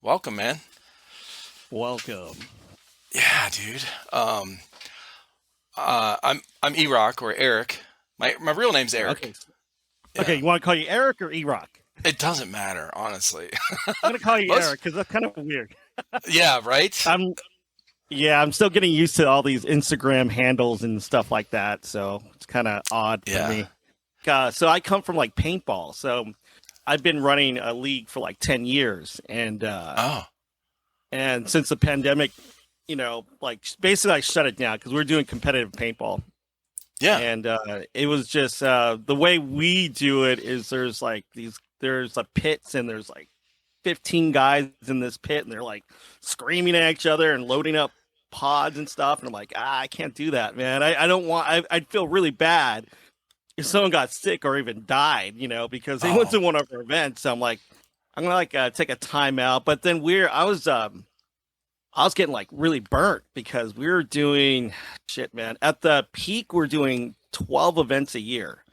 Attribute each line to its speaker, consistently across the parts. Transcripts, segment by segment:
Speaker 1: Welcome, man.
Speaker 2: Welcome.
Speaker 1: Yeah, dude. I'm E-Rock or Eric. My real name's
Speaker 2: Okay.
Speaker 1: Eric.
Speaker 2: Okay.
Speaker 1: Yeah.
Speaker 2: You want to call you Eric or E-Rock?
Speaker 1: It doesn't matter, honestly.
Speaker 2: I'm gonna call you
Speaker 1: Most,
Speaker 2: Eric because that's kind of weird.
Speaker 1: yeah, right?
Speaker 2: I'm yeah. I'm still getting used to all these Instagram handles and stuff like that, so it's kind of odd for
Speaker 1: Yeah.
Speaker 2: me. So I come from like paintball, so I've been running a league for like 10 years,
Speaker 1: Oh,
Speaker 2: and since the pandemic, like basically I shut it down because we're doing competitive paintball.
Speaker 1: yeah.
Speaker 2: And it was just the way we do it is there's like pits and there's like 15 guys in this pit and they're like screaming at each other and loading up pods and stuff, and I'm like, I can't do that, man. I don't want. I'd feel really bad if someone got sick or even died, because they went
Speaker 1: Oh,
Speaker 2: to one of our events. So I'm like, I'm gonna like take a time out. But then I was getting like really burnt because we were doing shit, man. At the peak, we're doing 12 events a year.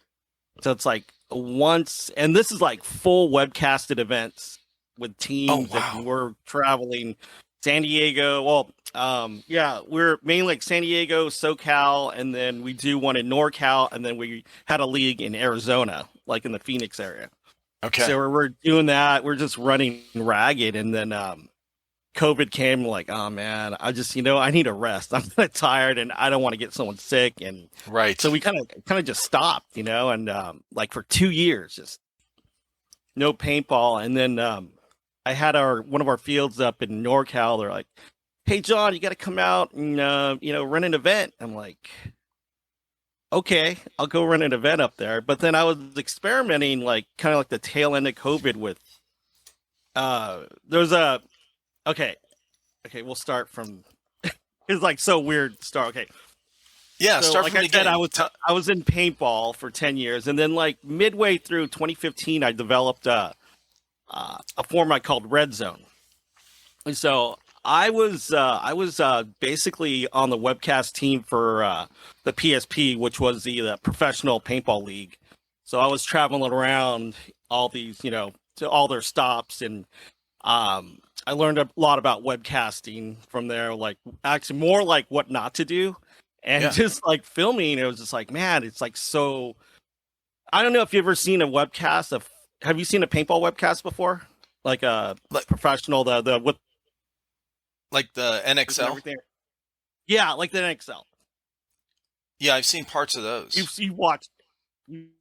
Speaker 2: So it's like once, and this is like full webcasted events with
Speaker 1: oh,
Speaker 2: teams, and
Speaker 1: wow.
Speaker 2: we're traveling San Diego. Well, yeah, we're mainly like San Diego, SoCal, and then we do one in NorCal, and then we had a league in Arizona, like in the Phoenix area.
Speaker 1: Okay.
Speaker 2: So we're doing that. We're just running ragged, and then COVID came, like, oh man, I need a rest. I'm kind of tired and I don't want to get someone sick. And so
Speaker 1: Right.
Speaker 2: we kind of just stopped, and like for 2 years, just no paintball. And then I had one of our fields up in NorCal. They're like, hey John, you got to come out and run an event. I'm like, okay, I'll go run an event up there. But then I was experimenting, like kind of like the tail end of COVID with there's a okay, okay, we'll start from it's like so weird to start. Okay.
Speaker 1: Yeah,
Speaker 2: So
Speaker 1: start
Speaker 2: like
Speaker 1: from
Speaker 2: I
Speaker 1: the
Speaker 2: said, I
Speaker 1: beginning.
Speaker 2: was I was in paintball for 10 years, and then like midway through 2015 I developed a format called Red Zone. And so I was basically on the webcast team for the PSP, which was the professional paintball league. So I was traveling around all these, to all their stops, and I learned a lot about webcasting from there, like actually more like what not to do. And
Speaker 1: Yeah.
Speaker 2: just like filming, it was just like, man, it's like so. I don't know if you've ever seen a webcast of. Have you seen a paintball webcast before? Like a
Speaker 1: Like
Speaker 2: professional, the with
Speaker 1: like the
Speaker 2: and
Speaker 1: NXL?
Speaker 2: everything. Yeah, like the NXL.
Speaker 1: Yeah, I've seen parts of those.
Speaker 2: You watched.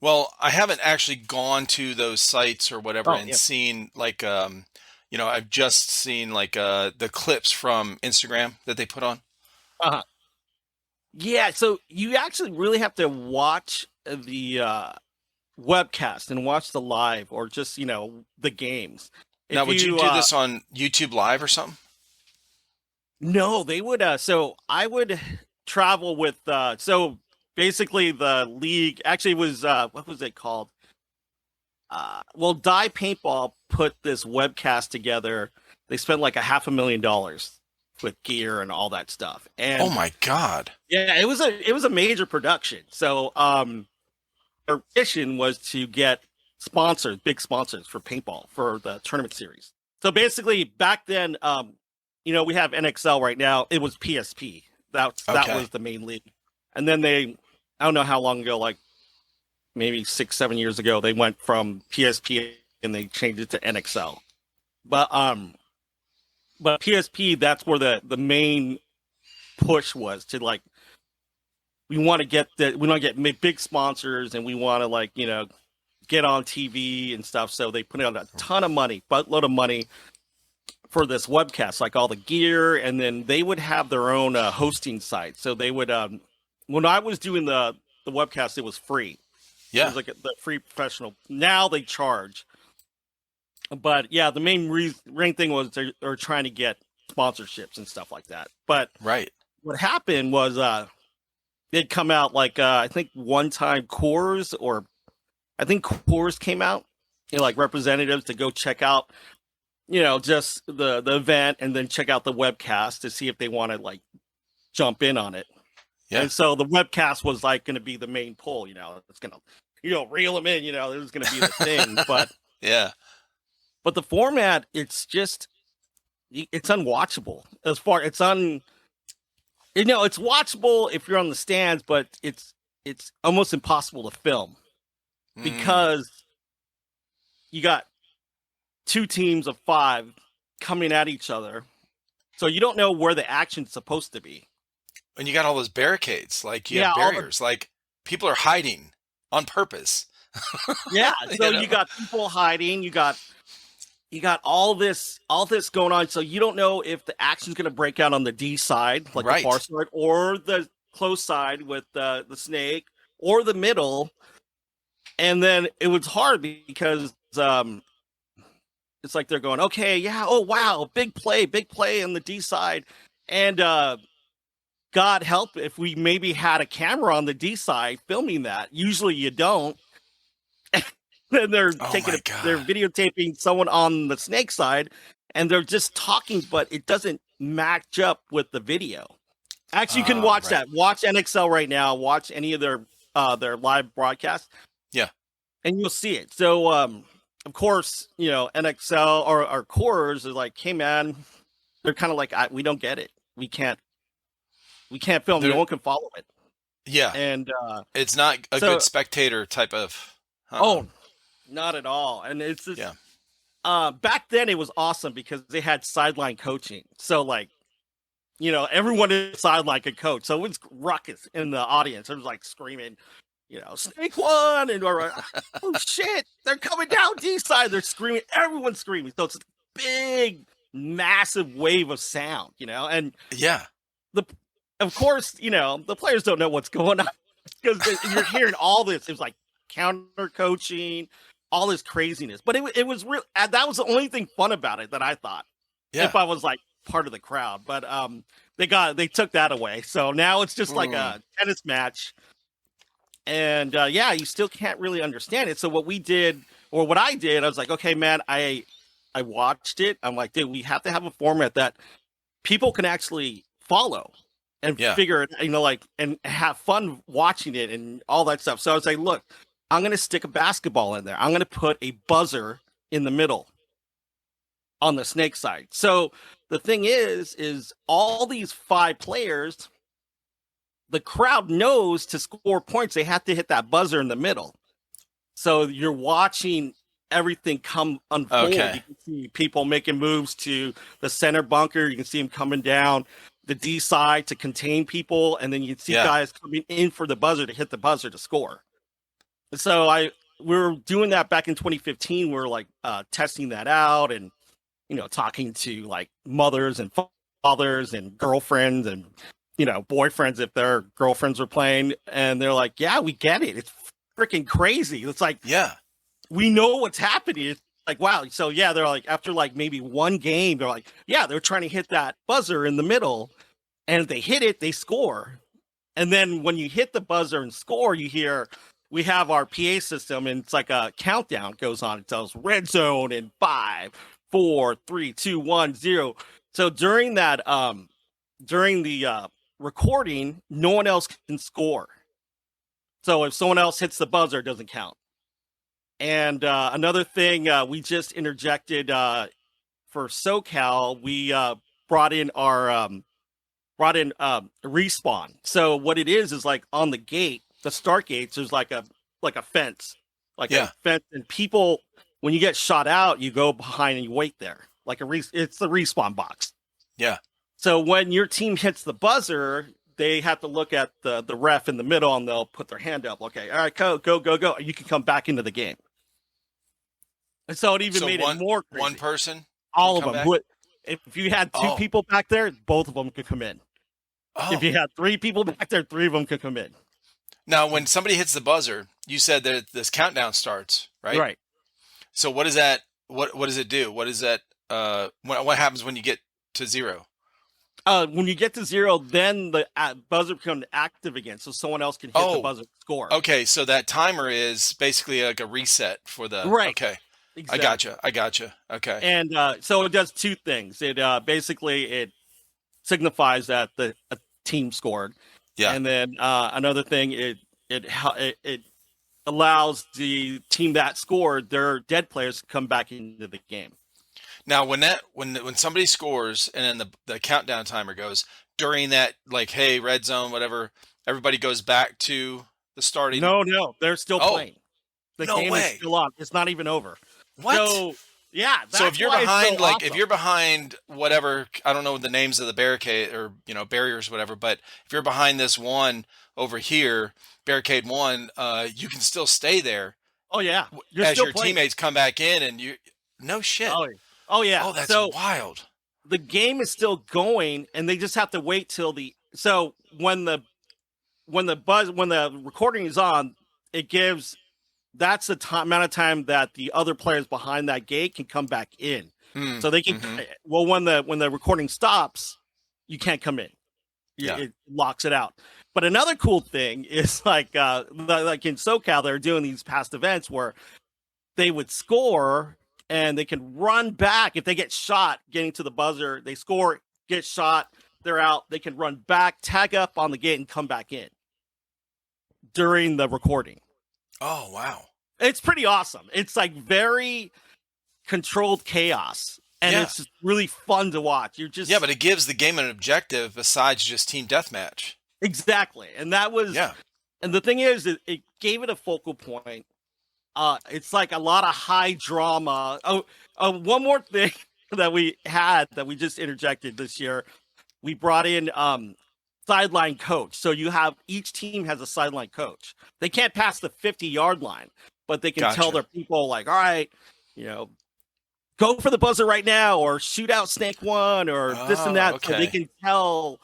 Speaker 1: Well, I haven't actually gone to those sites or whatever
Speaker 2: Oh
Speaker 1: and
Speaker 2: yeah.
Speaker 1: seen I've just seen like the clips from Instagram that they put on.
Speaker 2: Uh-huh. Yeah, so you actually really have to watch the webcast and watch the live or just the games.
Speaker 1: Now,
Speaker 2: If
Speaker 1: would you
Speaker 2: you
Speaker 1: do this on YouTube Live or something?
Speaker 2: No, they would so I would travel with so basically the league actually was what was it called? Well, Die Paintball put this webcast together. They spent like $500,000 with gear and all that stuff.
Speaker 1: Oh
Speaker 2: And
Speaker 1: my God.
Speaker 2: yeah, it was a major production. So their mission was to get sponsors, big sponsors for paintball for the tournament series. So basically, back then, we have NXL right now. It was PSP. That
Speaker 1: Okay.
Speaker 2: was the main league, and then I don't know how long ago, like maybe 6, 7 years ago, they went from PSP and they changed it to NXL. But PSP, that's where the main push was to like we want to get big sponsors and we want to like get on TV and stuff. So they put out a ton of money, buttload of money for this webcast, like all the gear, and then they would have their own hosting site. So they would when I was doing the webcast, it was free. It
Speaker 1: Yeah.
Speaker 2: was like the free professional. Now they charge, but yeah, the main thing was they're trying to get sponsorships and stuff like that. But
Speaker 1: Right.
Speaker 2: what happened was they'd come out like I think one time Coors or I think Coors came out, like representatives to go check out, just the event and then check out the webcast to see if they want to like jump in on it.
Speaker 1: Yeah.
Speaker 2: And so the webcast was like going to be the main pull, it's going to, reel them in, this is going to be the thing. But
Speaker 1: Yeah.
Speaker 2: the format, it's just it's unwatchable. As far it's un you know it's watchable if you're on the stands, but it's almost impossible to film
Speaker 1: Mm.
Speaker 2: because you got two teams of five coming at each other, so you don't know where the action's supposed to be.
Speaker 1: And you got all those barricades, like you
Speaker 2: Yeah,
Speaker 1: have
Speaker 2: all the
Speaker 1: barriers, like people are hiding on purpose.
Speaker 2: yeah. So
Speaker 1: You
Speaker 2: you
Speaker 1: know?
Speaker 2: got people hiding. You got all this going on. So you don't know if the action's going to break out on the D side, like the far
Speaker 1: Right.
Speaker 2: side, or the close side with the snake, or the middle. And then it was hard because it's like they're going, okay, yeah, oh wow, big play on the D side, and God help if we maybe had a camera on the D side filming that. Usually you don't. And
Speaker 1: Oh my
Speaker 2: they're
Speaker 1: God.
Speaker 2: videotaping someone on the snake side, and they're just talking, but it doesn't match up with the video. Actually, you can watch
Speaker 1: Right.
Speaker 2: that. Watch NXL right now. Watch any of their live broadcasts,
Speaker 1: Yeah.
Speaker 2: and you'll see it. So, of course, NXL or our cores are like, hey man, they're kind of like, we don't get it. We can't film. No
Speaker 1: There,
Speaker 2: one can follow it.
Speaker 1: yeah.
Speaker 2: And
Speaker 1: It's not a good
Speaker 2: so,
Speaker 1: spectator type of,
Speaker 2: oh, not at all. And it's just
Speaker 1: yeah.
Speaker 2: back then it was awesome because they had sideline coaching. So like, everyone is sideline could coach. So it was ruckus in the audience. It was like screaming, snake one, and or oh shit, they're coming down D side. They're screaming. Everyone's screaming. So it's a big, massive wave of sound, and
Speaker 1: Yeah.
Speaker 2: the of course, the players don't know what's going on because you're hearing all this. It was like counter coaching, all this craziness. But it was real. That was the only thing fun about it that I thought.
Speaker 1: Yeah.
Speaker 2: If I was like part of the crowd, but they took that away. So now it's just like
Speaker 1: Mm.
Speaker 2: a tennis match, and yeah, you still can't really understand it. So what we did, or what I did, I was like, okay, man, I watched it. I'm like, dude, we have to have a format that people can actually follow and
Speaker 1: Yeah.
Speaker 2: figure it, like, and have fun watching it and all that stuff. So I was like, look, I'm going to stick a basketball in there. I'm going to put a buzzer in the middle on the snake side. So the thing is all these five players, the crowd knows to score points, they have to hit that buzzer in the middle. So you're watching everything come unfold.
Speaker 1: Okay.
Speaker 2: You can see people making moves to the center bunker. You can see them coming down the D side to contain people, and then you can see
Speaker 1: Yeah.
Speaker 2: guys coming in for the buzzer to hit the buzzer to score. So we were doing that back in 2015. We are like testing that out, and talking to like mothers and fathers and girlfriends and boyfriends if their girlfriends were playing, and they're like, yeah, we get it. It's freaking crazy. It's like,
Speaker 1: Yeah.
Speaker 2: we know what's happening. It's like, wow. So yeah, they're like, after like maybe one game, they're like, yeah, they're trying to hit that buzzer in the middle, and if they hit it, they score. And then when you hit the buzzer and score, you hear, we have our PA system, and it's like a countdown goes on. It tells red zone in 5, 4, 3, 2, 1, 0. So during the recording, no one else can score. So if someone else hits the buzzer, it doesn't count. And another thing we just interjected for SoCal, we brought in respawn. So what it is like on the gate, the start gates, there's like a fence,
Speaker 1: Yeah.
Speaker 2: and people, when you get shot out, you go behind and you wait there, it's the respawn box.
Speaker 1: Yeah.
Speaker 2: So when your team hits the buzzer, they have to look at the ref in the middle, and they'll put their hand up. Okay, all right, go. You can come back into the game. And so it even
Speaker 1: So
Speaker 2: made it more crazy.
Speaker 1: one person can
Speaker 2: All of
Speaker 1: come
Speaker 2: them.
Speaker 1: back?
Speaker 2: If you had two
Speaker 1: Oh.
Speaker 2: people back there, both of them could come in. If
Speaker 1: Oh.
Speaker 2: you had three people back there, three of them could come in.
Speaker 1: Now, when somebody hits the buzzer, you said that this countdown starts, right?
Speaker 2: Right.
Speaker 1: So what is that? What does it do? What is that? What happens when you get to 0?
Speaker 2: When you get to 0, then the buzzer becomes active again, so someone else can hit the
Speaker 1: Oh.
Speaker 2: buzzer and score.
Speaker 1: Okay, so that timer is basically like a reset for the.
Speaker 2: Right.
Speaker 1: Okay,
Speaker 2: Exactly.
Speaker 1: I gotcha. Okay.
Speaker 2: And so it does two things. It basically it signifies that a team scored.
Speaker 1: Yeah.
Speaker 2: And then another thing, it allows the team that scored their dead players to come back into the game.
Speaker 1: Now, when somebody scores and then the countdown timer goes during that, like, hey, red zone, whatever, everybody goes back to the starting.
Speaker 2: No, they're still
Speaker 1: Oh,
Speaker 2: playing. The
Speaker 1: no
Speaker 2: game is
Speaker 1: way.
Speaker 2: still on. It's not even over.
Speaker 1: What?
Speaker 2: So yeah,
Speaker 1: So if
Speaker 2: that's
Speaker 1: you're
Speaker 2: why it's so
Speaker 1: behind, like, if
Speaker 2: awesome.
Speaker 1: you're behind whatever, I don't know the names of the barricade or, barriers, whatever, but if you're behind this one over here, barricade one, you can still stay there
Speaker 2: Oh yeah, you're
Speaker 1: as
Speaker 2: still
Speaker 1: your
Speaker 2: playing.
Speaker 1: teammates come back in and no shit.
Speaker 2: Oh, yeah. Oh yeah.
Speaker 1: Oh, that's
Speaker 2: So
Speaker 1: wild.
Speaker 2: the game is still going, and they just have to wait till the. So when the recording is on, it gives that's the amount of time that the other players behind that gate can come back in.
Speaker 1: Hmm.
Speaker 2: So they can
Speaker 1: Mm-hmm.
Speaker 2: well when the recording stops, you can't come in.
Speaker 1: Yeah.
Speaker 2: It locks it out. But another cool thing is like in SoCal, they're doing these past events where they would score and they can run back if they get shot getting to the buzzer. They score, get shot, they're out. They can run back, tag up on the gate, and come back in during the recording.
Speaker 1: Oh, wow.
Speaker 2: It's pretty awesome. It's like very controlled chaos, and
Speaker 1: Yeah.
Speaker 2: it's just really fun to watch. You're just
Speaker 1: Yeah, but it gives the game an objective besides just team deathmatch.
Speaker 2: exactly, and that was
Speaker 1: Yeah.
Speaker 2: and the thing is, it gave it a focal point. It's like a lot of high drama. One more thing that we just interjected this year. We brought in sideline coach. So you have each team has a sideline coach. They can't pass the 50-yard line, but they can tell
Speaker 1: Gotcha.
Speaker 2: their people like, all right, go for the buzzer right now, or shoot out snake one, or this and
Speaker 1: Oh,
Speaker 2: that. So they
Speaker 1: okay.
Speaker 2: can tell,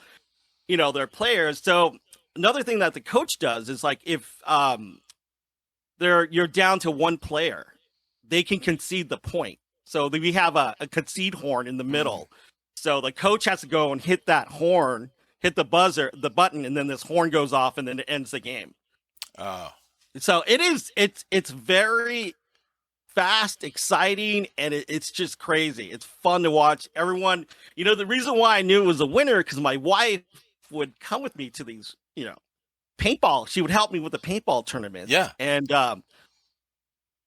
Speaker 2: their players. So another thing that the coach does is like if you're down to one player, they can concede the point. So we have a concede horn in the middle. So the coach has to go and hit that horn, hit the button, and then this horn goes off, and then it ends the game.
Speaker 1: Oh,
Speaker 2: So it's very fast, exciting, and it's just crazy. It's fun to watch. Everyone, the reason why I knew it was a winner because my wife would come with me to these, paintball. She would help me with the paintball tournament.
Speaker 1: yeah.
Speaker 2: And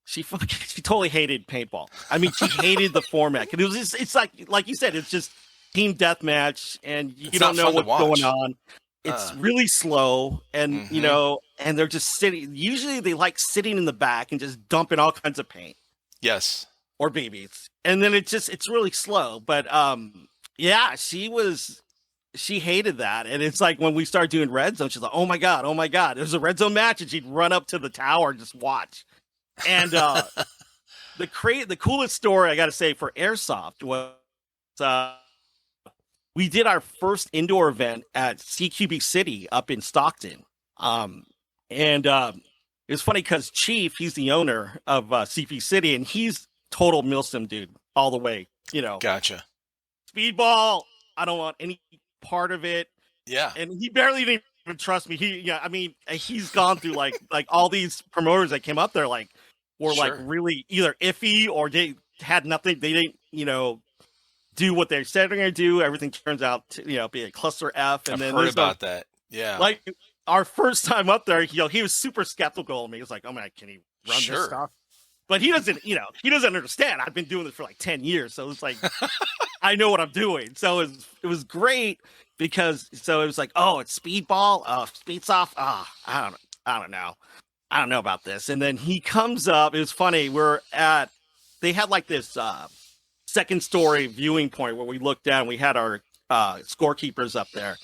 Speaker 2: she totally hated paintball. I mean, she hated the format. It was it's like you said, it's just team deathmatch, and you
Speaker 1: It's
Speaker 2: don't
Speaker 1: not
Speaker 2: know
Speaker 1: fun to
Speaker 2: what's going
Speaker 1: watch.
Speaker 2: on. It's
Speaker 1: Uh,
Speaker 2: really slow, and
Speaker 1: mhm.
Speaker 2: and they're just sitting. Usually, they like sitting in the back and just dumping all kinds of paint
Speaker 1: Yes.
Speaker 2: or babies, and then it's really slow. But yeah, she hated that, and it's like when we start doing red zone, she's like, oh my god, there's a red zone match, and she'd run up to the tower and just watch. And the coolest story I got to say for airsoft was uh, we did our first indoor event at CQB City up in Stockton. And it was funny because Chief, he's the owner of CP City, and he's total Milsim dude all the way.
Speaker 1: Gotcha.
Speaker 2: Speedball, I don't want any part of it.
Speaker 1: Yeah.
Speaker 2: And he barely didn't even trust me. I mean, he's gone through like all these promoters that came up there were like
Speaker 1: Sure.
Speaker 2: really either iffy or they had nothing. They didn't, do what they said they're going to do. Everything turns out to, be a cluster F. And
Speaker 1: I've
Speaker 2: then
Speaker 1: heard
Speaker 2: there's
Speaker 1: about that. Yeah.
Speaker 2: like our first time up there, he was super skeptical of me. He was like, oh my, can he run this
Speaker 1: Sure.
Speaker 2: stuff? But he doesn't, he doesn't understand. I've been doing this for like 10 years. So it's like, I know what I'm doing. So it was great because, so it was like, oh, it's speedball, speed soft. I don't know. I don't know about this. And then he comes up. It was funny. They had like this second story viewing point where we looked down. We had our scorekeepers up there.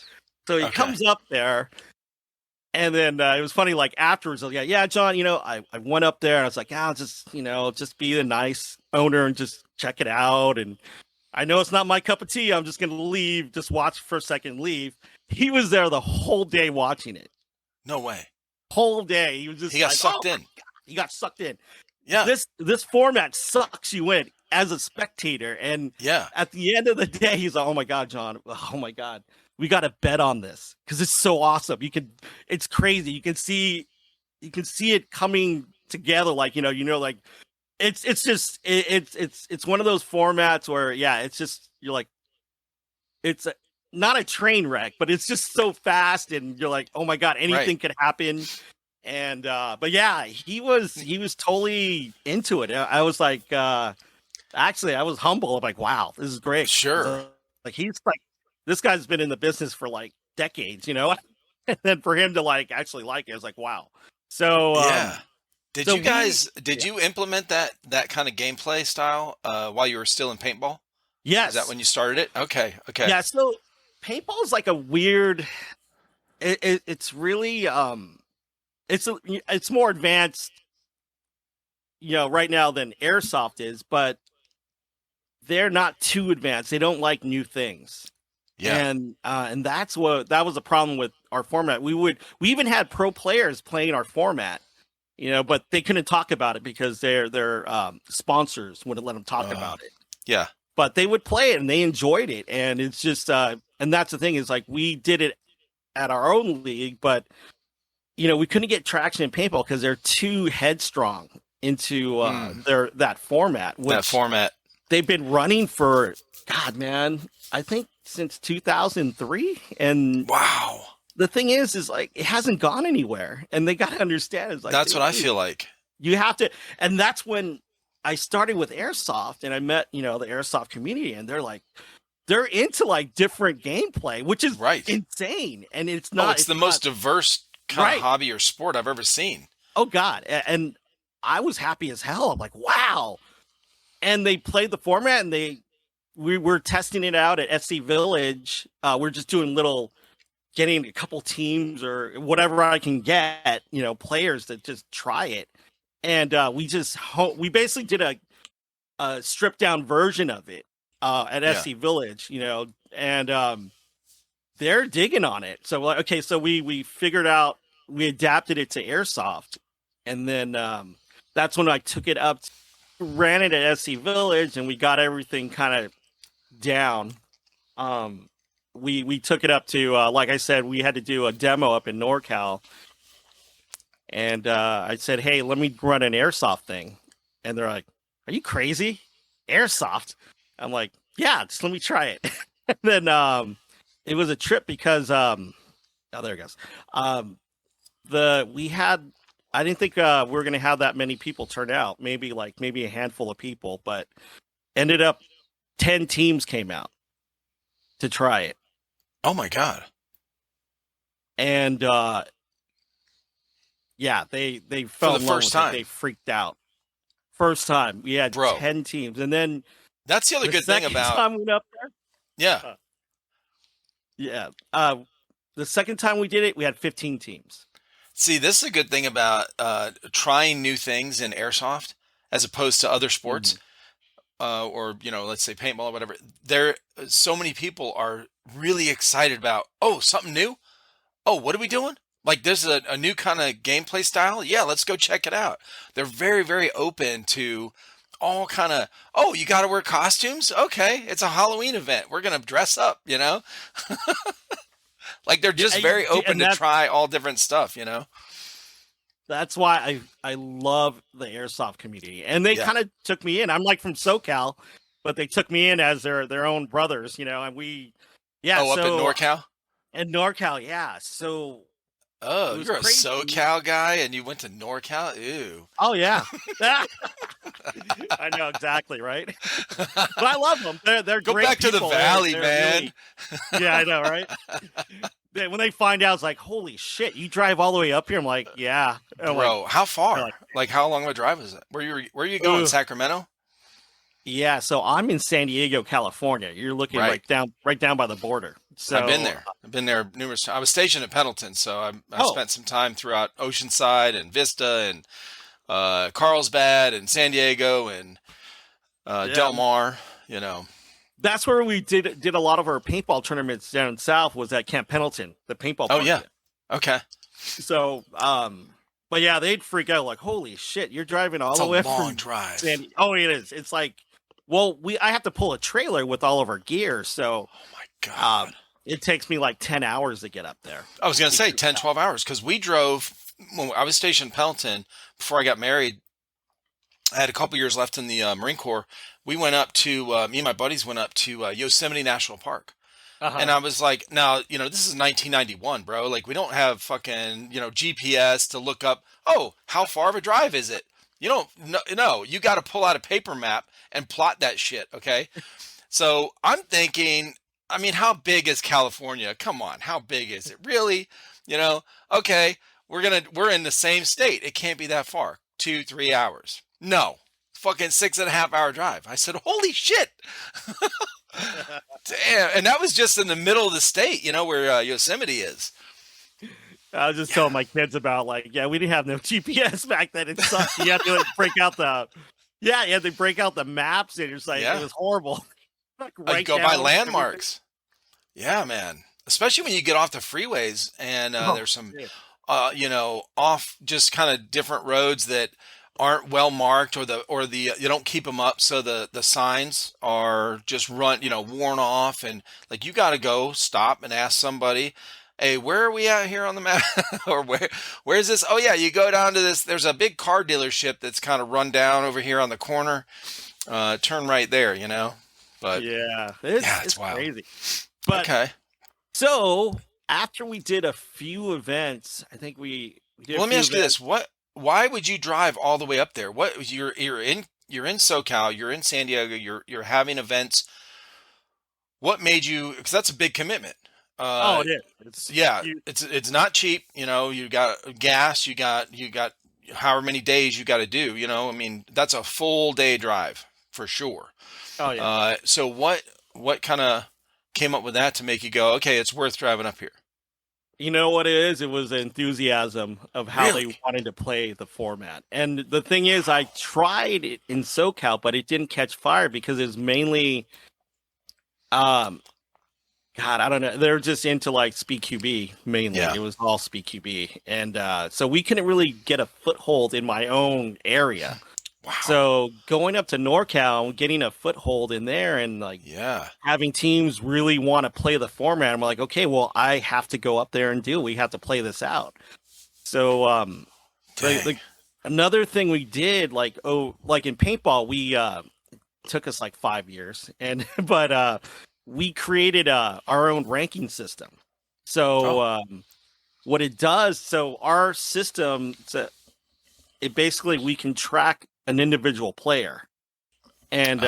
Speaker 2: So he
Speaker 1: Okay.
Speaker 2: comes up there. And then it was funny, like afterwards, like, yeah, John, I went up there and I was like, I'll just, just be the nice owner and just check it out. And I know it's not my cup of tea. I'm just going to leave, just watch for a second and leave. He was there the whole day watching it.
Speaker 1: No way.
Speaker 2: Whole day. He was just
Speaker 1: He got
Speaker 2: like,
Speaker 1: sucked
Speaker 2: oh,
Speaker 1: in.
Speaker 2: he got sucked in.
Speaker 1: Yeah.
Speaker 2: This format sucks you in as a spectator. And
Speaker 1: Yeah.
Speaker 2: at the end of the day, he's like, oh my God, John. Oh my God. We got to bet on this because it's so awesome. It's crazy. You can see it coming together. Like, like it's just, it's one of those formats where, yeah, it's just, you're like, it's not a train wreck, but it's just so fast. And you're like, oh my God, anything could happen. And, but yeah, he was totally into it. I was like, Actually, I was humble. I'm like, wow, this is great.
Speaker 1: Sure.
Speaker 2: Like he's like, this guy's been in the business for like decades, you know. And then for him to like actually like it, I was like, wow. So,
Speaker 1: Yeah. Did
Speaker 2: so
Speaker 1: you
Speaker 2: we,
Speaker 1: guys did
Speaker 2: yeah,
Speaker 1: you implement that kind of gameplay style while you were still in paintball? Is that
Speaker 2: yes,
Speaker 1: when you started it? Okay. Okay.
Speaker 2: yeah. So paintball is like a weird. It's really it's more advanced, you know, right now than airsoft is, but they're not too advanced. They don't like new things.
Speaker 1: Yeah.
Speaker 2: And that was a problem with our format. We even had pro players playing our format, you know, but they couldn't talk about it because their sponsors wouldn't let them talk
Speaker 1: Uh,
Speaker 2: about it.
Speaker 1: yeah.
Speaker 2: But they would play it and they enjoyed it, and it's just and that's the thing is like we did it at our own league, but you know we couldn't get traction in paintball because they're too headstrong into
Speaker 1: Mm,
Speaker 2: their that format,
Speaker 1: that
Speaker 2: which
Speaker 1: format.
Speaker 2: they've been running for God, man, I think since 2003. And
Speaker 1: Wow.
Speaker 2: the thing is like it hasn't gone anywhere, and they got to understand it's like,
Speaker 1: That's what I
Speaker 2: dude,
Speaker 1: feel like.
Speaker 2: you have to. And that's when I started with airsoft, and I met, you know, the airsoft community, and they're into like different gameplay, which is
Speaker 1: Right.
Speaker 2: insane. And
Speaker 1: Oh, it's the
Speaker 2: it's not
Speaker 1: most diverse kind of
Speaker 2: right.
Speaker 1: hobby or sport I've ever seen.
Speaker 2: Oh God. And I was happy as hell. I'm like, wow. And they played the format, and we were testing it out at SC Village. We're just doing getting a couple teams or whatever I can get, you know, players that just try it. And we basically did a stripped down version of it at
Speaker 1: Yeah.
Speaker 2: SC Village, you know, and they're digging on it. So like, okay, so we figured out, we adapted it to airsoft, and then that's when I took it up, ran it at SC Village, and we got everything kind of down. We took it up to like I said, we had to do a demo up in NorCal, and I said, hey, let me run an airsoft thing, and they're like, are you crazy? Airsoft? I'm like, yeah, just let me try it. And then it was a trip because oh, there it goes. We had, I didn't think we were gonna have that many people turn out. Maybe a handful of people, but ended up 10 teams came out to try it.
Speaker 1: Oh my God.
Speaker 2: And yeah, they
Speaker 1: For
Speaker 2: fell
Speaker 1: the
Speaker 2: in love
Speaker 1: first
Speaker 2: with it.
Speaker 1: time.
Speaker 2: They freaked out. First time we had
Speaker 1: Bro.
Speaker 2: 10 teams, and then
Speaker 1: That's the other
Speaker 2: the
Speaker 1: good thing
Speaker 2: second
Speaker 1: about,
Speaker 2: time we went up there,
Speaker 1: yeah.
Speaker 2: uh, yeah, the second time we did it, we had 15 teams.
Speaker 1: See, this is a good thing about trying new things in airsoft as opposed to other sports,
Speaker 2: Mhm.
Speaker 1: or let's say paintball or whatever. There, so many people are really excited about. Oh, something new. Oh, what are we doing? Like, there's a new kind of gameplay style. Yeah, let's go check it out. They're very, very open to all kind of. Oh, you got to wear costumes? Okay, it's a Halloween event. We're gonna dress up. Like they're
Speaker 2: Yeah,
Speaker 1: just very open
Speaker 2: and
Speaker 1: to try all different stuff.
Speaker 2: that's why I love the airsoft community, and they
Speaker 1: Yeah.
Speaker 2: kind of took me in. I'm like from SoCal, but they took me in as their own brothers, you know. And yeah,
Speaker 1: Oh, up in
Speaker 2: so
Speaker 1: NorCal?
Speaker 2: in NorCal, yeah. So it
Speaker 1: Oh,
Speaker 2: was
Speaker 1: you're a
Speaker 2: crazy.
Speaker 1: SoCal guy and you went to NorCal? Ew.
Speaker 2: Oh yeah, I know exactly, right. But I love them. They're
Speaker 1: Go
Speaker 2: great
Speaker 1: back to the
Speaker 2: people.
Speaker 1: valley,
Speaker 2: They're
Speaker 1: man.
Speaker 2: really, yeah, I know, right. When they find out, it's like, holy shit, you drive all the way up here. I'm like, yeah. And I'm like,
Speaker 1: Bro, how
Speaker 2: they're
Speaker 1: far?
Speaker 2: like,
Speaker 1: Like how long of a drive is it? Where are you going?
Speaker 2: ugh.
Speaker 1: Sacramento?
Speaker 2: Yeah. So I'm in San Diego, California. You're looking
Speaker 1: Right.
Speaker 2: right down by the border.
Speaker 1: I've been
Speaker 2: So,
Speaker 1: there. I've been there numerous times. I was stationed at Pendleton, so I
Speaker 2: oh,
Speaker 1: spent some time throughout Oceanside and Vista and Carlsbad and San Diego and
Speaker 2: yeah.
Speaker 1: Del Mar.
Speaker 2: That's where we did a lot of our paintball tournaments down south. Was at Camp Pendleton, the paintball
Speaker 1: Oh
Speaker 2: park
Speaker 1: yeah.
Speaker 2: there.
Speaker 1: Okay.
Speaker 2: So, but yeah, they'd freak out like, holy shit, you're driving all
Speaker 1: It's
Speaker 2: the
Speaker 1: a
Speaker 2: way
Speaker 1: long
Speaker 2: from
Speaker 1: drive.
Speaker 2: Oh, it is. It's like, well, I have to pull a trailer with all of our gear, so
Speaker 1: Oh my
Speaker 2: um,
Speaker 1: God.
Speaker 2: it takes me like 10 hours to get up there.
Speaker 1: I was going to
Speaker 2: Be
Speaker 1: say
Speaker 2: true.
Speaker 1: 10, 12 hours because we drove when I was stationed in Pendleton before I got married. I had a couple years left in the Marine Corps. We went up to, me and my buddies went up to Yosemite National Park. And
Speaker 2: Uh-huh.
Speaker 1: I was like, now, this is 1991, bro. Like, we don't have fucking, GPS to look up, oh, how far of a drive is it? You don't, no, you got to pull out a paper map and plot that shit. Okay. So I'm thinking, I mean, how big is California? Come on. How big is it really? You know, okay, we're in the same state. It can't be that far. 2, 3 hours. No, fucking 6.5 hour drive. I said, holy shit. Damn. And that was just in the middle of the state, where Yosemite is.
Speaker 2: I was just telling my kids about we didn't have no GPS back then. It sucked. You had to break out you had to break out the maps, and it's like it was horrible.
Speaker 1: Go by landmarks. Yeah, man. Especially when you get off the freeways and there's some, off just kind of different roads that aren't well marked, or the you don't keep them up, so the signs are just worn off, and like you got to go stop and ask somebody, hey, where are we at here on the map? Or where's this? Oh yeah, you go down to this. There's a big car dealership that's kind of run down over here on the corner. Turn right there, But
Speaker 2: it's
Speaker 1: wild.
Speaker 2: Crazy. But
Speaker 1: okay.
Speaker 2: So after we did a few events, I think we did.
Speaker 1: Well, let me ask you this: why would you drive all the way up there? What you're in SoCal, you're in San Diego, you're having events. What made you? Because that's a big commitment.
Speaker 2: It is.
Speaker 1: It's not cheap. You got gas, you got however many days you got to do. I mean, that's a full day drive for sure.
Speaker 2: Oh yeah.
Speaker 1: So what kind of came up with that to make you go, okay, it's worth driving up here?
Speaker 2: You know what it is? It was the enthusiasm of how they wanted to play the format. And the thing is, I tried it in SoCal, but it didn't catch fire because it was mainly, God, I don't know. They're just into Speed QB mainly. Yeah. It was all Speed QB. And so we couldn't really get a foothold in my own area. Wow. So going up to NorCal, getting a foothold in there, and having teams really want to play the format, I'm like, okay, well, I have to go up there and we have to play this out. So another thing we did, like in paintball, we took us 5 years, but we created our own ranking system. So what it does, so our system, it basically, we can track an individual player, and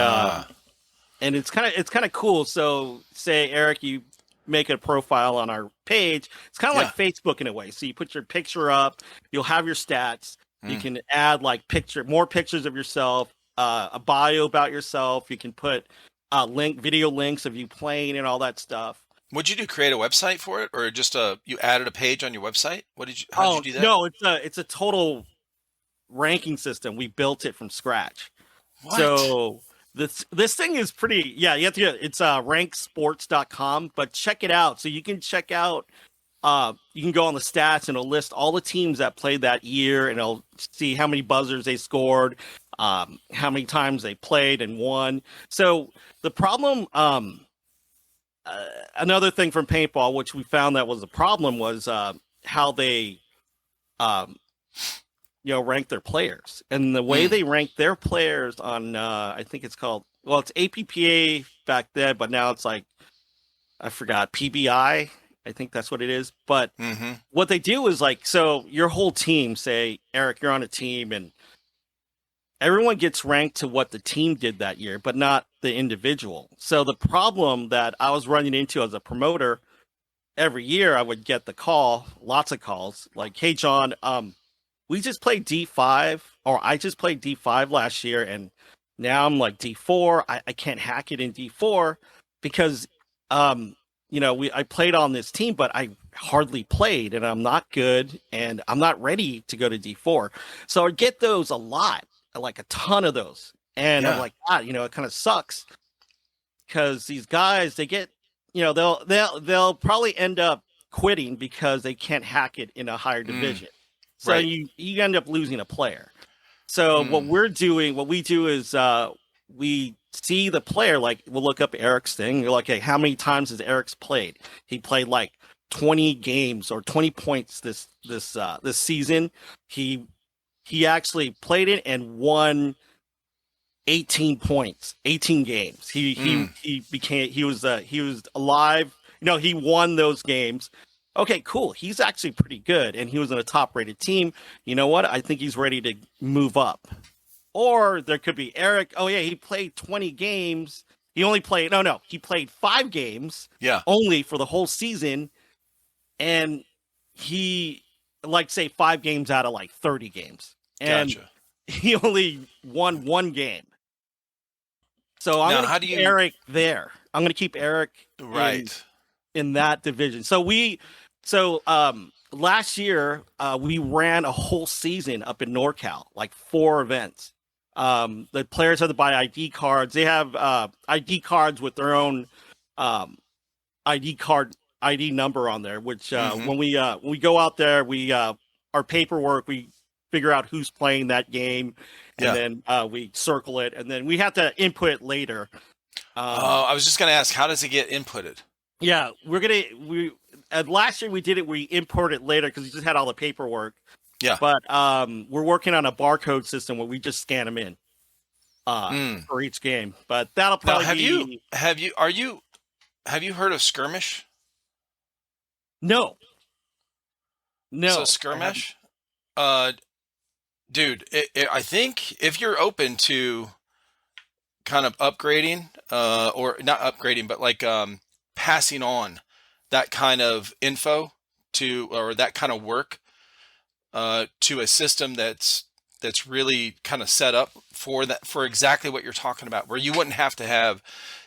Speaker 2: it's kind of cool. So say, Eric, you make a profile on our page. It's kind of like Facebook in a way. So you put your picture up, you'll have your stats. You can add more pictures of yourself, a bio about yourself. You can put video links of you playing and all that stuff.
Speaker 1: Would you create a website for it, or just you added a page on your website? How did you do that?
Speaker 2: No, it's a total ranking system. We built it from scratch.
Speaker 1: What?
Speaker 2: So this thing is pretty, you have to it's ranksports.com, but check it out. So you can check out, you can go on the stats, and it'll list all the teams that played that year, and it'll see how many buzzers they scored, how many times they played and won. So the problem, another thing from paintball, which we found that was a problem, was how they rank their players. And the way they rank their players on, I think it's called, it's APPA back then, but now it's I forgot, PBI. I think that's what it is. But what they do is so your whole team, say, Eric, you're on a team, and everyone gets ranked to what the team did that year, but not the individual. So the problem that I was running into as a promoter, every year I would get the call, lots of calls, hey, John, we just played D5, or I just played D5 last year, and now I'm D4. I can't hack it in D4 because, I played on this team, but I hardly played, and I'm not good, and I'm not ready to go to D4. So I get those a lot, a ton of those. And I'm God, it kind of sucks because these guys, they get, they'll probably end up quitting because they can't hack it in a higher division. So you end up losing a player. So what we do is we see the player, we'll look up Eric's thing. You're hey, how many times has Eric's played? He played 20 games or 20 points this season. He actually played it and won 18 points, 18 games. He was alive. He won those games. okay, cool. He's actually pretty good, and he was in a top-rated team. You know what? I think he's ready to move up. Or there could be Eric. Oh yeah, he played 20 games. He only played no. He played 5 games
Speaker 1: Yeah,
Speaker 2: only for the whole season, and he like say 5 games out of like 30 games, and
Speaker 1: gotcha.
Speaker 2: he only won 1 game. So I'm
Speaker 1: Now,
Speaker 2: going to
Speaker 1: how do
Speaker 2: keep
Speaker 1: you?
Speaker 2: Eric there. I'm going to keep Eric
Speaker 1: Right.
Speaker 2: in that division. So last year we ran a whole season up in NorCal, like 4 events. The players had to buy ID cards. They have ID cards with their own ID card ID number on there. Which
Speaker 1: Hmm.
Speaker 2: when we go out there, we our paperwork we figure out who's playing that game, and
Speaker 1: Yeah.
Speaker 2: then we circle it, and then we have to input it later.
Speaker 1: I was just gonna ask, how does it get inputted?
Speaker 2: Yeah, we last year we did it. We imported it later because we just had all the paperwork.
Speaker 1: Yeah.
Speaker 2: But we're working on a barcode system where we just scan them in
Speaker 1: Mm.
Speaker 2: for each game. But that'll
Speaker 1: Now,
Speaker 2: probably be
Speaker 1: have you heard of skirmish?
Speaker 2: no,
Speaker 1: So
Speaker 2: no. I haven't.
Speaker 1: skirmish, uh, dude, I think if you're open to kind of upgrading, or not upgrading, but like passing on that kind of info to, or that kind of work to a system that's really kind of set up for that, for exactly what you're talking about, where you wouldn't have to have,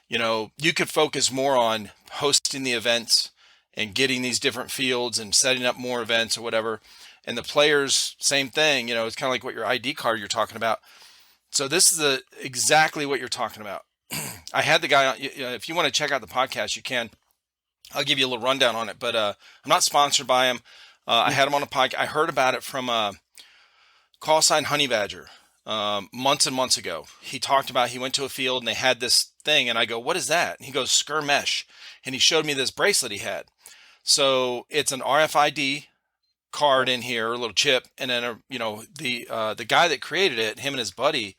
Speaker 1: you could focus more on hosting the events and getting these different fields and setting up more events or whatever. And the players, same thing, it's kind of like what your ID card you're talking about. So this is exactly what you're talking about. I had the guy on. If you want to check out the podcast, you can. I'll give you a little rundown on it, but I'm not sponsored by him. I had him on a podcast. I heard about it from call sign Honey Badger months and months ago. He talked about he went to a field and they had this thing, and I go, "What is that?" And he goes, "Skirmesh," and he showed me this bracelet he had. So it's an RFID card in here, a little chip, and then the guy that created it, him and his buddy,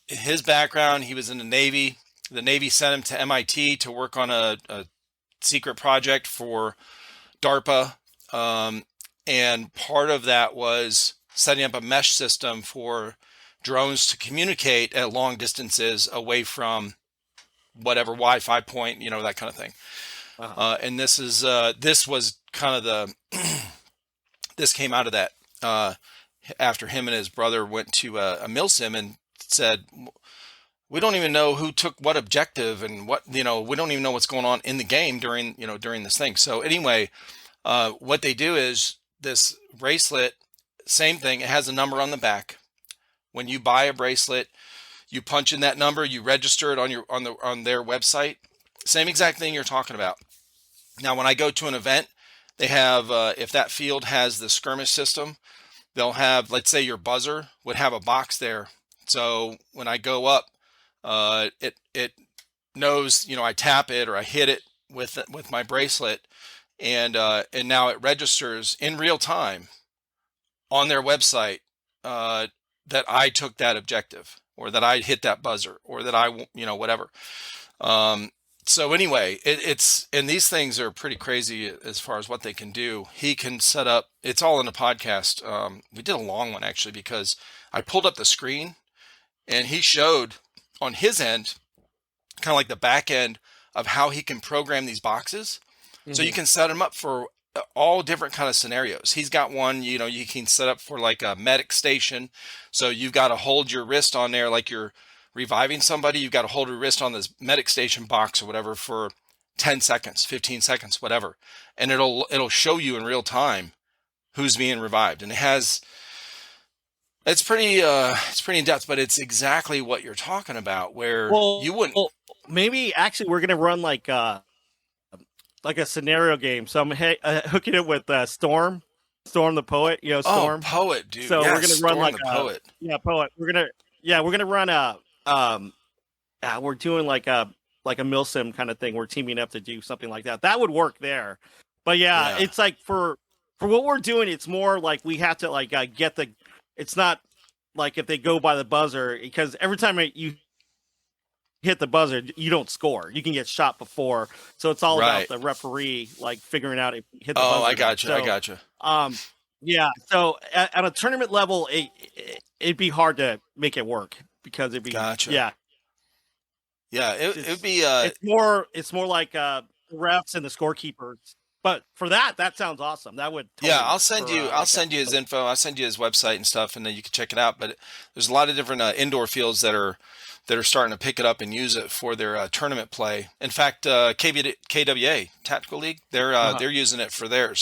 Speaker 1: his background, he was in the Navy. The Navy sent him to MIT to work on a secret project for DARPA, and part of that was setting up a mesh system for drones to communicate at long distances away from whatever Wi-Fi point, that kind of thing. And this was kind of this came out of that after him and his brother went to a milsim and said, we don't even know who took what objective and what, we don't even know what's going on in the game during this thing. So anyway, what they do is this bracelet, same thing. It has a number on the back. When you buy a bracelet, you punch in that number, you register it on their website. Same exact thing you're talking about. Now, when I go to an event, they have, if that field has the skirmish system, they'll have, let's say your buzzer would have a box there. So when I go up, it knows, I tap it or I hit it with my bracelet, and now it registers in real time on their website that I took that objective, or that I hit that buzzer, or that I, whatever. So anyway, and these things are pretty crazy as far as what they can do. He can set up, it's all in the podcast. We did a long one actually, because I pulled up the screen and he showed on his end, kind of like the back end of how he can program these boxes. So you can set them up for all different kind of scenarios. He's got one, you can set up for like a medic station. So you've got to hold your wrist on there like you're reviving somebody. You've got to hold your wrist on this medic station box or whatever for 10 seconds, 15 seconds, whatever. And it'll show you in real time who's being revived. And it's pretty in depth, but it's exactly what you're talking about, where you wouldn't.
Speaker 2: Well, maybe actually we're gonna run like a scenario game. So I'm hooking it with Storm the Poet. Storm.
Speaker 1: Oh, Poet, dude.
Speaker 2: So
Speaker 1: yes,
Speaker 2: we're gonna run
Speaker 1: Storm
Speaker 2: like
Speaker 1: the Poet.
Speaker 2: Poet. We're gonna run we're doing like a milsim kind of thing. We're teaming up to do something like that. That would work there. But yeah. It's like for what we're doing, it's more like we have to like get the. It's not like if they go by the buzzer, because every time you hit the buzzer, you don't score. You can get shot before. So it's all about
Speaker 1: Right.
Speaker 2: the referee like figuring out if you hit the
Speaker 1: Oh,
Speaker 2: buzzer
Speaker 1: I
Speaker 2: or not.
Speaker 1: got you. I
Speaker 2: So,
Speaker 1: got you.
Speaker 2: um, yeah. So at a tournament level, it'd be hard to make it work because it'd be
Speaker 1: Gotcha.
Speaker 2: yeah.
Speaker 1: Yeah,
Speaker 2: It's
Speaker 1: it'd
Speaker 2: just
Speaker 1: be
Speaker 2: it's more like refs and the scorekeepers. But for that sounds awesome. That would
Speaker 1: yeah,
Speaker 2: totally work for
Speaker 1: I'll
Speaker 2: like
Speaker 1: send you his info. I'll send you his website and stuff, and then you can check it out. But there's a lot of different indoor fields that are starting to pick it up and use it for their tournament play. In fact, KWA Tactical League,
Speaker 2: uh
Speaker 1: they're using it for their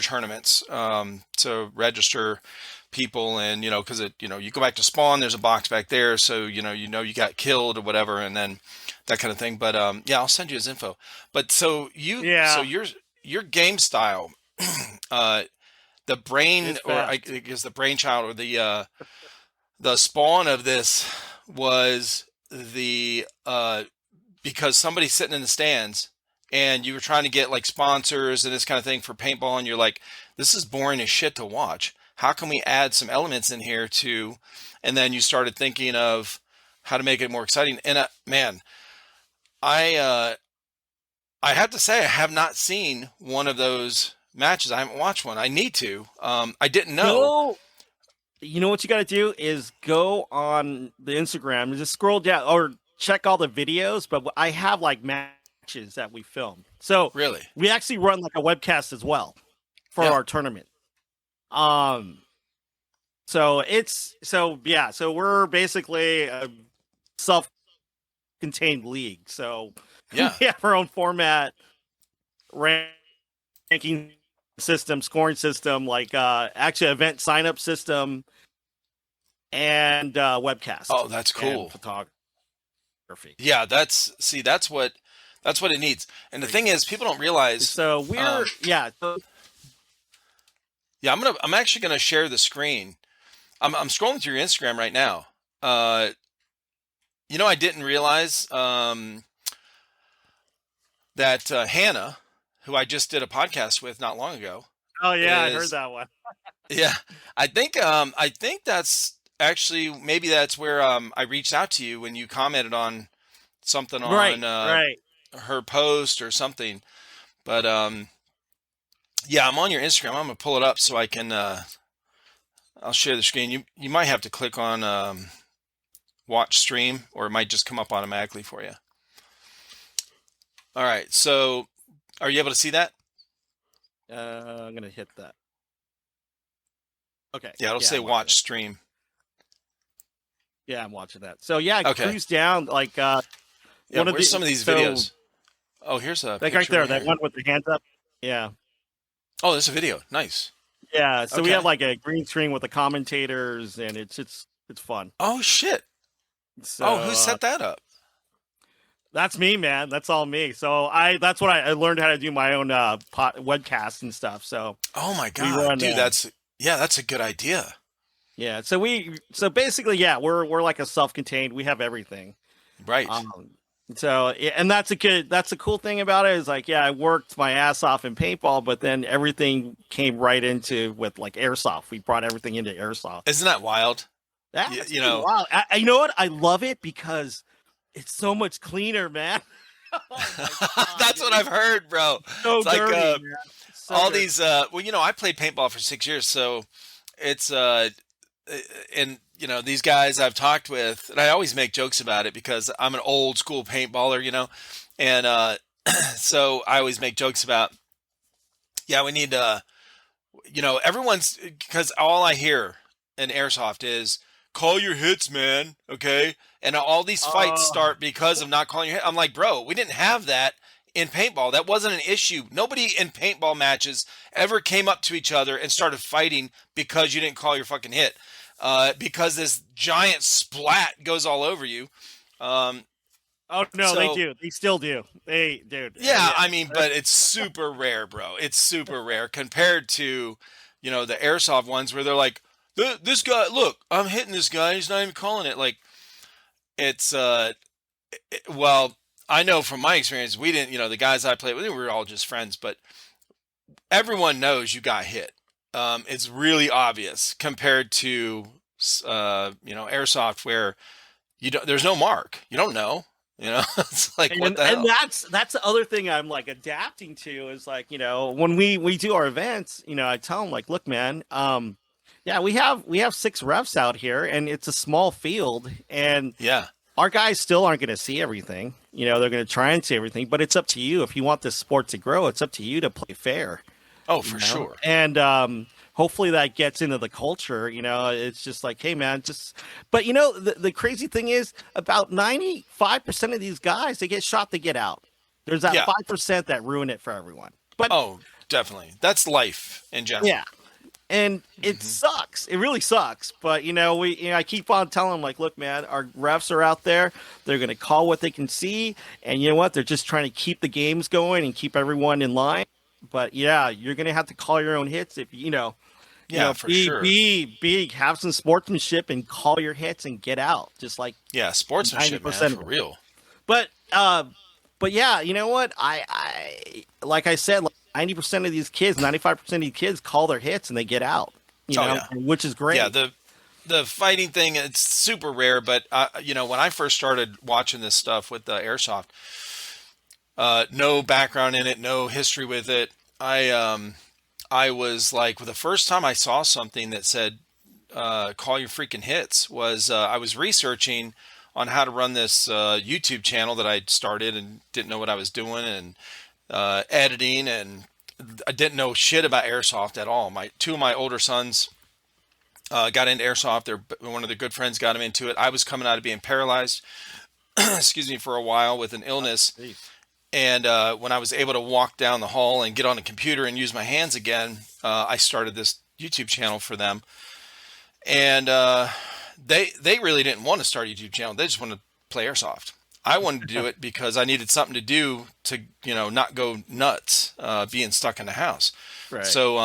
Speaker 1: tournaments to register people, and because you go back to spawn, there's a box back there, so you got killed or whatever, and then that kind of thing. But yeah, I'll send you his info. But so
Speaker 2: yeah,
Speaker 1: your game style, uh, the brain,
Speaker 2: it's
Speaker 1: or I
Speaker 2: fast.
Speaker 1: guess the brainchild, or the spawn of this was the because somebody's sitting in the stands and you were trying to get like sponsors and this kind of thing for paintball, and you're like, this is boring as shit to watch. How can we add some elements in here to? And then you started thinking of how to make it more exciting. And man, I I have to say I have not seen one of those matches. I haven't watched one. I need to. I didn't know.
Speaker 2: Go. You know what you got to do is go on the Instagram and just scroll down or check all the videos. But I have like matches that we filmed, so
Speaker 1: Really?
Speaker 2: we actually run like a webcast as well for
Speaker 1: Yeah.
Speaker 2: our tournament. Um, so yeah, so we're basically a self-contained league. So
Speaker 1: Yeah.
Speaker 2: we have our own format, ranking system, scoring system, like actually event sign up system, and webcast
Speaker 1: Oh, that's
Speaker 2: and
Speaker 1: cool.
Speaker 2: photography.
Speaker 1: Yeah, that's what it needs. And the thing is, people don't realize.
Speaker 2: So we're
Speaker 1: Um,
Speaker 2: yeah. So,
Speaker 1: yeah, I'm actually gonna share the screen. I'm scrolling through your Instagram right now. I didn't realize that Hannah, who I just did a podcast with not long ago,
Speaker 2: oh yeah, I heard
Speaker 1: is
Speaker 2: that one.
Speaker 1: yeah. I think that's actually maybe that's where I reached out to you when you commented on something
Speaker 2: Right,
Speaker 1: on
Speaker 2: right.
Speaker 1: her post or something. But yeah, I'm on your Instagram. I'm gonna pull it up so I can. I'll share the screen. You might have to click on watch stream, or it might just come up automatically for you. All right. So, are you able to see that?
Speaker 2: I'm gonna hit that. Okay.
Speaker 1: Yeah, it'll
Speaker 2: Yeah,
Speaker 1: say
Speaker 2: I'm watching
Speaker 1: watch
Speaker 2: it.
Speaker 1: stream.
Speaker 2: Yeah, I'm watching that. So yeah,
Speaker 1: Okay.
Speaker 2: cruise down like
Speaker 1: Yeah.
Speaker 2: one of the
Speaker 1: Where's some of these
Speaker 2: so
Speaker 1: videos? Oh, here's a
Speaker 2: like right
Speaker 1: picture
Speaker 2: there,
Speaker 1: right
Speaker 2: that
Speaker 1: here.
Speaker 2: one with the hands up. Yeah.
Speaker 1: Oh, there's a video. Nice.
Speaker 2: Yeah. So we have
Speaker 1: Okay.
Speaker 2: like a green screen with the commentators, and it's fun.
Speaker 1: Oh shit.
Speaker 2: So
Speaker 1: Oh, who set that up?
Speaker 2: that's me, man. That's all me. So that's what I learned how to do my own webcasts and stuff. So
Speaker 1: Oh my
Speaker 2: we
Speaker 1: God,
Speaker 2: run
Speaker 1: dude, that's a good idea.
Speaker 2: yeah. So basically yeah, we're like a self-contained. We have everything.
Speaker 1: Right.
Speaker 2: So yeah, and that's a cool thing about it is like yeah, I worked my ass off in paintball, but then everything came right into with like airsoft. We brought everything into airsoft.
Speaker 1: Isn't that wild?
Speaker 2: That's
Speaker 1: You
Speaker 2: pretty
Speaker 1: know,
Speaker 2: wild. You know what? I love it because it's so much cleaner, man. Oh my god,
Speaker 1: that's what I've heard, bro.
Speaker 2: so
Speaker 1: It's like
Speaker 2: dirty, man. So
Speaker 1: all
Speaker 2: dirty.
Speaker 1: these I played paintball for 6 years, so it's and these guys I've talked with, and I always make jokes about it because I'm an old school paintballer, and so I always make jokes about, yeah, we need everyone's, because all I hear in airsoft is call your hits, man, okay? And all these fights
Speaker 2: Oh,
Speaker 1: start because of not calling your hit. I'm like, bro, we didn't have that in paintball. That wasn't an issue. Nobody in paintball matches ever came up to each other and started fighting because you didn't call your fucking hit. Because this giant splat goes all over you. Um,
Speaker 2: oh no, they
Speaker 1: so
Speaker 2: do. They still do. They, dude.
Speaker 1: yeah,
Speaker 2: Yeah.
Speaker 1: I mean, but it's super rare, bro. It's super rare compared to, the airsoft ones where they're like, this guy, look, I'm hitting this guy. He's not even calling it. Like, it's, well, I know from my experience, we didn't, the guys I played with, we were all just friends, but everyone knows you got hit. It's really obvious compared to, airsoft where You don't. There's no mark. You don't know. You know, it's like what
Speaker 2: And
Speaker 1: the
Speaker 2: and
Speaker 1: hell?
Speaker 2: that's the other thing I'm like adapting to is like, when we do our events, I tell them like, look, man, yeah, we have six refs out here, and it's a small field, and
Speaker 1: Yeah.
Speaker 2: our guys still aren't going to see everything. They're going to try and see everything, but it's up to you. If you want this sport to grow, it's up to you to play fair.
Speaker 1: Oh, for sure.
Speaker 2: And hopefully that gets into the culture. It's just like, hey, man, just. But the crazy thing is, about 95% of these guys, they get shot, they get out. There's that
Speaker 1: Yeah.
Speaker 2: 5% that ruin it for everyone. But
Speaker 1: Oh, definitely. That's life in general.
Speaker 2: yeah, and it
Speaker 1: Hmm.
Speaker 2: sucks. It really sucks. But I keep on telling them like, look, man, our refs are out there. They're going to call what they can see, and you know what? They're just trying to keep the games going and keep everyone in line. But yeah, you're going to have to call your own hits if
Speaker 1: Yeah, for sure.
Speaker 2: be big, have some sportsmanship, and call your hits and get out. Just like
Speaker 1: Yeah,
Speaker 2: ninety
Speaker 1: sportsmanship, man,
Speaker 2: percent
Speaker 1: for
Speaker 2: of them.
Speaker 1: real.
Speaker 2: But but yeah, you know what? I like I said, like 90% of these kids, 95% of these kids call their hits and they get out.
Speaker 1: Oh yeah.
Speaker 2: Which is
Speaker 1: Yeah,
Speaker 2: great.
Speaker 1: the fighting thing, it's super rare, but when I first started watching this stuff with the airsoft, no background in it, no history with it. I was like, well, the first time I saw something that said call your freaking hits was I was researching on how to run this YouTube channel that I'd started and didn't know what I was doing, and editing, and I didn't know shit about airsoft at all. My two of my older sons got into airsoft. One of their good friends got him into it. I was coming out of being paralyzed, excuse me, for a while with an illness.
Speaker 2: Jeez.
Speaker 1: And when I was able to walk down the hall and get on a computer and use my hands again, I started this YouTube channel for them. And they really didn't want to start a YouTube channel. They just wanted to play airsoft. I wanted to do it because I needed something to do to, not go nuts being stuck in the house.
Speaker 2: Right.
Speaker 1: So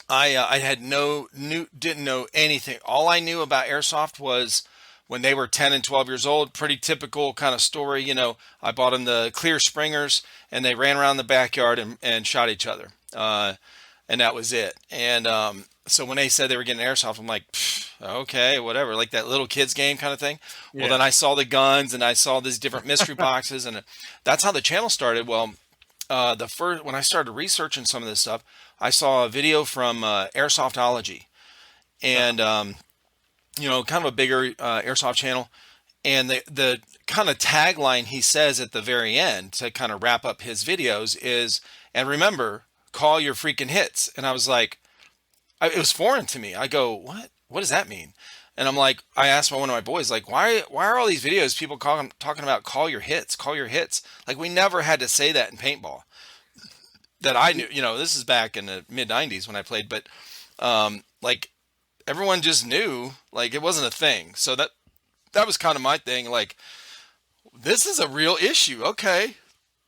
Speaker 1: I had didn't know anything. All I knew about airsoft was when they were 10 and 12 years old. Pretty typical kind of story. I bought them the clear springers, and they ran around the backyard and shot each other. And that was it. And so when they said they were getting airsoft, I'm like, okay, whatever, like that little kids game kind of thing. Well,
Speaker 2: Yeah.
Speaker 1: then I saw the guns and I saw these different mystery boxes, and that's how the channel started. Well, the first when I started researching some of this stuff, I saw a video from Airsoftology, and kind of a bigger airsoft channel, and the kind of tagline he says at the very end to kind of wrap up his videos is, "And remember, call your freaking hits." And I was like, it was foreign to me. I go, "What? What does that mean?" And I'm like, I asked one of my boys, like, why are all these videos people talking about call your hits, call your hits? Like, we never had to say that in paintball that I knew. This is back in the mid '90s when I played, but like everyone just knew, like it wasn't a thing. So that was kind of my thing. Like, this is a real issue. Okay.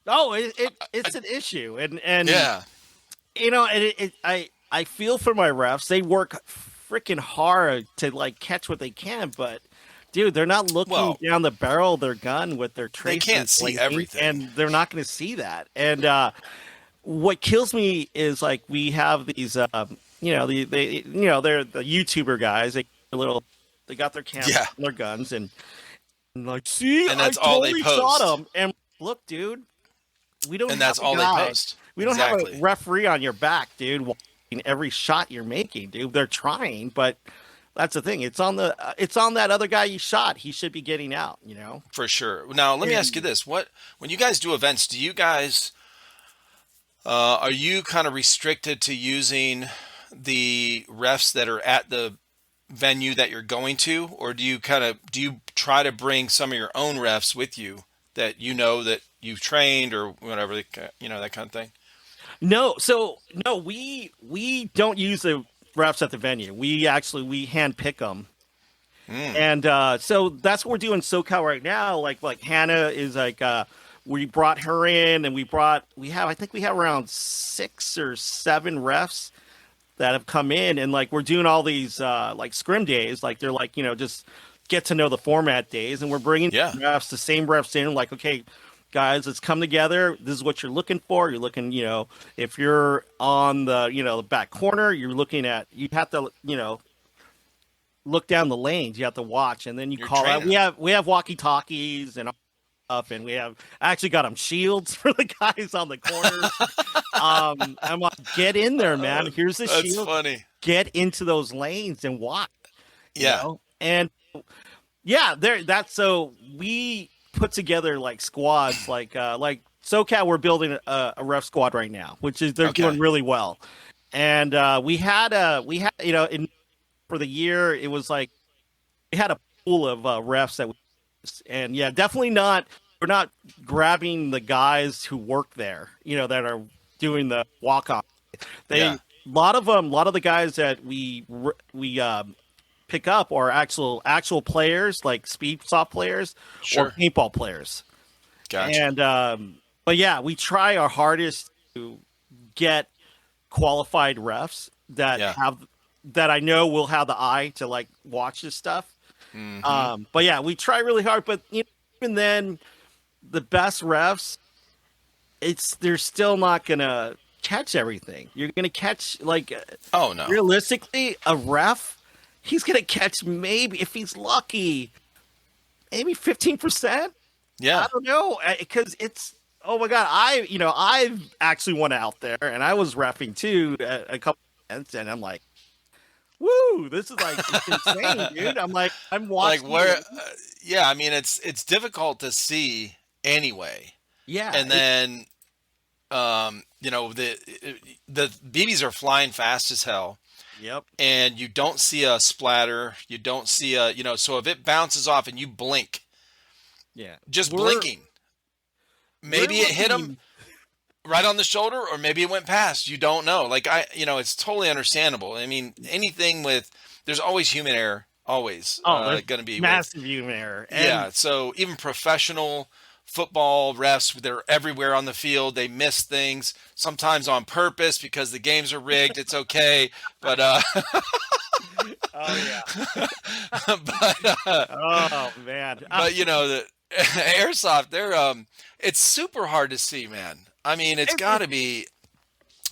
Speaker 2: Oh, it's an issue, and
Speaker 1: Yeah.
Speaker 2: I feel for my refs. They work freaking hard to like catch what they can, but dude, they're not looking
Speaker 1: Well,
Speaker 2: down the barrel of their gun with their
Speaker 1: they can't
Speaker 2: tracers
Speaker 1: see
Speaker 2: blinking,
Speaker 1: everything.
Speaker 2: and they're not going to see that. And what kills me is like we have these, they're the YouTuber guys. They got their cameras
Speaker 1: Yeah.
Speaker 2: and their guns, and like, see,
Speaker 1: And
Speaker 2: I
Speaker 1: that's all they
Speaker 2: totally shot
Speaker 1: post.
Speaker 2: him. And look, dude, we don't
Speaker 1: And
Speaker 2: have
Speaker 1: that's
Speaker 2: a
Speaker 1: all they
Speaker 2: guy.
Speaker 1: post.
Speaker 2: We don't have a
Speaker 1: Exactly.
Speaker 2: referee on your back, dude. Watching every shot you're making, dude. They're trying, but that's the thing. It's on that other guy you shot. He should be getting out.
Speaker 1: For sure. Now, let me ask you
Speaker 2: And
Speaker 1: this. When you guys do events, do you guys are you kind of restricted to using the refs that are at the venue that you're going to, or do you try to bring some of your own refs with you that that you've trained or whatever, that kind of thing?
Speaker 2: no, so no, we don't use the refs at the venue. We hand pick them.
Speaker 1: Mm,
Speaker 2: And so that's what we're doing in SoCal right now. Like Hannah is like we brought her in, and I think we have around 6 or 7 refs that have come in, and like we're doing all these like scrim days, like they're like just get to know the format days, and we're bringing
Speaker 1: yeah.
Speaker 2: the same refs in, like, okay, guys, let's come together. This is what you're looking for. You're looking, if you're on the the back corner, you have to look down the lanes. You have to watch, and then you
Speaker 1: You're
Speaker 2: call out.
Speaker 1: training them.
Speaker 2: We have walkie talkies and stuff, and we have I actually got them shields for the guys on the corners. I'm like, get in there, man. Here's the
Speaker 1: That's
Speaker 2: shield.
Speaker 1: funny.
Speaker 2: Get into those lanes and watch.
Speaker 1: Yeah.
Speaker 2: And yeah, there. That's so we put together like squads, like SoCal. We're building a ref squad right now, which is they're
Speaker 1: Okay.
Speaker 2: doing really well. And we had for the year it was like we had a pool of refs that and yeah, definitely not. We're not grabbing the guys who work there, that are doing the walk off. They
Speaker 1: Yeah.
Speaker 2: a lot of them, a lot of the guys that we pick up are actual players, like speed soft players or
Speaker 1: Sure.
Speaker 2: paintball players.
Speaker 1: Gotcha.
Speaker 2: And but yeah, we try our hardest to get qualified refs that
Speaker 1: Yeah.
Speaker 2: have that I know will have the eye to like watch this stuff. But yeah, we try really hard. But even then, the best refs, they're still not gonna catch everything. You're gonna catch like
Speaker 1: Oh no.
Speaker 2: realistically a ref. He's gonna catch maybe if he's lucky, maybe 15%.
Speaker 1: Yeah.
Speaker 2: I don't know because it's oh my god. I've actually went out there and I was reffing too a couple events and I'm like, woo, this is like it's insane, dude. I'm
Speaker 1: Like
Speaker 2: watching.
Speaker 1: where? Yeah. I mean, it's difficult to see anyway,
Speaker 2: Yeah,
Speaker 1: and then the BBs are flying fast as hell,
Speaker 2: yep,
Speaker 1: and you don't see a splatter. You don't see so if it bounces off and you blink,
Speaker 2: yeah.
Speaker 1: just
Speaker 2: We're-
Speaker 1: blinking, maybe
Speaker 2: we're
Speaker 1: it hit him
Speaker 2: looking-
Speaker 1: right on the shoulder, or maybe it went past. You don't know. Like it's totally understandable. I mean, anything with there's always human error, always
Speaker 2: there's
Speaker 1: going to be
Speaker 2: massive human error. And
Speaker 1: yeah. So even professional football refs, they're everywhere on the field. They miss things sometimes on purpose because the games are rigged. It's okay, but
Speaker 2: oh yeah.
Speaker 1: but
Speaker 2: Oh man.
Speaker 1: but the airsoft, it's super hard to see, man. I mean, it's got to be.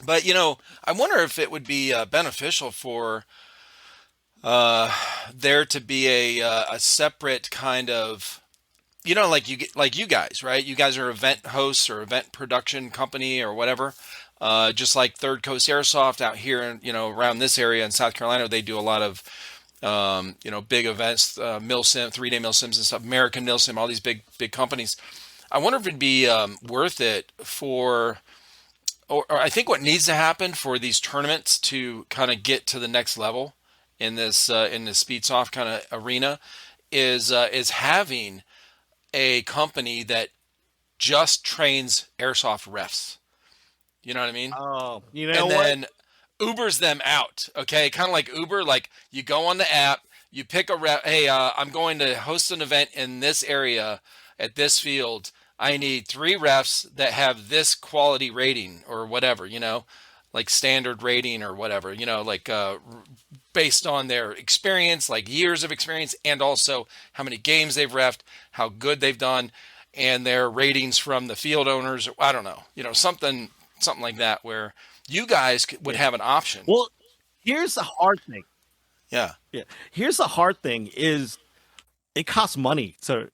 Speaker 1: But I wonder if it would be beneficial for there to be a separate kind of like you guys, right? You guys are event hosts or event production company or whatever. Just like Third Coast Airsoft out here, around this area in South Carolina, they do a lot of big events, Milsim, 3-day Milsims and stuff, American Milsim, all these big companies. I wonder if it'd be worth it for, or I think what needs to happen for these tournaments to kind of get to the next level in this speed soft kind of arena is having a company that just trains airsoft refs. You know what I mean?
Speaker 2: Oh, you know
Speaker 1: And
Speaker 2: what?
Speaker 1: then Ubers them out. Okay, kind of like Uber. Like you go on the app, you pick a rep. Hey, I'm going to host an event in this area at this field. I need 3 refs that have this quality rating or whatever. Like standard rating or whatever. Like based on their experience, like years of experience, and also how many games they've refed, how good they've done, and their ratings from the field owners. I don't know, something like that, where you guys would have an option.
Speaker 2: Well, here's the hard thing.
Speaker 1: Yeah,
Speaker 2: Yeah. Here's the hard thing is it costs money. So,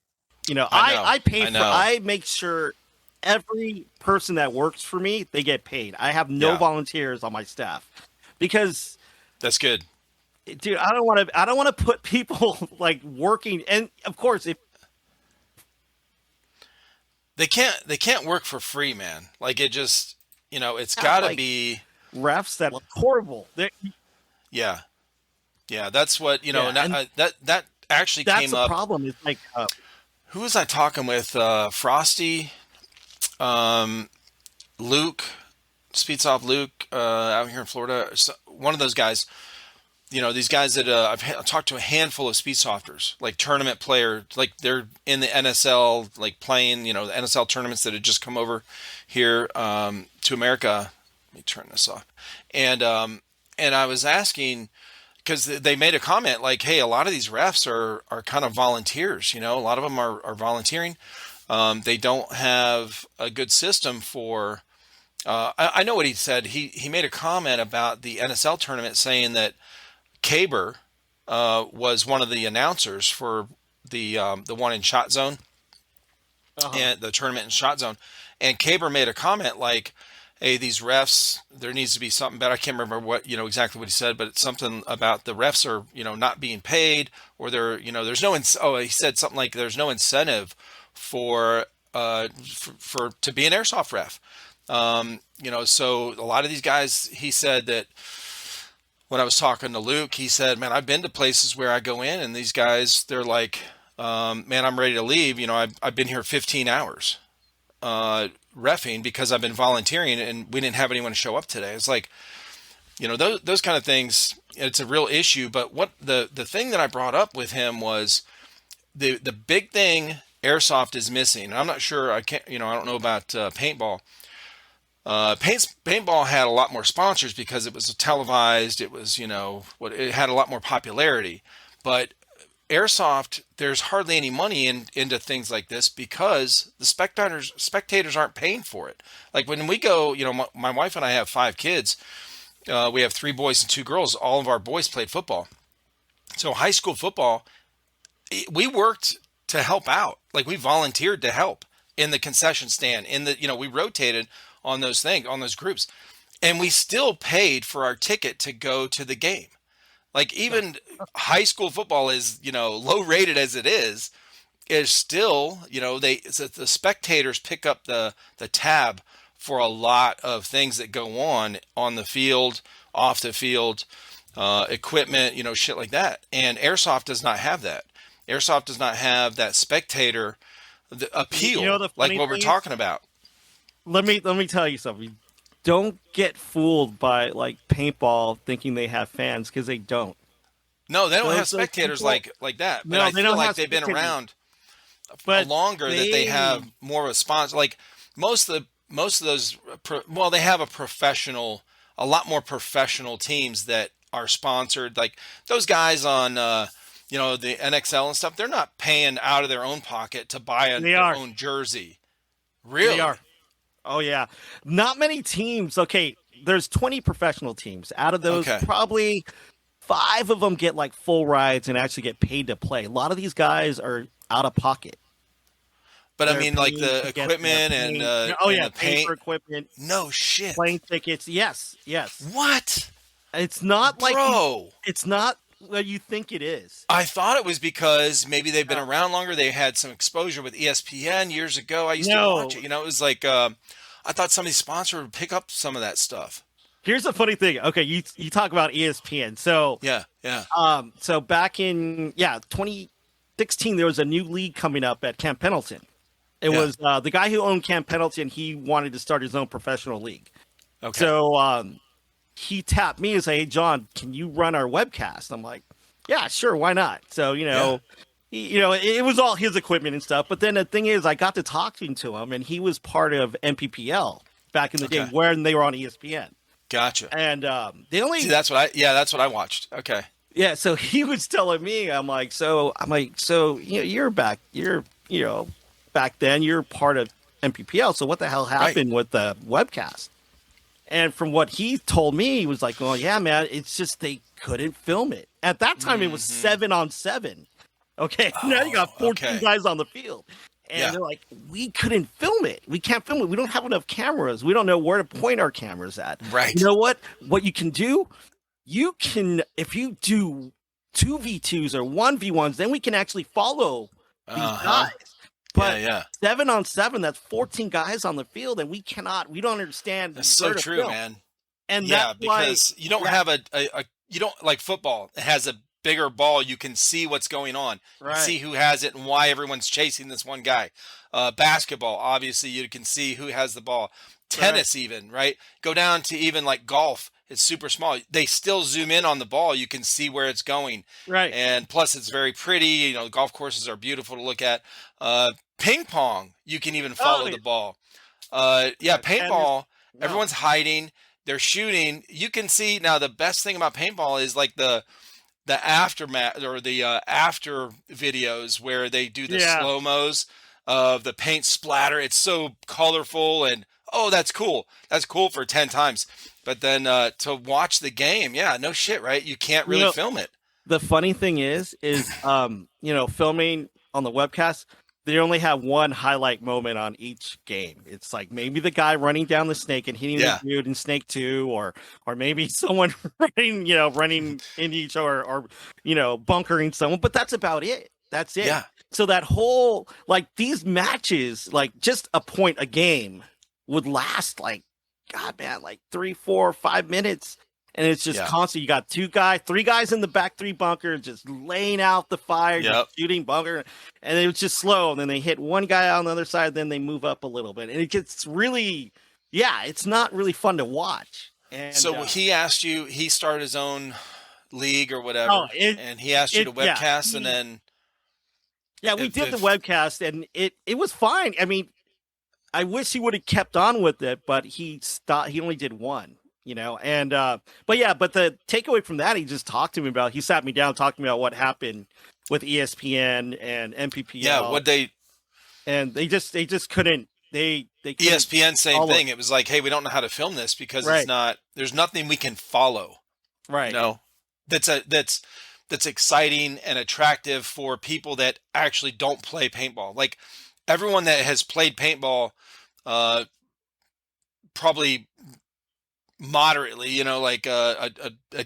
Speaker 1: I know.
Speaker 2: I pay
Speaker 1: I
Speaker 2: for
Speaker 1: know.
Speaker 2: I make sure every person that works for me, they get paid. I have no
Speaker 1: Yeah.
Speaker 2: volunteers on my staff because
Speaker 1: That's good.
Speaker 2: dude, I don't want to put people like working and of course if
Speaker 1: They can't work for free, man. Like it just, it's
Speaker 2: Yeah,
Speaker 1: got to
Speaker 2: like-
Speaker 1: be.
Speaker 2: refs that look horrible.
Speaker 1: Yeah, yeah. That's what
Speaker 2: Yeah, and
Speaker 1: that actually
Speaker 2: that's
Speaker 1: came
Speaker 2: the
Speaker 1: up.
Speaker 2: problem. It's like
Speaker 1: Who was I talking with? Frosty, Luke, Speedsoft Luke, out here in Florida. One of those guys. These guys that I've talked to a handful of Speedsofters, like tournament players, like they're in the NSL, like playing, the NSL tournaments that had just come over here to America. Let me turn this off. And I was asking, because they made a comment like, hey, a lot of these refs are kind of volunteers, a lot of them are volunteering. They don't have a good system for, I know what he said. He made a comment about the NSL tournament saying that Caber, was one of the announcers for the one in Shot Zone
Speaker 2: Uh-huh.
Speaker 1: and the tournament in Shot Zone, and Caber made a comment like, "Hey, these refs, there needs to be something better." I can't remember what exactly what he said, but it's something about the refs are not being paid, or they're there's no he said something like there's no incentive for to be an airsoft ref. So a lot of these guys, he said that when I was talking to Luke, he said, "Man, I've been to places where I go in and these guys, they're like, man, I'm ready to leave. I've been here 15 hours reffing because I've been volunteering and we didn't have anyone show up today." It's like, those kind of things. It's a real issue. But what the thing that I brought up with him was the big thing airsoft is missing. And I'm not sure. I can't. I don't know about paintball. Paintball had a lot more sponsors because it was televised. It was, it had a lot more popularity. But airsoft, there's hardly any money into things like this because the spectators aren't paying for it. Like when we go, my wife and I have 5 kids. We have 3 boys and 2 girls. All of our boys played football. So high school football, we worked to help out. Like we volunteered to help in the concession stand. We rotated on those on those groups, and we still paid for our ticket to go to the game. Like even high school football is, low rated as it is still, the spectators pick up the tab for a lot of things that go on the field, off the field, equipment, shit like that. And airsoft does not have that. Airsoft does not have that spectator appeal,
Speaker 2: The
Speaker 1: like
Speaker 2: funny
Speaker 1: what we're
Speaker 2: thing is,
Speaker 1: talking about.
Speaker 2: let me tell you something. Don't get fooled by like paintball thinking they have fans, because they don't.
Speaker 1: No, they don't have
Speaker 2: Those
Speaker 1: spectators
Speaker 2: people-
Speaker 1: like that. But
Speaker 2: No,
Speaker 1: I
Speaker 2: they
Speaker 1: feel
Speaker 2: don't
Speaker 1: like
Speaker 2: have
Speaker 1: they've been
Speaker 2: spectators.
Speaker 1: around
Speaker 2: But
Speaker 1: longer, that they have more of a sponsor. Like most of those, they have a lot more professional teams that are sponsored. Like those guys on, the NXL and stuff. They're not paying out of their own pocket to buy
Speaker 2: They
Speaker 1: their
Speaker 2: are.
Speaker 1: own jersey. Really?
Speaker 2: They are. Oh yeah. Not many teams. Okay, there's 20 professional teams. Out of those,
Speaker 1: Okay.
Speaker 2: probably 5 of them get like full rides and actually get paid to play. A lot of these guys are out of pocket.
Speaker 1: But I
Speaker 2: They're
Speaker 1: mean, like
Speaker 2: paying
Speaker 1: the
Speaker 2: to get
Speaker 1: equipment
Speaker 2: their
Speaker 1: and
Speaker 2: paint-
Speaker 1: the
Speaker 2: paying
Speaker 1: paint.
Speaker 2: for equipment,
Speaker 1: No shit.
Speaker 2: plane tickets. Yes.
Speaker 1: What,
Speaker 2: It's not like
Speaker 1: bro?
Speaker 2: it's not what you think it is.
Speaker 1: I thought it was because maybe they've been around longer. They had some exposure with ESPN years ago. I used to
Speaker 2: No.
Speaker 1: watch it. It was like I thought somebody's sponsor would pick up some of that stuff.
Speaker 2: Here's the funny thing. Okay, you talk about ESPN. So
Speaker 1: Yeah.
Speaker 2: so back in 2016, there was a new league coming up at Camp Pendleton. It
Speaker 1: Yeah.
Speaker 2: was the guy who owned Camp Pendleton. He wanted to start his own professional league.
Speaker 1: Okay.
Speaker 2: So he tapped me and said, "Hey, John, can you run our webcast?" I'm like, "Yeah, sure, why not?" So it was all his equipment and stuff. But then the thing is, I got to talking to him, and he was part of MPPL back in the day
Speaker 1: Okay.
Speaker 2: when they were on ESPN.
Speaker 1: Gotcha.
Speaker 2: And the only
Speaker 1: See, that's what I watched. Okay.
Speaker 2: Yeah, so he was telling me, you're back, back then you're part of MPPL. So what the hell happened with the webcast? And from what he told me, he was like, "Oh yeah, man, it's just they couldn't film it at that time. It was 7-on-7. Okay, now you got 14
Speaker 1: okay.
Speaker 2: guys on the field." And they're like, "We couldn't film it. We can't film it. We don't have enough cameras. We don't know where to point our cameras at."
Speaker 1: Right.
Speaker 2: You know what? What you can do? You can, if you do 2v2s or 1v1s, then we can actually follow these guys. But
Speaker 1: yeah.
Speaker 2: 7-on-7, that's 14 guys on the field, and we don't understand.
Speaker 1: That's so
Speaker 2: where to
Speaker 1: true,
Speaker 2: film.
Speaker 1: man.
Speaker 2: And
Speaker 1: Yeah,
Speaker 2: that's why,
Speaker 1: because you don't have you don't like football. It has a bigger ball. You can see what's going on. You
Speaker 2: Right.
Speaker 1: can see who has it and why everyone's chasing this one guy. Basketball, obviously, you can see who has the ball. Tennis, even, right? Go down to even like golf. It's super small. They still zoom in on the ball. You can see where it's going.
Speaker 2: right?
Speaker 1: And plus, it's very pretty. Golf courses are beautiful to look at. Ping pong, you can even follow
Speaker 2: yeah.
Speaker 1: the ball. Paintball,
Speaker 2: No.
Speaker 1: everyone's hiding. They're shooting. You can see now. The best thing about paintball is like the aftermath or the after videos where they do the slow-mos of the paint splatter. It's so colorful and that's cool. That's cool for 10 times. But then to watch the game, no shit, right? You can't really film it.
Speaker 2: the funny thing is filming on the webcast, they only have one highlight moment on each game. It's like maybe the guy running down the snake and hitting the dude in Snake 2, or maybe someone running in each, or bunkering someone, but that's about it. That's it.
Speaker 1: Yeah.
Speaker 2: So that whole, like, these matches, like, just a point a game would last, like, God, man, like 3, 4, 5 minutes. And it's just constant. You got 3 guys in the back 3 bunkers, just laying out the fire, just shooting bunker. And it was just slow. And then they hit one guy on the other side, then they move up a little bit. And it gets really, it's not really fun to watch. And
Speaker 1: so he asked you, he started his own league or whatever, and he asked you to webcast, and then...
Speaker 2: Yeah, we did the webcast, and it was fine. I mean, I wish he would have kept on with it, but he stopped. He only did one, and but the takeaway from that, he just talked to me about. He sat me down, talked to me about what happened with ESPN and MPPL.
Speaker 1: Yeah,
Speaker 2: and they just couldn't. They couldn't
Speaker 1: ESPN, same thing. It was like, hey, we don't know how to film this because it's not. There's nothing we can follow.
Speaker 2: Right.
Speaker 1: That's exciting and attractive for people that actually don't play paintball. Like, everyone that has played paintball, probably moderately, like a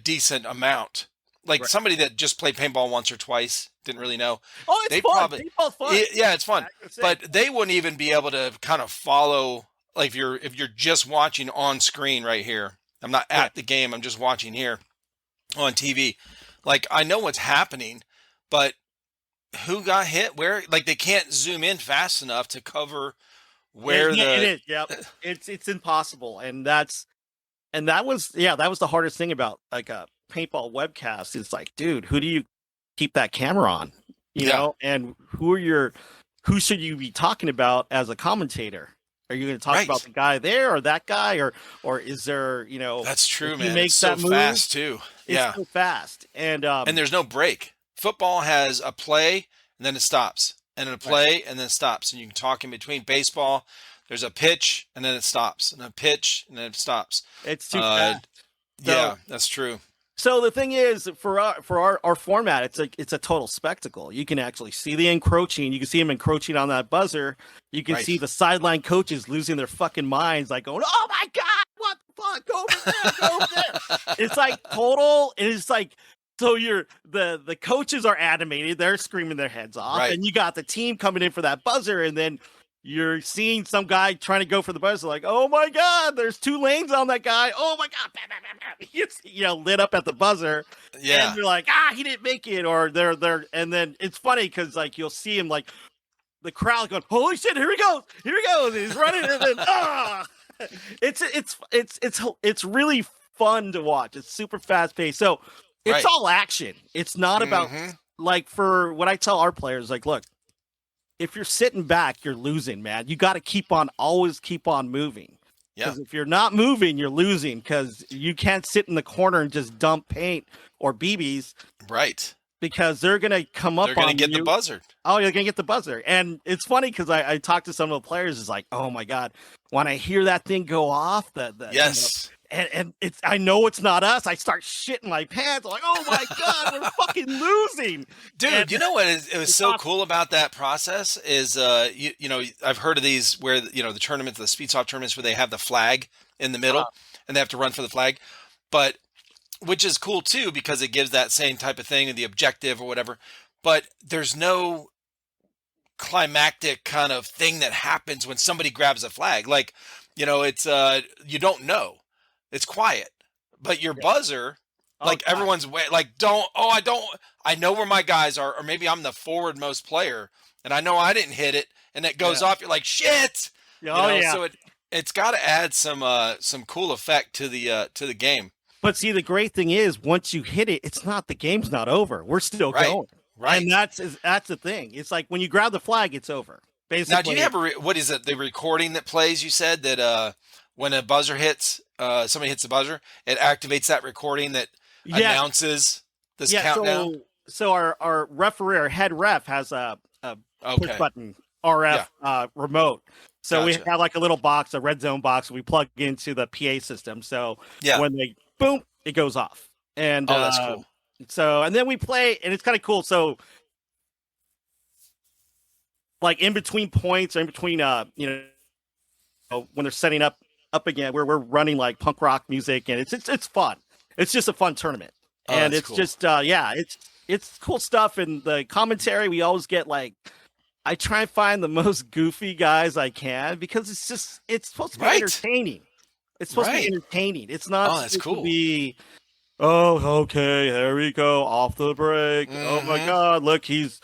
Speaker 1: decent amount. Like somebody that just played paintball once or twice, didn't really know.
Speaker 2: Oh, it's fun. Paintball's fun.
Speaker 1: It's fun. But they wouldn't even be able to kind of follow, like, if you're just watching on screen right here. I'm not at the game. I'm just watching here on TV. Like, I know what's happening, but who got hit where? Like, they can't zoom in fast enough to cover where
Speaker 2: it is. Yep. It's impossible. And that was the hardest thing about, like, a paintball webcast. It's like, dude, who do you keep that camera on? You know, and who should you be talking about as a commentator? Are you going to talk about the guy there or that guy, or is there,
Speaker 1: That's true, man.
Speaker 2: Makes
Speaker 1: it's so
Speaker 2: that move,
Speaker 1: fast too.
Speaker 2: It's so fast. And
Speaker 1: there's no break. Football has a play and then it stops, and then a play and then it stops, and you can talk in between. Baseball, there's a pitch and then it stops, and a pitch and then it stops.
Speaker 2: It's too fast.
Speaker 1: Yeah, that's true.
Speaker 2: So the thing is, for our format, it's a total spectacle. You can actually see the encroaching. You can see them encroaching on that buzzer. You can see the sideline coaches losing their fucking minds, like going, "Oh my God, what the fuck? Go over there, go over there." It's like total. It's like, so the coaches are animated. They're screaming their heads off, and you got the team coming in for that buzzer, and then you're seeing some guy trying to go for the buzzer, like, oh my God, there's 2 lanes on that guy. Oh my God, it's lit up at the buzzer. Yeah, and you're like, he didn't make it, or they're, and then it's funny because, like, you'll see him, like, the crowd going, holy shit, here he goes, he's running, and then it's really fun to watch. It's super fast paced, so it's all action. It's not about like, for what I tell our players, like, look. If you're sitting back, you're losing, man. You got to always keep on moving. Because if you're not moving, you're losing, because you can't sit in the corner and just dump paint or BBs.
Speaker 1: Right.
Speaker 2: Because they're going to come up on you. They're going to
Speaker 1: get the buzzer.
Speaker 2: Oh, you're going to get the buzzer. And it's funny because I talked to some of the players. It's like, oh, my God. When I hear that thing go off,
Speaker 1: yes.
Speaker 2: And I know it's not us. I start shitting my pants. I'm like, oh my God, we're fucking losing.
Speaker 1: Dude,
Speaker 2: and
Speaker 1: you know what it was so cool about that process is, I've heard of these where, the tournaments, the Speedsoft tournaments where they have the flag in the middle and they have to run for the flag. But, which is cool too, because it gives that same type of thing and the objective or whatever. But there's no climactic kind of thing that happens when somebody grabs a flag. Like, it's, you don't know. It's quiet, but your buzzer, like, everyone's way, like, I know where my guys are, or maybe I'm the forward most player and I know I didn't hit it, and it goes off. You're like, shit. So it's got to add some cool effect to the game.
Speaker 2: But see, the great thing is, once you hit it, the game's not over. We're still going. Right. And that's the thing. It's like when you grab the flag, it's over. Basically. Now,
Speaker 1: do you have what is it? The recording that plays, you said that, when a buzzer hits, somebody hits the buzzer, it activates that recording that announces this countdown.
Speaker 2: So our referee, our head ref, has a push button RF remote. So we have like a little box, a red zone box, we plug into the PA system. So when they boom, it goes off. And
Speaker 1: that's cool.
Speaker 2: So, and then we play, and it's kind of cool. So, like in between points, or in between, when they're setting up again, where we're running like punk rock music, and it's fun. It's just a fun tournament,
Speaker 1: Oh,
Speaker 2: and
Speaker 1: that's
Speaker 2: it's
Speaker 1: cool.
Speaker 2: just it's cool stuff. And the commentary, we always get like, I try and find the most goofy guys I can, because it's supposed to be
Speaker 1: Right.
Speaker 2: entertaining. It's supposed to be
Speaker 1: Right.
Speaker 2: entertaining. It's not
Speaker 1: Oh, that's
Speaker 2: supposed to
Speaker 1: cool.
Speaker 2: be, oh, okay, here we go, off the break. Oh my
Speaker 1: Mhm.
Speaker 2: God, look, he's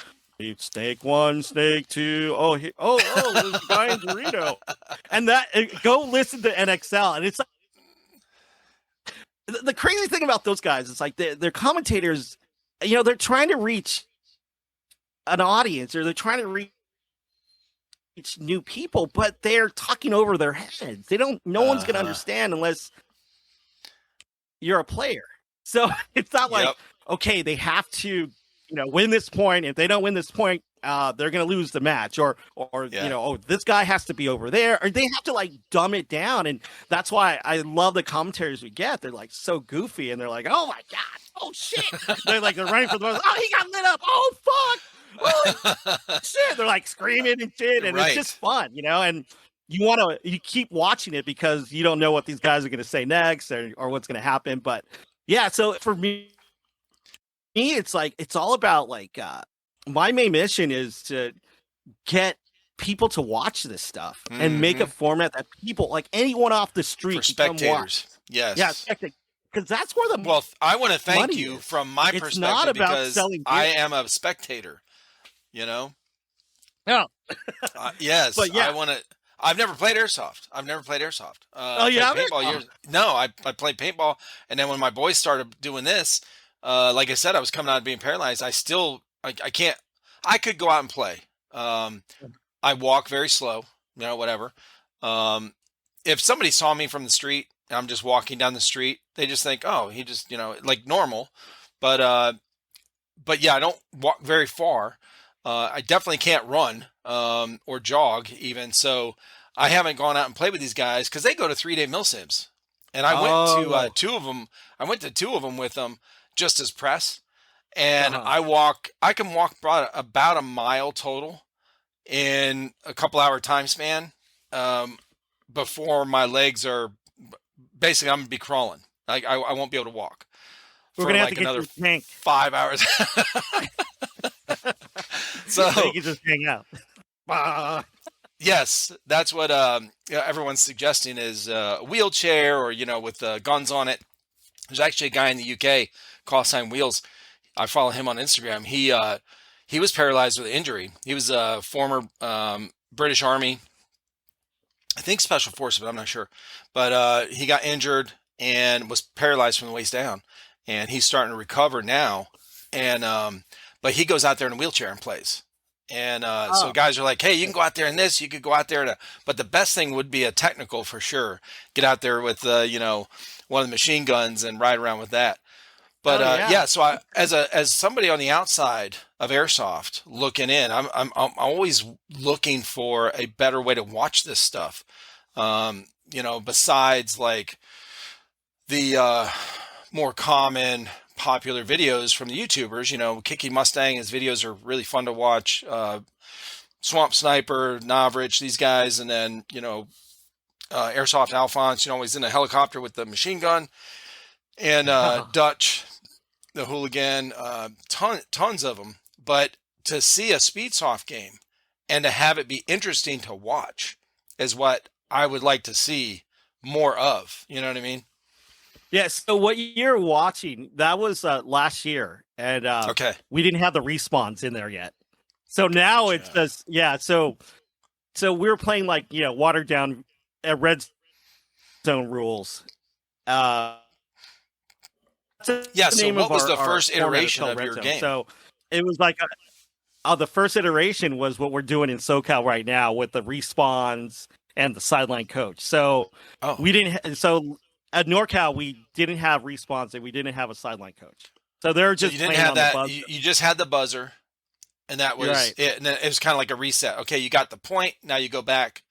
Speaker 2: snake one, snake two. Oh, there's a guy in Dorito. And go listen to NXL, and it's like, the crazy thing about those guys is like they're commentators. They're trying to reach an audience, or they're trying to reach new people, but they're talking over their heads. No one's going to
Speaker 1: Uh-huh.
Speaker 2: understand unless you're a player. So it's not like,
Speaker 1: Yep.
Speaker 2: okay, they have to, win this point. If they don't win this point, they're going to lose the match, or
Speaker 1: Yeah.
Speaker 2: oh, this guy has to be over there, or they have to like dumb it down. And that's why I love the commentaries we get. They're like so goofy, and they're like, oh my God, oh shit. They're running for the most. Oh, he got lit up. Oh fuck. Holy shit. They're like screaming and shit, and
Speaker 1: Right.
Speaker 2: it's just fun, and you keep watching it because you don't know what these guys are going to say next, or what's going to happen. But yeah, so for me, it's like, it's all about like, my main mission is to get people to watch this stuff and make a format that people, like anyone off the street,
Speaker 1: For
Speaker 2: can come watch.
Speaker 1: spectators. Yes.
Speaker 2: Yeah, because that's where the
Speaker 1: Well, I want to thank
Speaker 2: money
Speaker 1: you
Speaker 2: is.
Speaker 1: from my
Speaker 2: It's
Speaker 1: perspective,
Speaker 2: not about
Speaker 1: because
Speaker 2: selling
Speaker 1: I
Speaker 2: beer.
Speaker 1: am a spectator.
Speaker 2: No.
Speaker 1: Yes,
Speaker 2: But yeah.
Speaker 1: I've never played airsoft.
Speaker 2: Oh, you
Speaker 1: I
Speaker 2: haven't?
Speaker 1: played paintball years. No, I played paintball, and then when my boys started doing this, like I said, I was coming out of being paralyzed. I can't. I could go out and play. I walk very slow, whatever. If somebody saw me from the street and I'm just walking down the street, they just think, oh, he just, like normal. But yeah, I don't walk very far. I definitely can't run, or jog even. So I haven't gone out and played with these guys, because they go to 3-day milsims, and I went to
Speaker 2: Oh.
Speaker 1: two of them. I went to two of them with them just as press, and
Speaker 2: Uh-huh.
Speaker 1: I can walk about a mile total in a couple hour time span, before my legs are basically, I'm gonna be crawling. I won't be able to walk
Speaker 2: We're
Speaker 1: for
Speaker 2: going to have to
Speaker 1: like
Speaker 2: get
Speaker 1: another
Speaker 2: you a tank.
Speaker 1: 5 hours. So
Speaker 2: So you can just hang out.
Speaker 1: yes, that's what everyone's suggesting, is a wheelchair, or with guns on it. There's actually a guy in the UK, call sign Wheels. I follow him on Instagram. He was paralyzed with injury. He was a former British Army, I think Special Forces, but I'm not sure. But he got injured and was paralyzed from the waist down, and he's starting to recover now. And but he goes out there in a wheelchair and plays. And so
Speaker 2: Oh.
Speaker 1: guys are like, hey, you can go out there in this, you could go out there but the best thing would be a technical for sure. Get out there with one of the machine guns and ride around with that. But
Speaker 2: Oh, yeah.
Speaker 1: yeah, so as somebody on the outside of airsoft looking in, I'm always looking for a better way to watch this stuff. Besides like the more common popular videos from the YouTubers, Kiki Mustang, his videos are really fun to watch. Swamp Sniper, Novrich, these guys, and then Airsoft Alphonse, he's in a helicopter with the machine gun, and Dutch, the hooligan, tons of them. But to see a Speedsoft game and to have it be interesting to watch is what I would like to see more of. You know what I mean?
Speaker 2: Yeah, so what you're watching, that was last year, and
Speaker 1: Okay.
Speaker 2: we didn't have the respawns in there yet. So now it's
Speaker 1: Gotcha.
Speaker 2: just, yeah, so we were playing like, watered down red zone rules.
Speaker 1: Yeah, so what was the first iteration of your game?
Speaker 2: So it was like, the first iteration was what we're doing in SoCal right now with the respawns and the sideline coach. So
Speaker 1: Oh,
Speaker 2: we didn't, so at NorCal, we didn't have respawns and we didn't have a sideline coach. So they're
Speaker 1: so
Speaker 2: just
Speaker 1: you didn't
Speaker 2: playing
Speaker 1: have
Speaker 2: on
Speaker 1: that.
Speaker 2: the buzzer.
Speaker 1: You just had the buzzer, and that was
Speaker 2: Right.
Speaker 1: it. And then it was kind of like a reset. Okay, you got the point. Now you go back.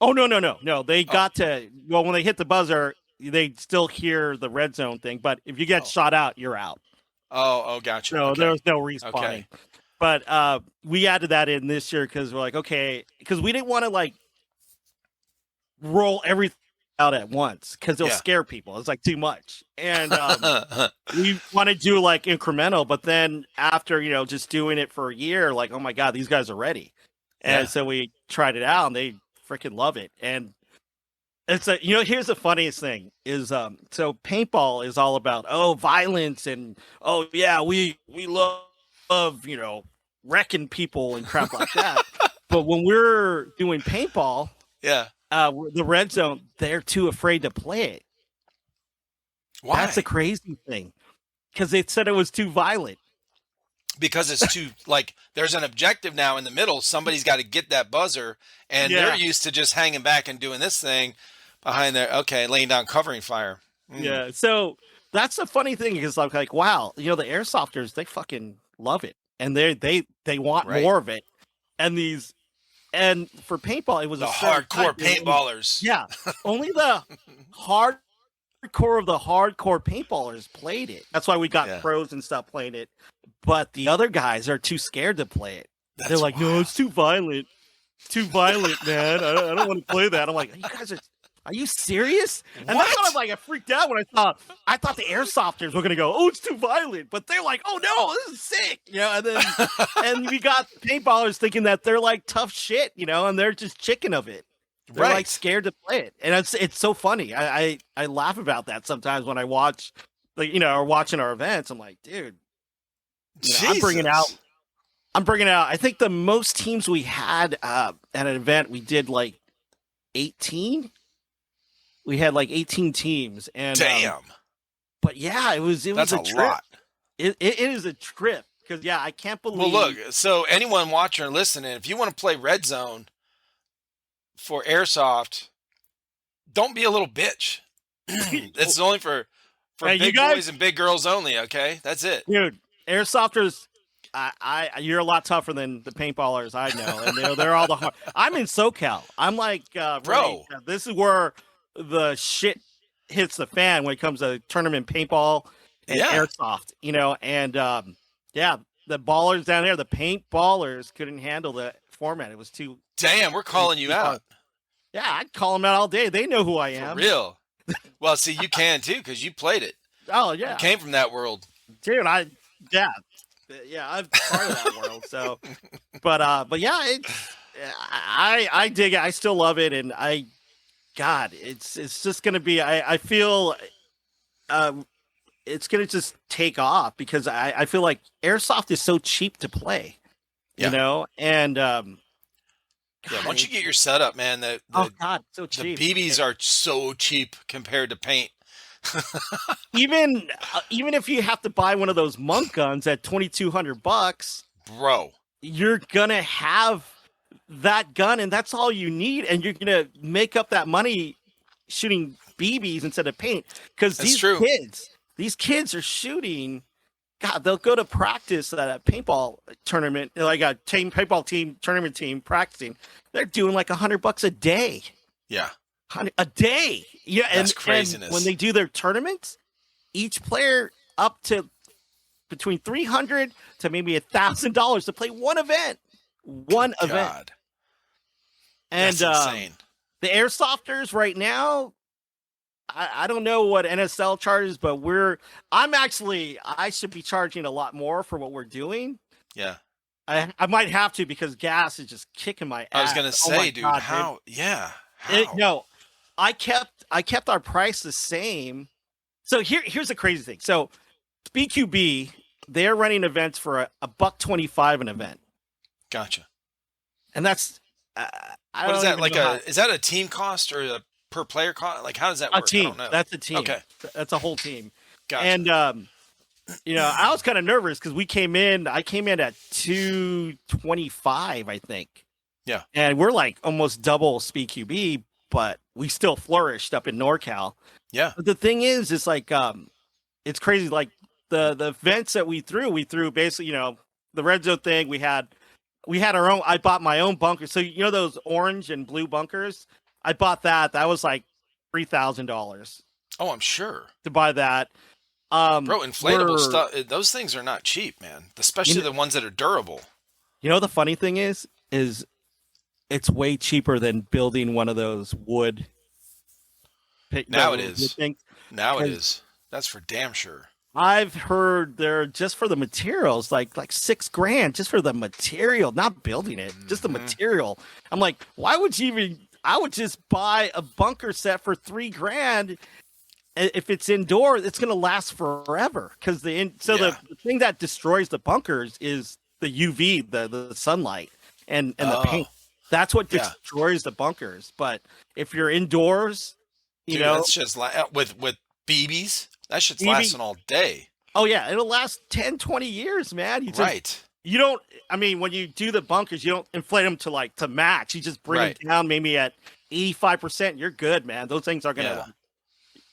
Speaker 2: Oh, no. They
Speaker 1: Oh.
Speaker 2: got to, well, when they hit the buzzer, they still hear the red zone thing. But if you get
Speaker 1: Oh.
Speaker 2: shot out, you're out.
Speaker 1: Oh, gotcha.
Speaker 2: So there
Speaker 1: Okay.
Speaker 2: was no
Speaker 1: Okay.
Speaker 2: respawning. But we added that in this year because we're like, okay, because we didn't want to like roll everything out at once because it'll
Speaker 1: Yeah.
Speaker 2: scare people. It's like too much. And we want to do like incremental, but then after, just doing it for a year, like, oh my God, these guys are ready.
Speaker 1: Yeah.
Speaker 2: And so we tried it out and they freaking love it. And it's here's the funniest thing is, so paintball is all about, violence and, oh yeah, we love, wrecking people and crap like that. But when we're doing paintball,
Speaker 1: Yeah.
Speaker 2: the red zone, they're too afraid to play it.
Speaker 1: Why?
Speaker 2: That's a crazy thing because they said it was too violent.
Speaker 1: Because it's too, like, there's an objective now in the middle. Somebody's got to get that buzzer, and
Speaker 2: Yeah.
Speaker 1: they're used to just hanging back and doing this thing behind there. Okay, laying down covering fire.
Speaker 2: Yeah. So that's the funny thing is like, wow, the airsofters, they fucking love it. And they want
Speaker 1: Right.
Speaker 2: more of it. And for paintball, it was
Speaker 1: The
Speaker 2: a certain
Speaker 1: hardcore
Speaker 2: type. It was-
Speaker 1: paintballers.
Speaker 2: Yeah. Only the hardcore of the hardcore paintballers played it. That's why we got
Speaker 1: Yeah.
Speaker 2: pros and stuff playing it. But the other guys are too scared to play it.
Speaker 1: That's
Speaker 2: They're like, no,
Speaker 1: wild.
Speaker 2: it's too violent. Too violent, man. I don't want to play that. I'm like, you guys are you serious? And that's
Speaker 1: What?
Speaker 2: why I freaked out when I thought the airsofters were gonna go, oh, it's too violent. But they're like, oh no, this is sick. And then and we got paintballers thinking that they're like tough shit, and they're just chicken of it. They're
Speaker 1: Right.
Speaker 2: like scared to play it. And it's so funny. I laugh about that sometimes when I watch or watching our events. I'm like, dude, I'm bringing out. I think the most teams we had at an event, we did like 18. We had like 18 teams, and
Speaker 1: Damn.
Speaker 2: but yeah, it was
Speaker 1: That's
Speaker 2: a
Speaker 1: a
Speaker 2: trip.
Speaker 1: lot.
Speaker 2: It is a trip because I can't believe.
Speaker 1: Well, look, so anyone watching or listening, if you want to play Red Zone for Airsoft, don't be a little bitch. It's only for
Speaker 2: Hey, you
Speaker 1: big
Speaker 2: guys-
Speaker 1: boys and big girls only, okay? That's it.
Speaker 2: dude, airsofters. You're a lot tougher than the paintballers I know, and they're all the hard. I'm in SoCal. I'm like,
Speaker 1: Bro.
Speaker 2: this is where the shit hits the fan when it comes to tournament paintball and
Speaker 1: Yeah.
Speaker 2: airsoft. And the ballers down there, the paintballers couldn't handle the format. It was too.
Speaker 1: Damn, we're calling you out.
Speaker 2: Yeah, I'd call them out all day. They know who I
Speaker 1: For
Speaker 2: am.
Speaker 1: real. Well, see, you can too, because you played it.
Speaker 2: Oh yeah,
Speaker 1: You came from that world.
Speaker 2: dude. I'm part of that world. So, but yeah, I dig it. I still love it, and God, it's just gonna be. I feel, it's gonna just take off because I feel like airsoft is so cheap to play,
Speaker 1: Yeah.
Speaker 2: and
Speaker 1: Yeah, once you get your setup, man, the
Speaker 2: God, so
Speaker 1: the
Speaker 2: cheap.
Speaker 1: BBs are so cheap compared to paint.
Speaker 2: Even if you have to buy one of those monk guns at $2,200,
Speaker 1: Bro.
Speaker 2: you're gonna have that gun, and that's all you need, and you're gonna make up that money shooting BBs instead of paint. Because
Speaker 1: That's
Speaker 2: these
Speaker 1: true.
Speaker 2: kids are shooting. God, they'll go to practice at a paintball tournament, like a paintball tournament team practicing. They're doing like $100 a day.
Speaker 1: Yeah.
Speaker 2: A day. Yeah,
Speaker 1: That's
Speaker 2: and
Speaker 1: craziness.
Speaker 2: when they do their tournaments, each player up to between $300 to maybe $1,000 to play one event. One event.
Speaker 1: God.
Speaker 2: And
Speaker 1: That's insane.
Speaker 2: the airsofters right now, I don't know what NSL charges, but I should be charging a lot more for what we're doing.
Speaker 1: Yeah.
Speaker 2: I might have to because gas is just kicking my ass.
Speaker 1: I was gonna
Speaker 2: Oh my
Speaker 1: say, dude,
Speaker 2: God,
Speaker 1: how? Yeah. How?
Speaker 2: no, I kept our price the same. So here's the crazy thing. So BQB, they're running events for a $125 an event,
Speaker 1: Gotcha.
Speaker 2: and that's
Speaker 1: What is that? Like is that a team cost or a per player cost? Like how does that
Speaker 2: a
Speaker 1: work? I
Speaker 2: team?
Speaker 1: don't know.
Speaker 2: That's a team.
Speaker 1: Okay.
Speaker 2: That's a whole team.
Speaker 1: Gotcha.
Speaker 2: And I was kind of nervous because I came in at 225, I think.
Speaker 1: Yeah.
Speaker 2: And we're like almost double speed QB, but we still flourished up in NorCal.
Speaker 1: Yeah.
Speaker 2: But the thing is, it's like it's crazy. Like the events that we threw basically, the red zone thing. We had our own. I bought my own bunker. So those orange and blue bunkers. I bought that. That was like $3,000
Speaker 1: Oh, I'm sure.
Speaker 2: to buy that.
Speaker 1: Bro, inflatable
Speaker 2: We're
Speaker 1: stuff, those things are not cheap, man.
Speaker 2: you
Speaker 1: Especially
Speaker 2: know,
Speaker 1: the ones that are durable.
Speaker 2: you know the funny thing is it's way cheaper than building one of those
Speaker 1: Now it
Speaker 2: wood
Speaker 1: is.
Speaker 2: things.
Speaker 1: Now it
Speaker 2: Because
Speaker 1: is. That's for damn sure.
Speaker 2: I've heard they're just for the materials, like 6 grand just for the material, not building it, just the
Speaker 1: Hmm.
Speaker 2: material. I'm like, why would you even? I would just buy a bunker set for 3 grand. If it's indoor, it's gonna last forever. Because
Speaker 1: Yeah.
Speaker 2: the thing that destroys the bunkers is the UV, the sunlight, and the
Speaker 1: Oh,
Speaker 2: paint. That's what
Speaker 1: yeah.
Speaker 2: destroys the bunkers. But if you're indoors, you
Speaker 1: Dude,
Speaker 2: know,
Speaker 1: that's just with BBs. That shit's
Speaker 2: even
Speaker 1: lasting all day.
Speaker 2: oh yeah, it'll last 10, 20 years, man.
Speaker 1: Right.
Speaker 2: You don't. I mean, when you do the bunkers, you don't inflate them to to max. You just bring them
Speaker 1: Right.
Speaker 2: down maybe at 85%. You're good, man. Those things are gonna.
Speaker 1: Yeah.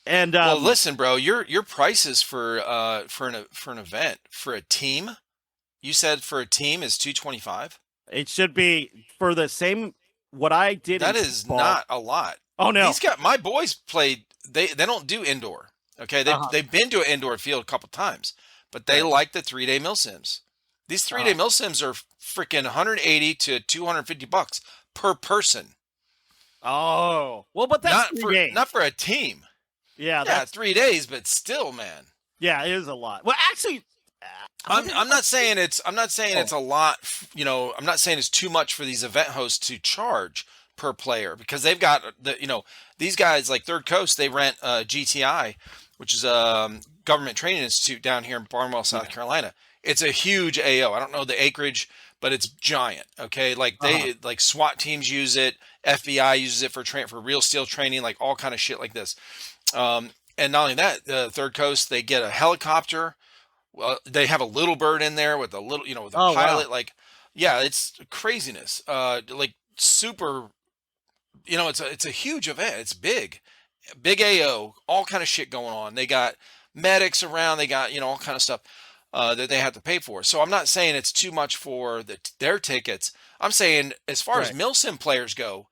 Speaker 2: And
Speaker 1: Well, listen, bro, your prices for an event for a team, you said for a team is 225.
Speaker 2: it should be for the same what I did in
Speaker 1: That is
Speaker 2: football.
Speaker 1: not a lot.
Speaker 2: Oh no.
Speaker 1: These got my boys played. They don't do indoor. Okay,
Speaker 2: Uh-huh.
Speaker 1: they've been to an indoor field a couple times, but they
Speaker 2: Right.
Speaker 1: like the 3 day mill sims. These 3 day
Speaker 2: Uh,
Speaker 1: mill sims are freaking 180 to $250 per person.
Speaker 2: oh well, but that's
Speaker 1: Not
Speaker 2: 3 days.
Speaker 1: not for a team.
Speaker 2: Yeah,
Speaker 1: Yeah,
Speaker 2: that's
Speaker 1: 3 days, but still, man.
Speaker 2: yeah, it is a lot. Well, actually,
Speaker 1: I'm not saying it's
Speaker 2: Oh,
Speaker 1: a lot. I'm not saying it's too much for these event hosts to charge per player because they've got these guys like Third Coast. They rent GTI, which is a government training institute down here in Barnwell, South
Speaker 2: yeah.
Speaker 1: Carolina. It's a huge AO. I don't know the acreage, but it's giant. Okay, like
Speaker 2: Uh-huh.
Speaker 1: like SWAT teams use it. FBI uses it for real steel training, like all kind of shit like this. And not only that, the Third Coast they get a helicopter. Well, they have a little bird in there with a little, with a
Speaker 2: Oh wow.
Speaker 1: pilot. Like, yeah, it's craziness. Like super. It's a huge event. It's big, big AO, all kind of shit going on. They got medics around. They got all kind of stuff that they have to pay for. So I'm not saying it's too much for their tickets. I'm saying as far as
Speaker 2: Right.
Speaker 1: milsim players go,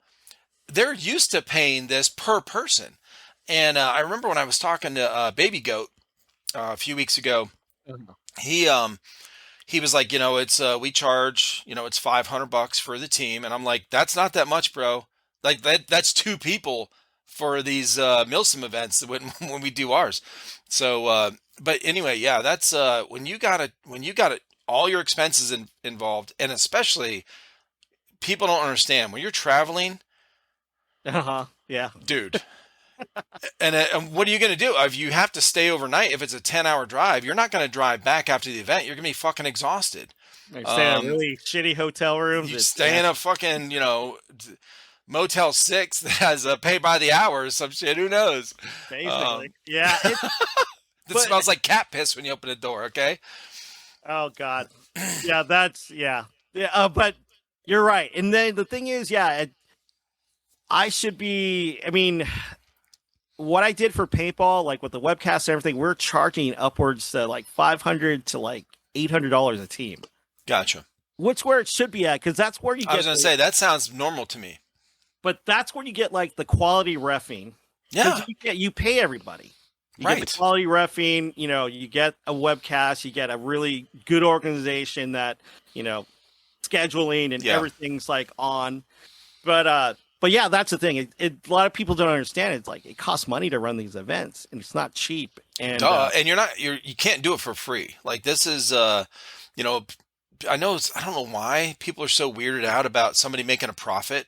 Speaker 1: they're used to paying this per person. And I remember when I was talking to Baby Goat a few weeks ago,
Speaker 2: Uh-huh.
Speaker 1: he he was like, it's we charge, it's $500 for the team, and I'm like, that's not that much, bro. Like that's two people for these Milsim events when we do ours. So, but anyway, yeah, that's when you got it all your expenses involved, and especially people don't understand when you're traveling,
Speaker 2: Uh-huh. Yeah.
Speaker 1: dude. And what are you going to do if you have to stay overnight? If it's a 10-hour drive, you're not going to drive back after the event. You're going to be fucking exhausted.
Speaker 2: They stay in
Speaker 1: Um,
Speaker 2: really shitty hotel rooms.
Speaker 1: you
Speaker 2: It's
Speaker 1: stay in a fucking, Motel 6 that has a pay by the hour or some shit. Who knows?
Speaker 2: basically.
Speaker 1: Um,
Speaker 2: Yeah.
Speaker 1: it
Speaker 2: But
Speaker 1: smells like cat piss when you open the door. Okay.
Speaker 2: oh god. Yeah, that's yeah. Yeah, but you're right. And then the thing is, yeah, I should be I mean, what I did for paintball, like with the webcast and everything, we're charging upwards to like 500 to like $800 a team.
Speaker 1: Gotcha.
Speaker 2: Which where it should be at because that's where you
Speaker 1: I was
Speaker 2: get
Speaker 1: going to say, that sounds normal to me.
Speaker 2: but that's where you get like the quality refing. Because
Speaker 1: Yeah.
Speaker 2: you pay everybody. You get
Speaker 1: Right.
Speaker 2: the quality refing, you get a webcast, you get a really good organization that, scheduling and
Speaker 1: Yeah.
Speaker 2: everything's like on. But yeah, that's the thing. A lot of people don't understand. It's like it costs money to run these events, and it's not cheap. And
Speaker 1: Duh. And you can't do it for free. Like this is, I know I don't know why people are so weirded out about somebody making a profit,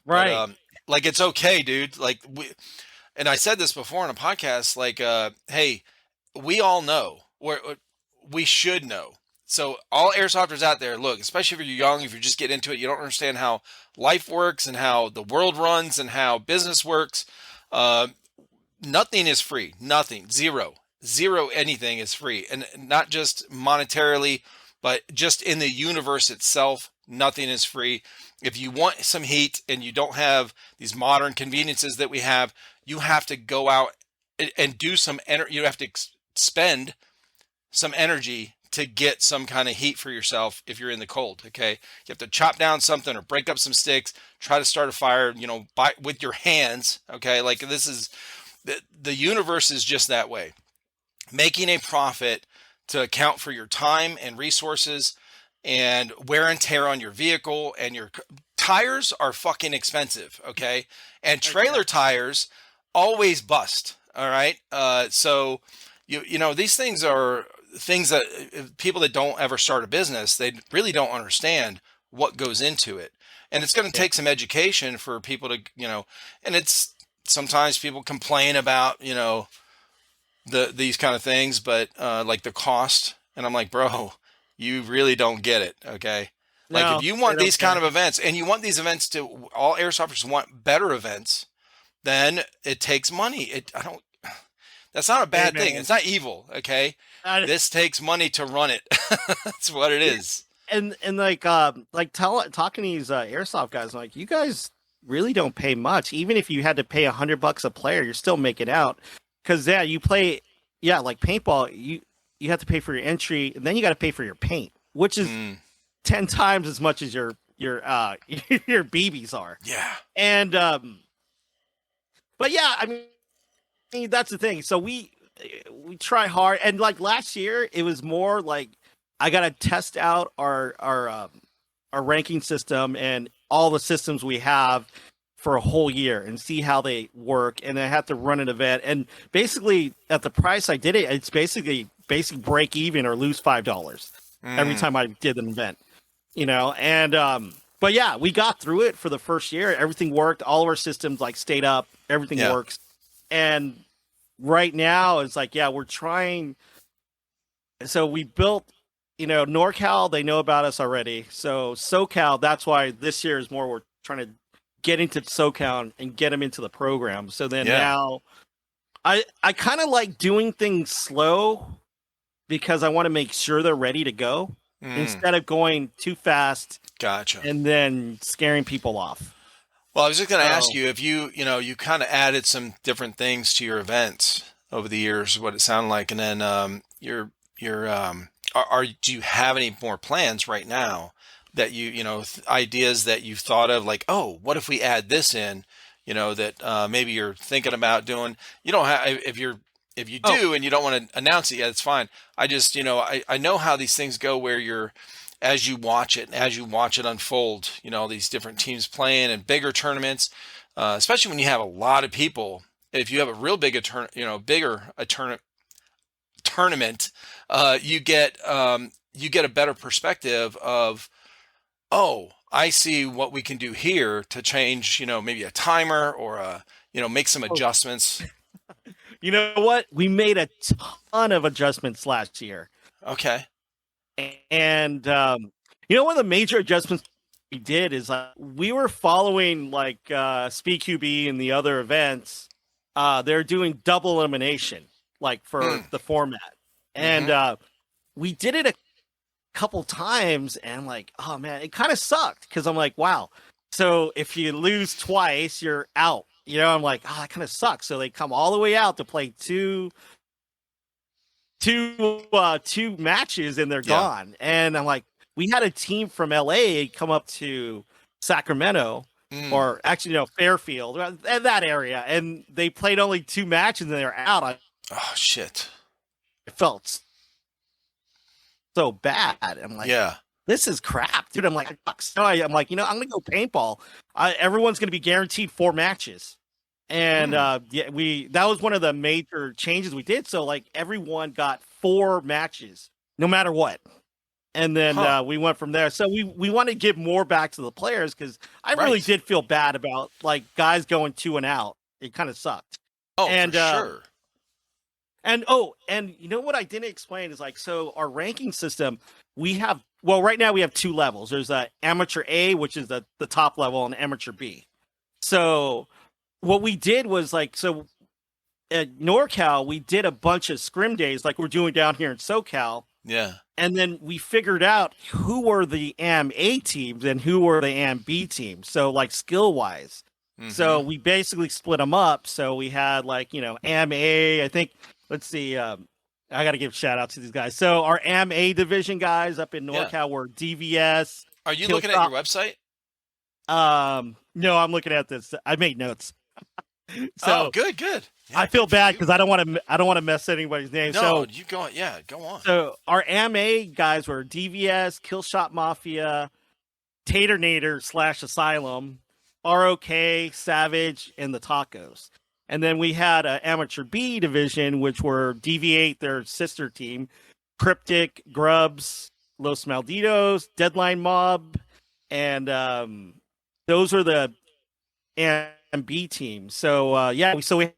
Speaker 1: but
Speaker 2: right,
Speaker 1: like it's okay, dude. Like and I said this before on a podcast, like, hey, we all know, we should know. So all airsofters out there, look, especially if you're young, if you're just getting into it, you don't understand how life works and how the world runs and how business works. Uh, Nothing is free. Nothing. Zero anything is free. And not just monetarily, but just in the universe itself, nothing is free. If you want some heat and you don't have these modern conveniences that we have, you have to go out and do some energy. You have to spend some energy to get some kind of heat for yourself if you're in the cold. Okay. You have to chop down something or break up some sticks, try to start a fire, with your hands. Okay. Like this is the universe is just that way. making a profit to account for your time and resources and wear and tear on your vehicle, and your tires are fucking expensive, okay? And
Speaker 2: Yeah.
Speaker 1: trailer tires always bust, all right? So you know, these things are things that people that don't ever start a business, they really don't understand what goes into it. And it's going to
Speaker 2: Yeah.
Speaker 1: take some education for people to, and it's sometimes people complain about, these kind of things, but like the cost, and I'm like, bro, you really don't get it, okay? Like if
Speaker 2: No,
Speaker 1: you
Speaker 2: they
Speaker 1: want
Speaker 2: don't
Speaker 1: these kind
Speaker 2: care.
Speaker 1: of events, and you want these events to, all airsofters want better events, then it takes money. I don't. That's not a
Speaker 2: Hey,
Speaker 1: bad thing.
Speaker 2: man.
Speaker 1: It's not evil, okay?
Speaker 2: I,
Speaker 1: This takes money to run it. That's what it
Speaker 2: yeah,
Speaker 1: is.
Speaker 2: and talking to these airsoft guys, like you guys really don't pay much. Even if you had to pay $100 a player, you're still making out. Because you play, like paintball, you have to pay for your entry, and then you got to pay for your paint, which is
Speaker 1: Mm,
Speaker 2: 10 times as much as your your BBs are.
Speaker 1: yeah.
Speaker 2: And but yeah, I mean that's the thing. So we try hard, and like last year, it was more like I got to test out our ranking system and all the systems we have for a whole year and see how they work. And I have to run an event, and basically at the price I did it, it's basically break even or lose $5 every
Speaker 1: Mm,
Speaker 2: time I did an event, And but yeah, we got through it for the first year. Everything worked. All of our systems like stayed up. Everything
Speaker 1: yeah.
Speaker 2: works. And right now it's like, yeah, we're trying. So we built, NorCal, they know about us already. So SoCal, that's why this year is more, we're trying to get into SoCal and get them into the program. So then
Speaker 1: Yeah.
Speaker 2: now I kind of like doing things slow because I want to make sure they're ready to go
Speaker 1: Mm,
Speaker 2: instead of going too fast
Speaker 1: gotcha.
Speaker 2: and then scaring people off.
Speaker 1: Well, I was just going to ask
Speaker 2: So
Speaker 1: you if you kind of added some different things to your events over the years, what it sounded like, and then do you have any more plans right now that ideas that you've thought of, like, oh, what if we add this in, that maybe you're thinking about doing. You don't have if you
Speaker 2: oh
Speaker 1: do and you don't want to announce it yet, it's fine. I just I know how these things go where you're as you watch it and as you watch it unfold, all these different teams playing and bigger tournaments, especially when you have a lot of people. If you have a real big bigger tournament, you get a better perspective of, oh, I see what we can do here to change, maybe a timer or make some
Speaker 2: oh,
Speaker 1: adjustments.
Speaker 2: you know what? We made a ton of adjustments last year.
Speaker 1: Okay.
Speaker 2: And one of the major adjustments we did is we were following like Speed QB and the other events. They're doing double elimination, like for
Speaker 1: Mm,
Speaker 2: the format, and
Speaker 1: mm-hmm.
Speaker 2: we did it a couple times, and I'm like, oh man, it kind of sucked because I'm like, wow. So if you lose twice, you're out. I'm like, oh, that kind of sucks. So they come all the way out to play two matches and they're
Speaker 1: Yeah.
Speaker 2: gone. And I'm like, we had a team from LA come up to Sacramento,
Speaker 1: Mm.
Speaker 2: or actually Fairfield, that area, and they played only two matches and they're out. I
Speaker 1: Oh shit.
Speaker 2: felt so bad. I'm like,
Speaker 1: Yeah.
Speaker 2: this is crap, dude. I'm like, so I'm like, I'm gonna go paintball. Everyone's gonna be guaranteed 4 matches. And
Speaker 1: Mm.
Speaker 2: yeah, that was one of the major changes we did. So like everyone got 4 matches, no matter what. And then
Speaker 1: Huh.
Speaker 2: we went from there. So we want to give more back to the players because I really
Speaker 1: Right.
Speaker 2: did feel bad about like guys going 2 and out. It kind of sucked.
Speaker 1: Oh, for
Speaker 2: And
Speaker 1: sure.
Speaker 2: and you know what I didn't explain is like, so our ranking system, right now we have 2 levels. There's a amateur A, which is the top level, and amateur B. So what we did was like, so at NorCal, we did a bunch of scrim days like we're doing down here in SoCal.
Speaker 1: Yeah.
Speaker 2: And then we figured out who were the AM A teams and who were the AM B teams. So like skill wise. So
Speaker 1: Mm-hmm.
Speaker 2: we basically split them up. So we had like, AM A, I think, let's see. I got to give shout out to these guys. So our AM A division guys up in
Speaker 1: Yeah.
Speaker 2: NorCal were DVS.
Speaker 1: Are you looking at your website?
Speaker 2: No, I'm looking at this. I made notes. So
Speaker 1: good, good. Yeah,
Speaker 2: I feel
Speaker 1: good for
Speaker 2: bad
Speaker 1: you.
Speaker 2: because I don't want to mess anybody's name.
Speaker 1: No,
Speaker 2: So
Speaker 1: you go. Yeah, go on.
Speaker 2: our AMA guys were DVS, Killshot Mafia, Taternator / Asylum, ROK, Savage, and the Tacos. And then we had an amateur B division, which were DV8, their sister team, Cryptic, Grubs, Los Malditos, Deadline Mob, and those are the B teams. So so we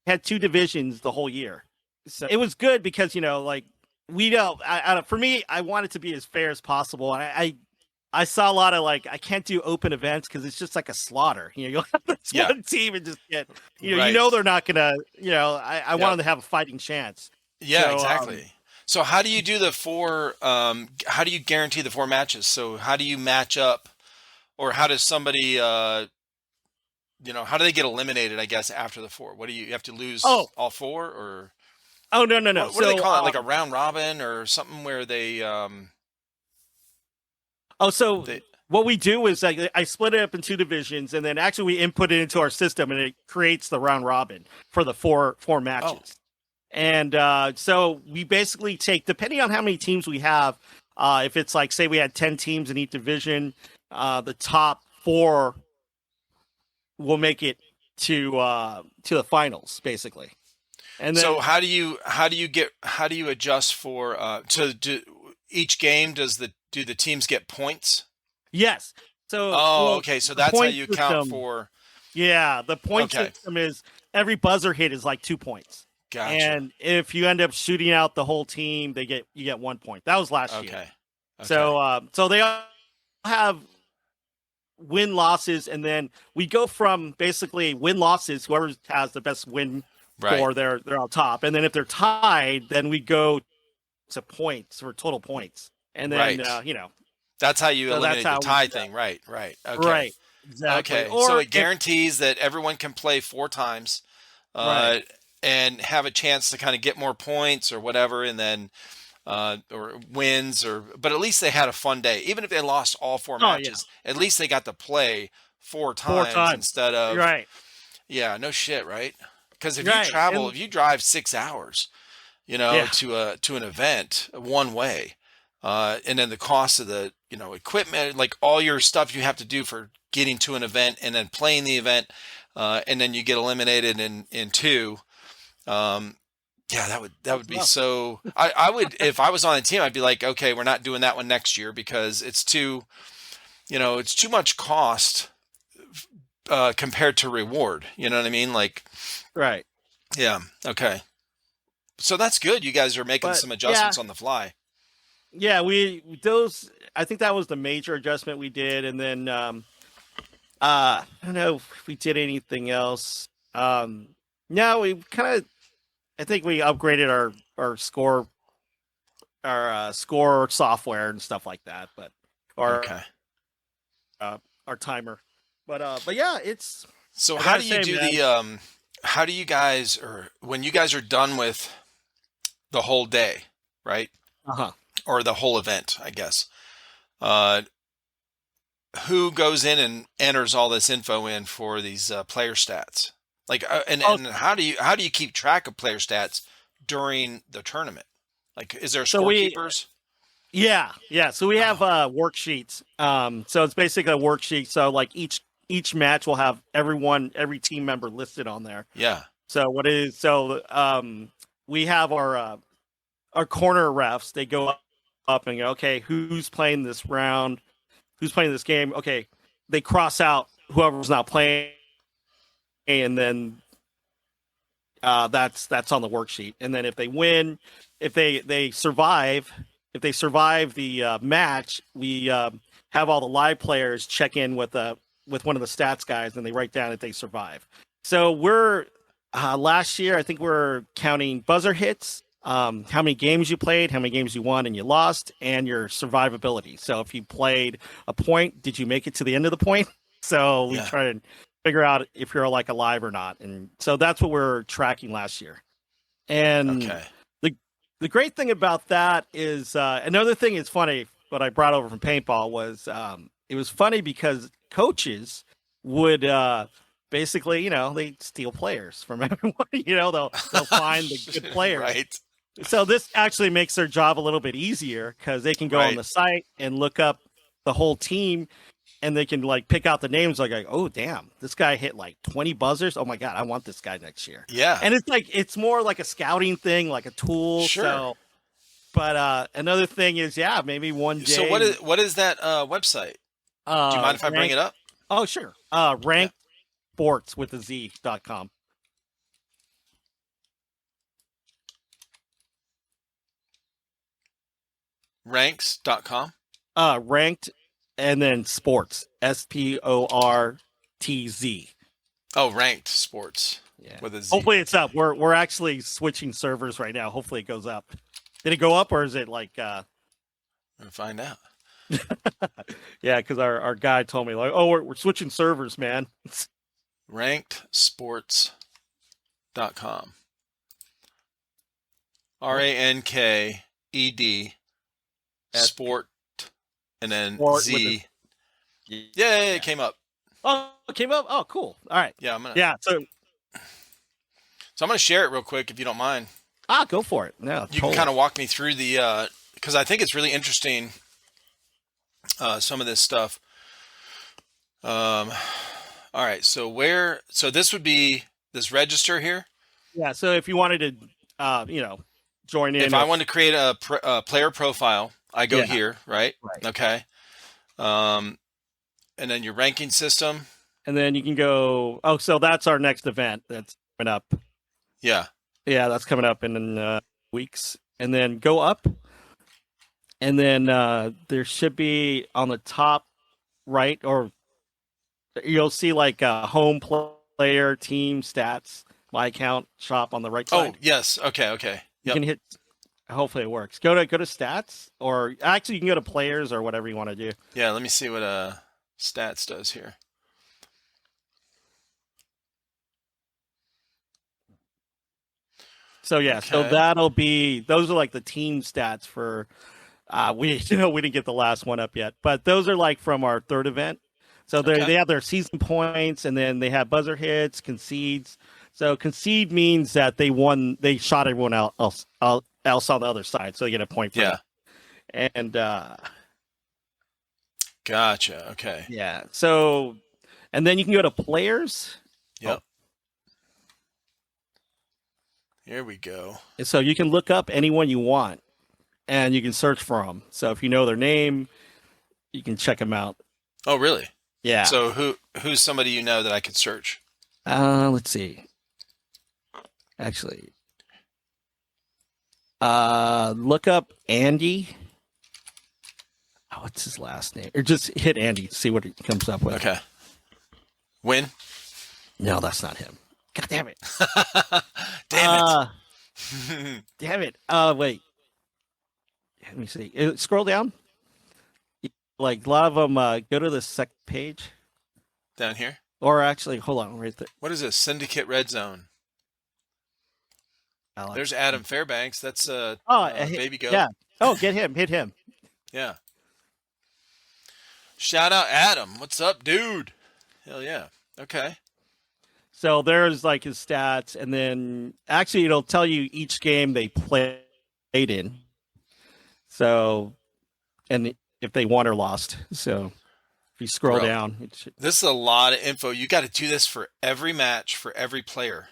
Speaker 2: had two divisions the whole year. So it was good because like we don't. For me, I want it to be as fair as possible. I saw a lot of like I can't do open events because it's just like a slaughter. You'll have this
Speaker 1: Yeah.
Speaker 2: one team and just get
Speaker 1: Right.
Speaker 2: they're not gonna. I want them to have a fighting chance.
Speaker 1: Yeah,
Speaker 2: So,
Speaker 1: exactly. So how do you do the four? How do you guarantee the four matches? So how do you match up, or how does somebody? How do they get eliminated? I guess after the four. What do you have to lose
Speaker 2: Oh.
Speaker 1: all four, or
Speaker 2: Oh no.
Speaker 1: what do they call it? Like a round robin or something where they
Speaker 2: So what we do is I split it up in two divisions, and then actually we input it into our system, and it creates the round robin for the four matches. And so we basically take, depending on how many teams we have, if it's like, say we had 10 teams in each division, the top 4 will make it to the finals, basically. And then,
Speaker 1: so how do you adjust for each game? Do the teams get points?
Speaker 2: yes. So
Speaker 1: okay. So that's how you account for.
Speaker 2: Yeah, the point
Speaker 1: Okay.
Speaker 2: system is every buzzer hit is like 2 points.
Speaker 1: Gotcha.
Speaker 2: And if you end up shooting out the whole team, you get 1 point. That was last year.
Speaker 1: Okay.
Speaker 2: So they all have win losses, and then we go from basically win losses. Whoever has the best win score, they're on top. And then if they're tied, then we go to points for total points. And then
Speaker 1: that's how you eliminate the tie thing. Right. Okay.
Speaker 2: Right. Exactly.
Speaker 1: Okay. So it guarantees that everyone can play 4 times. And have a chance to kind of get more points or whatever, and then or wins, but at least they had a fun day. Even if they lost all 4 matches, at least they got to play 4 times instead of Yeah, no shit, right? Because if you travel, if you drive 6 hours, to an event one way, and then the cost of the equipment, like all your stuff you have to do for getting to an event and then playing the event, and then you get eliminated in 2. That would be so. I would, if I was on a team, I'd be like, okay, we're not doing that one next year because it's too much cost compared to reward. You know what I mean? Like,
Speaker 2: right.
Speaker 1: Yeah. Okay. So that's good. You guys are making some adjustments on the fly.
Speaker 2: Yeah, I think that was the major adjustment we did, and then I don't know if we did anything else. No, we I think we upgraded our score software and stuff like that, but our timer. But yeah, it's
Speaker 1: so. How do you do how do you guys, or when you guys are done with the whole day, right? Or the whole event, I guess. Who goes in and enters all this info in for these player stats? Like, and how do you keep track of player stats during the tournament? Like, is there scorekeepers?
Speaker 2: Yeah. So we have worksheets. So it's basically a worksheet. So like each match will have every team member listed on there.
Speaker 1: Yeah.
Speaker 2: So we have our corner refs. They go up and go, okay, who's playing this round? Who's playing this game? Okay, they cross out whoever's not playing, and then that's on the worksheet. And then if they win, if they survive the match, we have all the live players check in with one of the stats guys, and they write down if they survive. So we're last year, I think we're counting buzzer hits, how many games you played, how many games you won and you lost, and your survivability. So if you played a point, did you make it to the end of the point? So we try to figure out if you're like alive or not. And so that's what we're tracking last year. And the great thing about that is another thing is funny, what I brought over from paintball was it was funny because coaches would basically, they steal players from everyone. They'll find the good players.
Speaker 1: Right.
Speaker 2: So this actually makes their job a little bit easier because they can go on
Speaker 1: Right.
Speaker 2: the site and look up the whole team, and they can like pick out the names. Like, oh damn, this guy hit like 20 buzzers. Oh my god, I want this guy next year.
Speaker 1: Yeah.
Speaker 2: And it's more like a scouting thing, like a tool.
Speaker 1: Sure.
Speaker 2: So, but another thing is, maybe one day.
Speaker 1: So what is that website? Do you mind if I bring it up?
Speaker 2: Oh sure. Ranked sports with a Z.com.
Speaker 1: Ranks.com.
Speaker 2: Ranked and then sports. SPORTZ.
Speaker 1: Oh, Ranked Sports.
Speaker 2: Yeah.
Speaker 1: With a Z.
Speaker 2: Hopefully it's up. We're actually switching servers right now. Hopefully it goes up. Did it go up, or is it like
Speaker 1: We'll find out.
Speaker 2: Yeah, because our guy told me like, oh, we're switching servers, man.
Speaker 1: rankedsports.com. RANKED sport and then
Speaker 2: Sport
Speaker 1: Z.
Speaker 2: Yeah,
Speaker 1: It came up.
Speaker 2: Oh, it came up. Oh, cool. All right.
Speaker 1: Yeah, so
Speaker 2: So
Speaker 1: I'm gonna share it real quick if you don't mind.
Speaker 2: go for it. No,
Speaker 1: You can kind of walk me through the because I think it's really interesting. Some of this stuff. All right. So this would be this register here.
Speaker 2: Yeah. So if you wanted to, join in.
Speaker 1: If I want to create a player profile, I go here, right?
Speaker 2: Right.
Speaker 1: Okay. And then your ranking system.
Speaker 2: And then you can go. Oh, so that's our next event that's coming up.
Speaker 1: Yeah.
Speaker 2: Yeah, that's coming up in weeks. And then go up. And then there should be on the top right, or you'll see like home player, team, stats, my account, shop on the right side.
Speaker 1: Oh, yes. Okay.
Speaker 2: You can hit. Hopefully it works. Go to stats, or actually you can go to players or whatever you want to do.
Speaker 1: Yeah. Let me see what stats does here.
Speaker 2: So so that'll be, those are like the team stats for. We didn't get the last one up yet, but those are like from our third event. So they have their season points, and then they have buzzer hits, concedes. So concede means that they won, they shot everyone else on the other side, so you get a point for that. And
Speaker 1: gotcha. Okay.
Speaker 2: Yeah. So, and then you can go to players.
Speaker 1: Yep. Here we go.
Speaker 2: So you can look up anyone you want, and you can search for them. So if you know their name, you can check them out.
Speaker 1: Oh, really?
Speaker 2: Yeah.
Speaker 1: So who's somebody you know that I could search?
Speaker 2: Let's see. Actually, look up Andy. Oh, what's his last name? Or just hit Andy to see what it comes up with.
Speaker 1: Okay. Win?
Speaker 2: No, that's not him. God damn it.
Speaker 1: Damn
Speaker 2: it. Damn it. Wait. Let me see. Scroll down. Like a lot of them go to the second page.
Speaker 1: Down here?
Speaker 2: Or actually, hold on, right there.
Speaker 1: What is this? Syndicate Red Zone. There's Adam Fairbanks. That's baby goat.
Speaker 2: Yeah. Oh, get him. Hit him.
Speaker 1: Yeah. Shout out Adam. What's up, dude? Hell yeah. Okay.
Speaker 2: So there's like his stats, and then actually it'll tell you each game they played in. So, and if they won or lost. So if you scroll down,
Speaker 1: this is a lot of info. You got to do this for every match, for every player.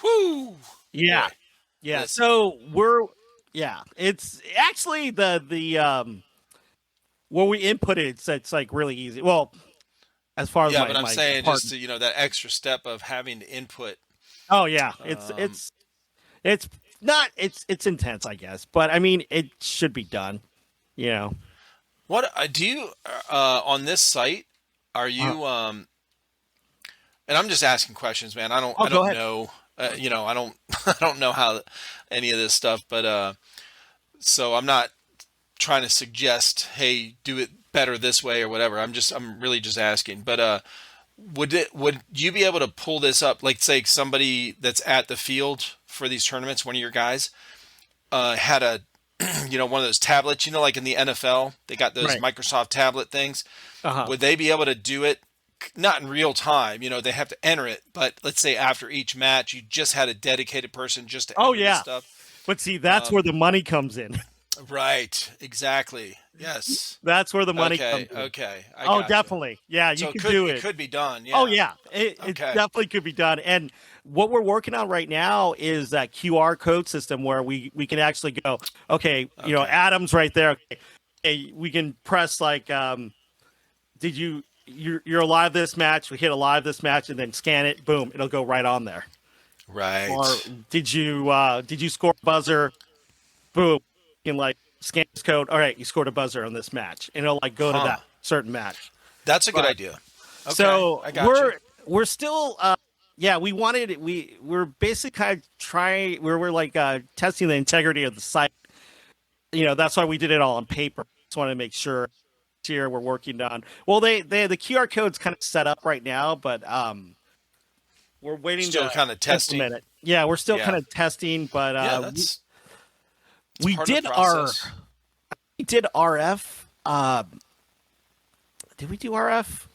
Speaker 1: Whoo!
Speaker 2: Yeah.
Speaker 1: Boy.
Speaker 2: Yeah. So it's actually the what we inputted. It's like really easy. Well, as far as
Speaker 1: but I'm saying just to, that extra step of having to input.
Speaker 2: Oh yeah, it's not it's intense, I guess, but I mean it should be done.
Speaker 1: What do you on this site? Are you and I'm just asking questions, man. I don't know. I don't know how any of this stuff, but so I'm not trying to suggest, hey, do it better this way or whatever. I'm really just asking. But would you be able to pull this up? Like, say somebody that's at the field for these tournaments, one of your guys, had a one of those tablets, like in the NFL, they got those Microsoft tablet things. Would they be able to do it not in real time, they have to enter it, but let's say after each match, you just had a dedicated person just to
Speaker 2: Oh
Speaker 1: enter this
Speaker 2: yeah,
Speaker 1: stuff.
Speaker 2: but see, that's where
Speaker 1: Um,
Speaker 2: the money comes in.
Speaker 1: right, exactly. Yes.
Speaker 2: That's where the money
Speaker 1: Okay,
Speaker 2: comes in.
Speaker 1: okay, I
Speaker 2: Oh,
Speaker 1: gotcha.
Speaker 2: definitely. Yeah, you
Speaker 1: So
Speaker 2: can do
Speaker 1: it
Speaker 2: it.
Speaker 1: could be done.
Speaker 2: Oh
Speaker 1: Yeah.
Speaker 2: yeah, it
Speaker 1: Okay.
Speaker 2: definitely could be done. And what we're working on right now is that QR code system where we can actually go, okay,
Speaker 1: Okay.
Speaker 2: Adam's right there. Okay, we can press like, did you're alive this match? We hit alive this match, and then scan it. Boom, it'll go right on there. Or
Speaker 1: Right.
Speaker 2: did you score a buzzer? Boom, you can like scan this code. All right, you scored a buzzer on this match, and it'll like go to
Speaker 1: Huh.
Speaker 2: that certain match.
Speaker 1: That's a good
Speaker 2: But
Speaker 1: idea. Okay,
Speaker 2: so
Speaker 1: I gotcha.
Speaker 2: we're still yeah, we wanted it. We're basically kind of trying. We're like testing the integrity of the site. That's why we did it all on paper. Just wanted to make sure here we're working on. Well, they the QR code's kind of set up right now, but we're waiting
Speaker 1: Still
Speaker 2: to
Speaker 1: kind of testing.
Speaker 2: implement it. Yeah, we're still kind
Speaker 1: Yeah.
Speaker 2: of testing, but
Speaker 1: Yeah, that's
Speaker 2: we
Speaker 1: part of the
Speaker 2: did our
Speaker 1: process.
Speaker 2: we did RF. Did we do RF?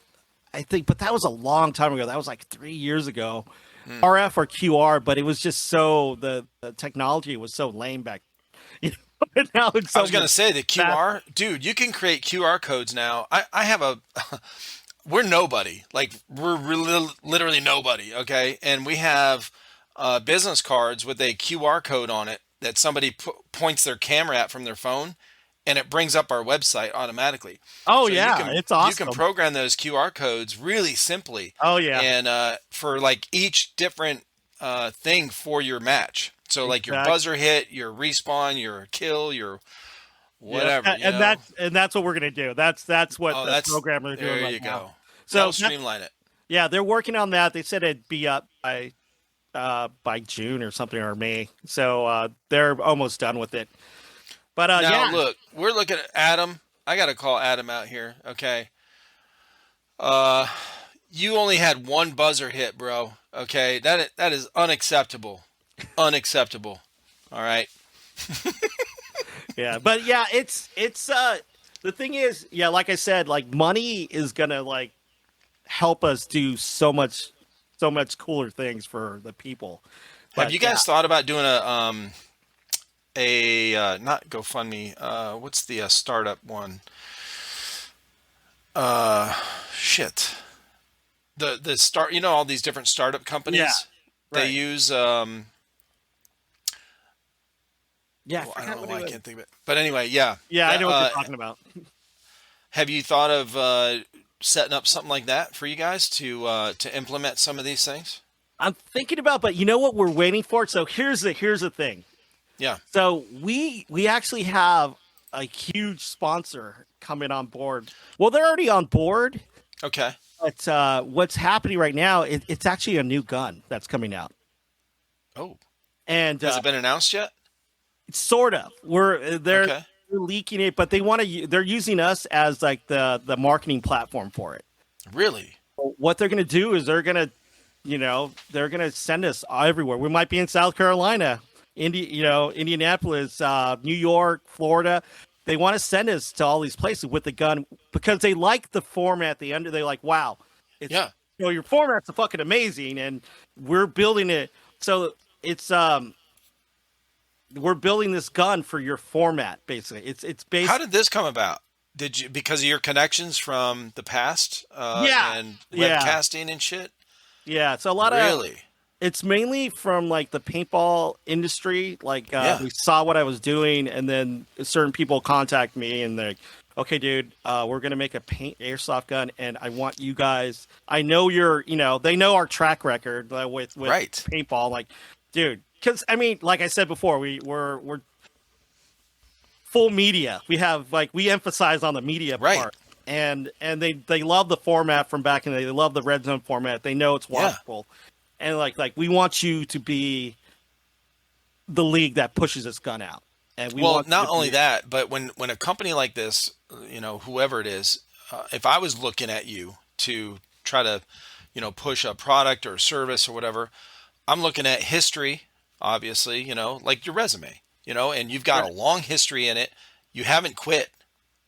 Speaker 2: I think, but that was a long time ago. That was like 3 years ago.
Speaker 1: Hmm.
Speaker 2: RF or QR, but it was just so the technology was so lame back. And now it's
Speaker 1: I
Speaker 2: so
Speaker 1: was going to
Speaker 2: much
Speaker 1: say the
Speaker 2: faster.
Speaker 1: QR, dude, you can create QR codes now. I have we're nobody. Like we're really, literally nobody. Okay. And we have business cards with a QR code on it that somebody points their camera at from their phone, and it brings up our website automatically.
Speaker 2: Oh
Speaker 1: So
Speaker 2: yeah, it's
Speaker 1: you can
Speaker 2: awesome.
Speaker 1: program those QR codes really simply,
Speaker 2: Oh yeah,
Speaker 1: and for like each different thing for your match. So like your
Speaker 2: exactly.
Speaker 1: buzzer hit, your respawn, your kill, your
Speaker 2: Yeah,
Speaker 1: whatever, you
Speaker 2: and
Speaker 1: know.
Speaker 2: that's what we're gonna do. That's what
Speaker 1: Oh,
Speaker 2: the programmers are doing
Speaker 1: there
Speaker 2: right
Speaker 1: you
Speaker 2: now.
Speaker 1: go.
Speaker 2: So
Speaker 1: That'll streamline it.
Speaker 2: yeah, they're working on that. They said it'd be up by June or something, or May. So they're almost done with it. But
Speaker 1: Now
Speaker 2: yeah,
Speaker 1: look, we're looking at Adam. I got to call Adam out here. Okay. Uh, you only had one buzzer hit, bro. Okay, that is unacceptable. Unacceptable. All right.
Speaker 2: yeah, but yeah, it's the thing is, yeah, like I said, like money is gonna like help us do so much cooler things for the people.
Speaker 1: Have
Speaker 2: But
Speaker 1: you
Speaker 2: yeah,
Speaker 1: guys thought about doing a not GoFundMe? What's the startup one? Uh, shit. The start. You know all these different startup
Speaker 2: yeah,
Speaker 1: companies. They
Speaker 2: right,
Speaker 1: use
Speaker 2: yeah, I
Speaker 1: well, I
Speaker 2: forgot
Speaker 1: don't know
Speaker 2: what
Speaker 1: why
Speaker 2: it
Speaker 1: I
Speaker 2: was.
Speaker 1: can't think of it. But anyway, yeah.
Speaker 2: Yeah, I
Speaker 1: That,
Speaker 2: know what you're talking about.
Speaker 1: have you thought of setting up something like that for you guys to implement some of these things?
Speaker 2: I'm thinking about, but you know what we're waiting for? So here's the thing.
Speaker 1: Yeah.
Speaker 2: So we actually have a huge sponsor coming on board. Well, they're already on board,
Speaker 1: Okay.
Speaker 2: but what's happening right now? It's actually a new gun that's coming out,
Speaker 1: Oh,
Speaker 2: and
Speaker 1: has it been announced yet?
Speaker 2: sort of. They're
Speaker 1: Okay.
Speaker 2: leaking it, but they want to. They're using us as like the marketing platform for it.
Speaker 1: Really?
Speaker 2: What they're going to do is they're going to send us everywhere. We might be in South Carolina, Indianapolis, New York, Florida. They want to send us to all these places with the gun because they like the format. They're like, wow, it's
Speaker 1: Yeah.
Speaker 2: your format's fucking amazing, and we're building it. So it's we're building this gun for your format. Basically, it's based.
Speaker 1: How did this come about? Did you because of your connections from the past
Speaker 2: Yeah,
Speaker 1: and
Speaker 2: yeah,
Speaker 1: webcasting and shit?
Speaker 2: yeah. So a lot of
Speaker 1: Really?
Speaker 2: it's mainly from like the paintball industry. Like
Speaker 1: Yeah.
Speaker 2: they saw what I was doing, and then certain people contact me, and they're like, "Okay, dude, we're gonna make a paint airsoft gun, and I want you guys. I know they know our track record with
Speaker 1: Right.
Speaker 2: paintball. Like, dude, because I mean, like I said before, we're full media. We emphasize on the media
Speaker 1: Right.
Speaker 2: part." And they love the format from back in the day. They love the red zone format. They know it's
Speaker 1: Yeah.
Speaker 2: watchable. And like we want you to be the league that pushes this gun out. And we
Speaker 1: Well,
Speaker 2: want you
Speaker 1: not
Speaker 2: to
Speaker 1: only
Speaker 2: be
Speaker 1: that, but when a company like this, whoever it is, if I was looking at you to try to, push a product or a service or whatever, I'm looking at history, obviously, like your resume, and you've got a
Speaker 2: right.
Speaker 1: long history in it. You haven't quit,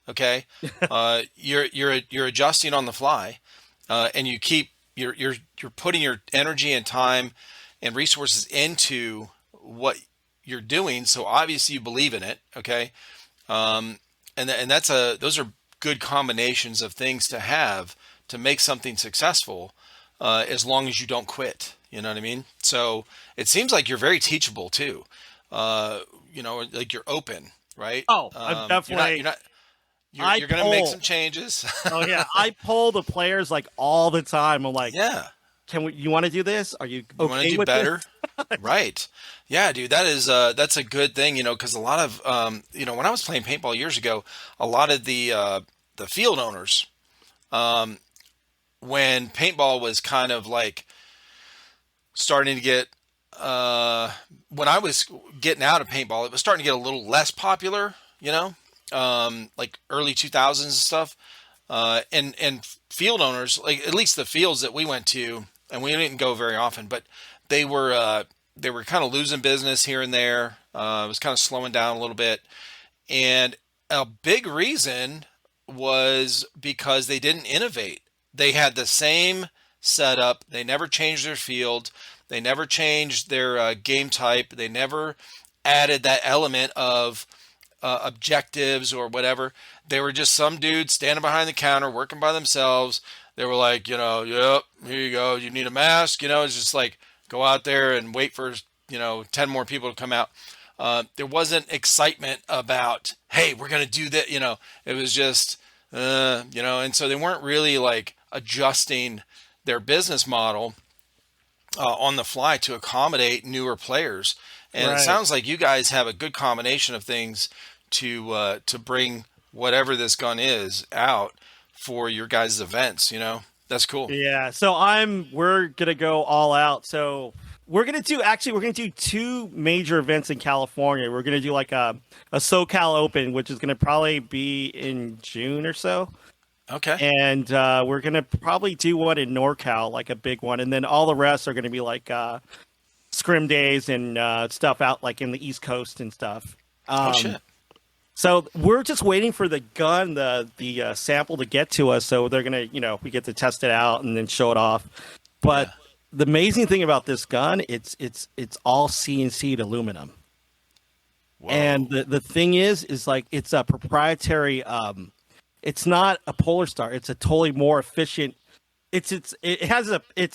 Speaker 1: okay? You're adjusting on the fly. and you keep you're putting your energy and time and resources into what you're doing, so obviously you believe in it. Okay. And those are good combinations of things to have to make something successful, as long as you don't quit. You know what I mean? So it seems like you're very teachable too. Like you're open, right?
Speaker 2: Oh, I'm definitely.
Speaker 1: You're gonna make some changes.
Speaker 2: Oh yeah, I poll the players like all the time. I'm like,
Speaker 1: Yeah.
Speaker 2: You want to do this? Are you
Speaker 1: You want to
Speaker 2: okay
Speaker 1: do
Speaker 2: with
Speaker 1: better?
Speaker 2: this?
Speaker 1: Right. Yeah, dude, that's a good thing, because a lot of when I was playing paintball years ago, a lot of the field owners, when paintball was kind of like starting to get when I was getting out of paintball, it was starting to get a little less popular, like early 2000s and stuff. And field owners, like at least the fields that we went to, and we didn't go very often, but they were kind of losing business here and there. It was kind of slowing down a little bit, and a big reason was because they didn't innovate. They had the same setup. They never changed their field. They never changed their game type. They never added that element of objectives or whatever. They were just some dudes standing behind the counter working by themselves. They were like, yep, here you go. You need a mask. It's just like go out there and wait for 10 more people to come out. There wasn't excitement about, hey, we're gonna do that. It was just and so they weren't really like adjusting their business model on the fly to accommodate newer players. And It
Speaker 2: Right.
Speaker 1: sounds like you guys have a good combination of things to bring whatever this gun is out for your guys' events. That's cool.
Speaker 2: Yeah. So we're gonna go all out. So we're gonna do two major events in California. We're gonna do like a SoCal Open, which is gonna probably be in June or so.
Speaker 1: Okay.
Speaker 2: And we're gonna probably do one in NorCal, like a big one, and then all the rest are gonna be like scrim days and stuff out like in the East Coast and stuff.
Speaker 1: Oh shit.
Speaker 2: So we're just waiting for the gun, the sample to get to us. So they're gonna, we get to test it out and then show it off. But
Speaker 1: Yeah.
Speaker 2: the amazing thing about this gun, it's all CNC'd aluminum.
Speaker 1: Whoa.
Speaker 2: And the thing is like it's a proprietary. It's not a Polar Star. It's a totally more efficient. It's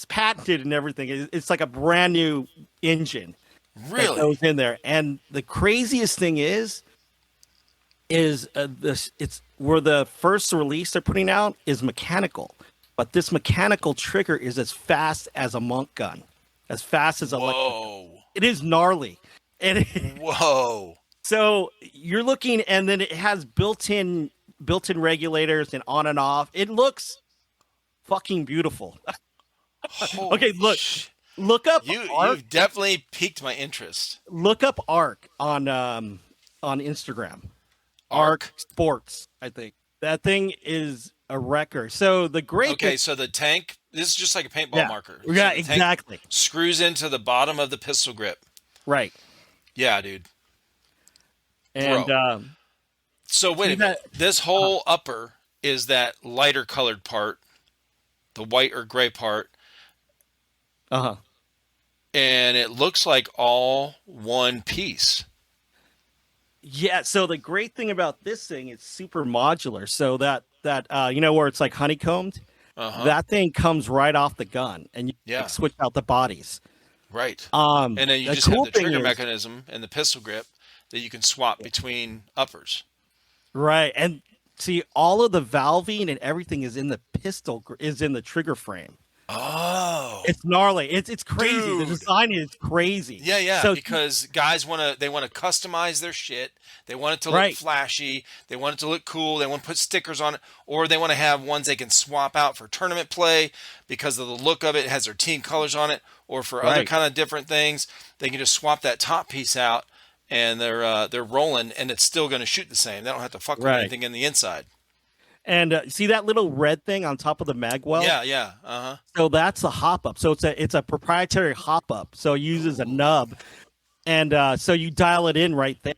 Speaker 2: patented and everything. It's like a brand new engine that
Speaker 1: Really?
Speaker 2: goes in there. And the craziest thing is where the first release they're putting out is mechanical, but this mechanical trigger is as fast as a monk gun, as fast as a
Speaker 1: Whoa.
Speaker 2: It is gnarly, and
Speaker 1: Whoa.
Speaker 2: so you're looking, and then it has built-in regulators and on and off. It looks fucking beautiful. Okay, look up Arc.
Speaker 1: You've definitely piqued my interest.
Speaker 2: Look up Arc on Instagram. Arc Sports, I think. That thing is a wrecker. So the great
Speaker 1: Okay, so the tank, this is just like a paintball marker. So
Speaker 2: Yeah,
Speaker 1: the tank
Speaker 2: exactly.
Speaker 1: screws into the bottom of the pistol grip.
Speaker 2: Right.
Speaker 1: Yeah, dude.
Speaker 2: And
Speaker 1: So wait a minute. This whole upper is that lighter colored part, the white or gray part,
Speaker 2: uh-huh.
Speaker 1: and it looks like all one piece.
Speaker 2: Yeah, so the great thing about this thing, it's super modular. So that where it's like honeycombed, that thing comes right off the gun, and you can switch out the bodies.
Speaker 1: Right.
Speaker 2: And
Speaker 1: then you just have the trigger mechanism and the pistol grip that you can swap between uppers.
Speaker 2: Right. And see, all of the valving and everything is in the trigger frame.
Speaker 1: Oh,
Speaker 2: it's gnarly. It's crazy.
Speaker 1: Dude.
Speaker 2: The design is crazy.
Speaker 1: Yeah.
Speaker 2: So,
Speaker 1: because guys want to customize their shit. They want it to look flashy. They want it to look cool. They want to put stickers on it, or they want to have ones they can swap out for tournament play because of the look of it. It has their team colors on it, or for other kind of different things. They can just swap that top piece out, and they're rolling, and it's still going to shoot the same. They don't have to fuck with anything in the inside.
Speaker 2: And see that little red thing on top of the mag well?
Speaker 1: Yeah.
Speaker 2: So that's a hop up. So it's a proprietary hop up. So it uses a nub, and so you dial it in right there.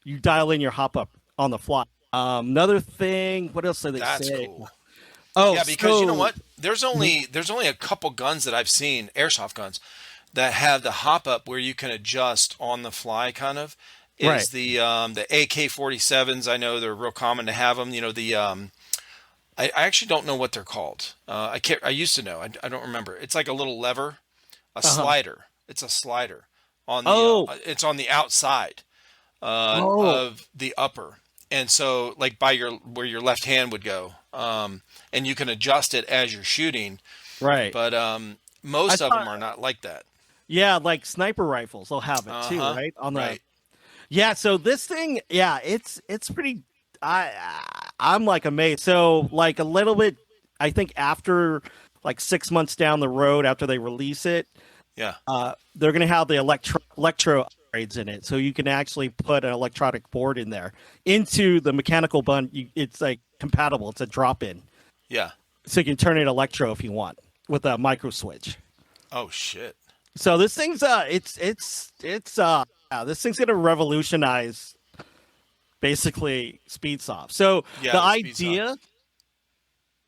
Speaker 2: You dial in your hop up on the fly. Another thing. What else did they say?
Speaker 1: Cool.
Speaker 2: Oh,
Speaker 1: Yeah, because you know
Speaker 2: so
Speaker 1: what? There's
Speaker 2: mhm,
Speaker 1: only a couple guns that I've seen, airsoft guns, that have the hop up where you can adjust on the fly kind of.
Speaker 2: right.
Speaker 1: Is the AK-47s. I know they're real common to have them. You know, I actually don't know what they're called. I can't. I used to know. I don't remember. It's like a little lever, a
Speaker 2: Uh-huh.
Speaker 1: slider. It's a slider on the.
Speaker 2: Oh,
Speaker 1: It's on the outside
Speaker 2: oh,
Speaker 1: of the upper, and so like by your where your left hand would go, and you can adjust it as you're shooting.
Speaker 2: right.
Speaker 1: But
Speaker 2: I
Speaker 1: most of them
Speaker 2: thought,
Speaker 1: are not like that.
Speaker 2: yeah, like sniper rifles, they'll have it
Speaker 1: Uh
Speaker 2: too,
Speaker 1: huh.
Speaker 2: right? On the
Speaker 1: Right.
Speaker 2: yeah. So this thing, yeah, it's pretty. I I'm like amazed. So like a little bit, I think after like 6 months down the road after they release it,
Speaker 1: Yeah.
Speaker 2: they're gonna have the electro upgrades in it, so you can actually put an electronic board in there into the mechanical bun. It's like compatible. It's a drop in,
Speaker 1: Yeah.
Speaker 2: so you can turn it electro if you want with a micro switch.
Speaker 1: Oh shit.
Speaker 2: So this thing's this thing's gonna revolutionize basically speed soft. So
Speaker 1: Yeah.
Speaker 2: the
Speaker 1: The speed soft.
Speaker 2: idea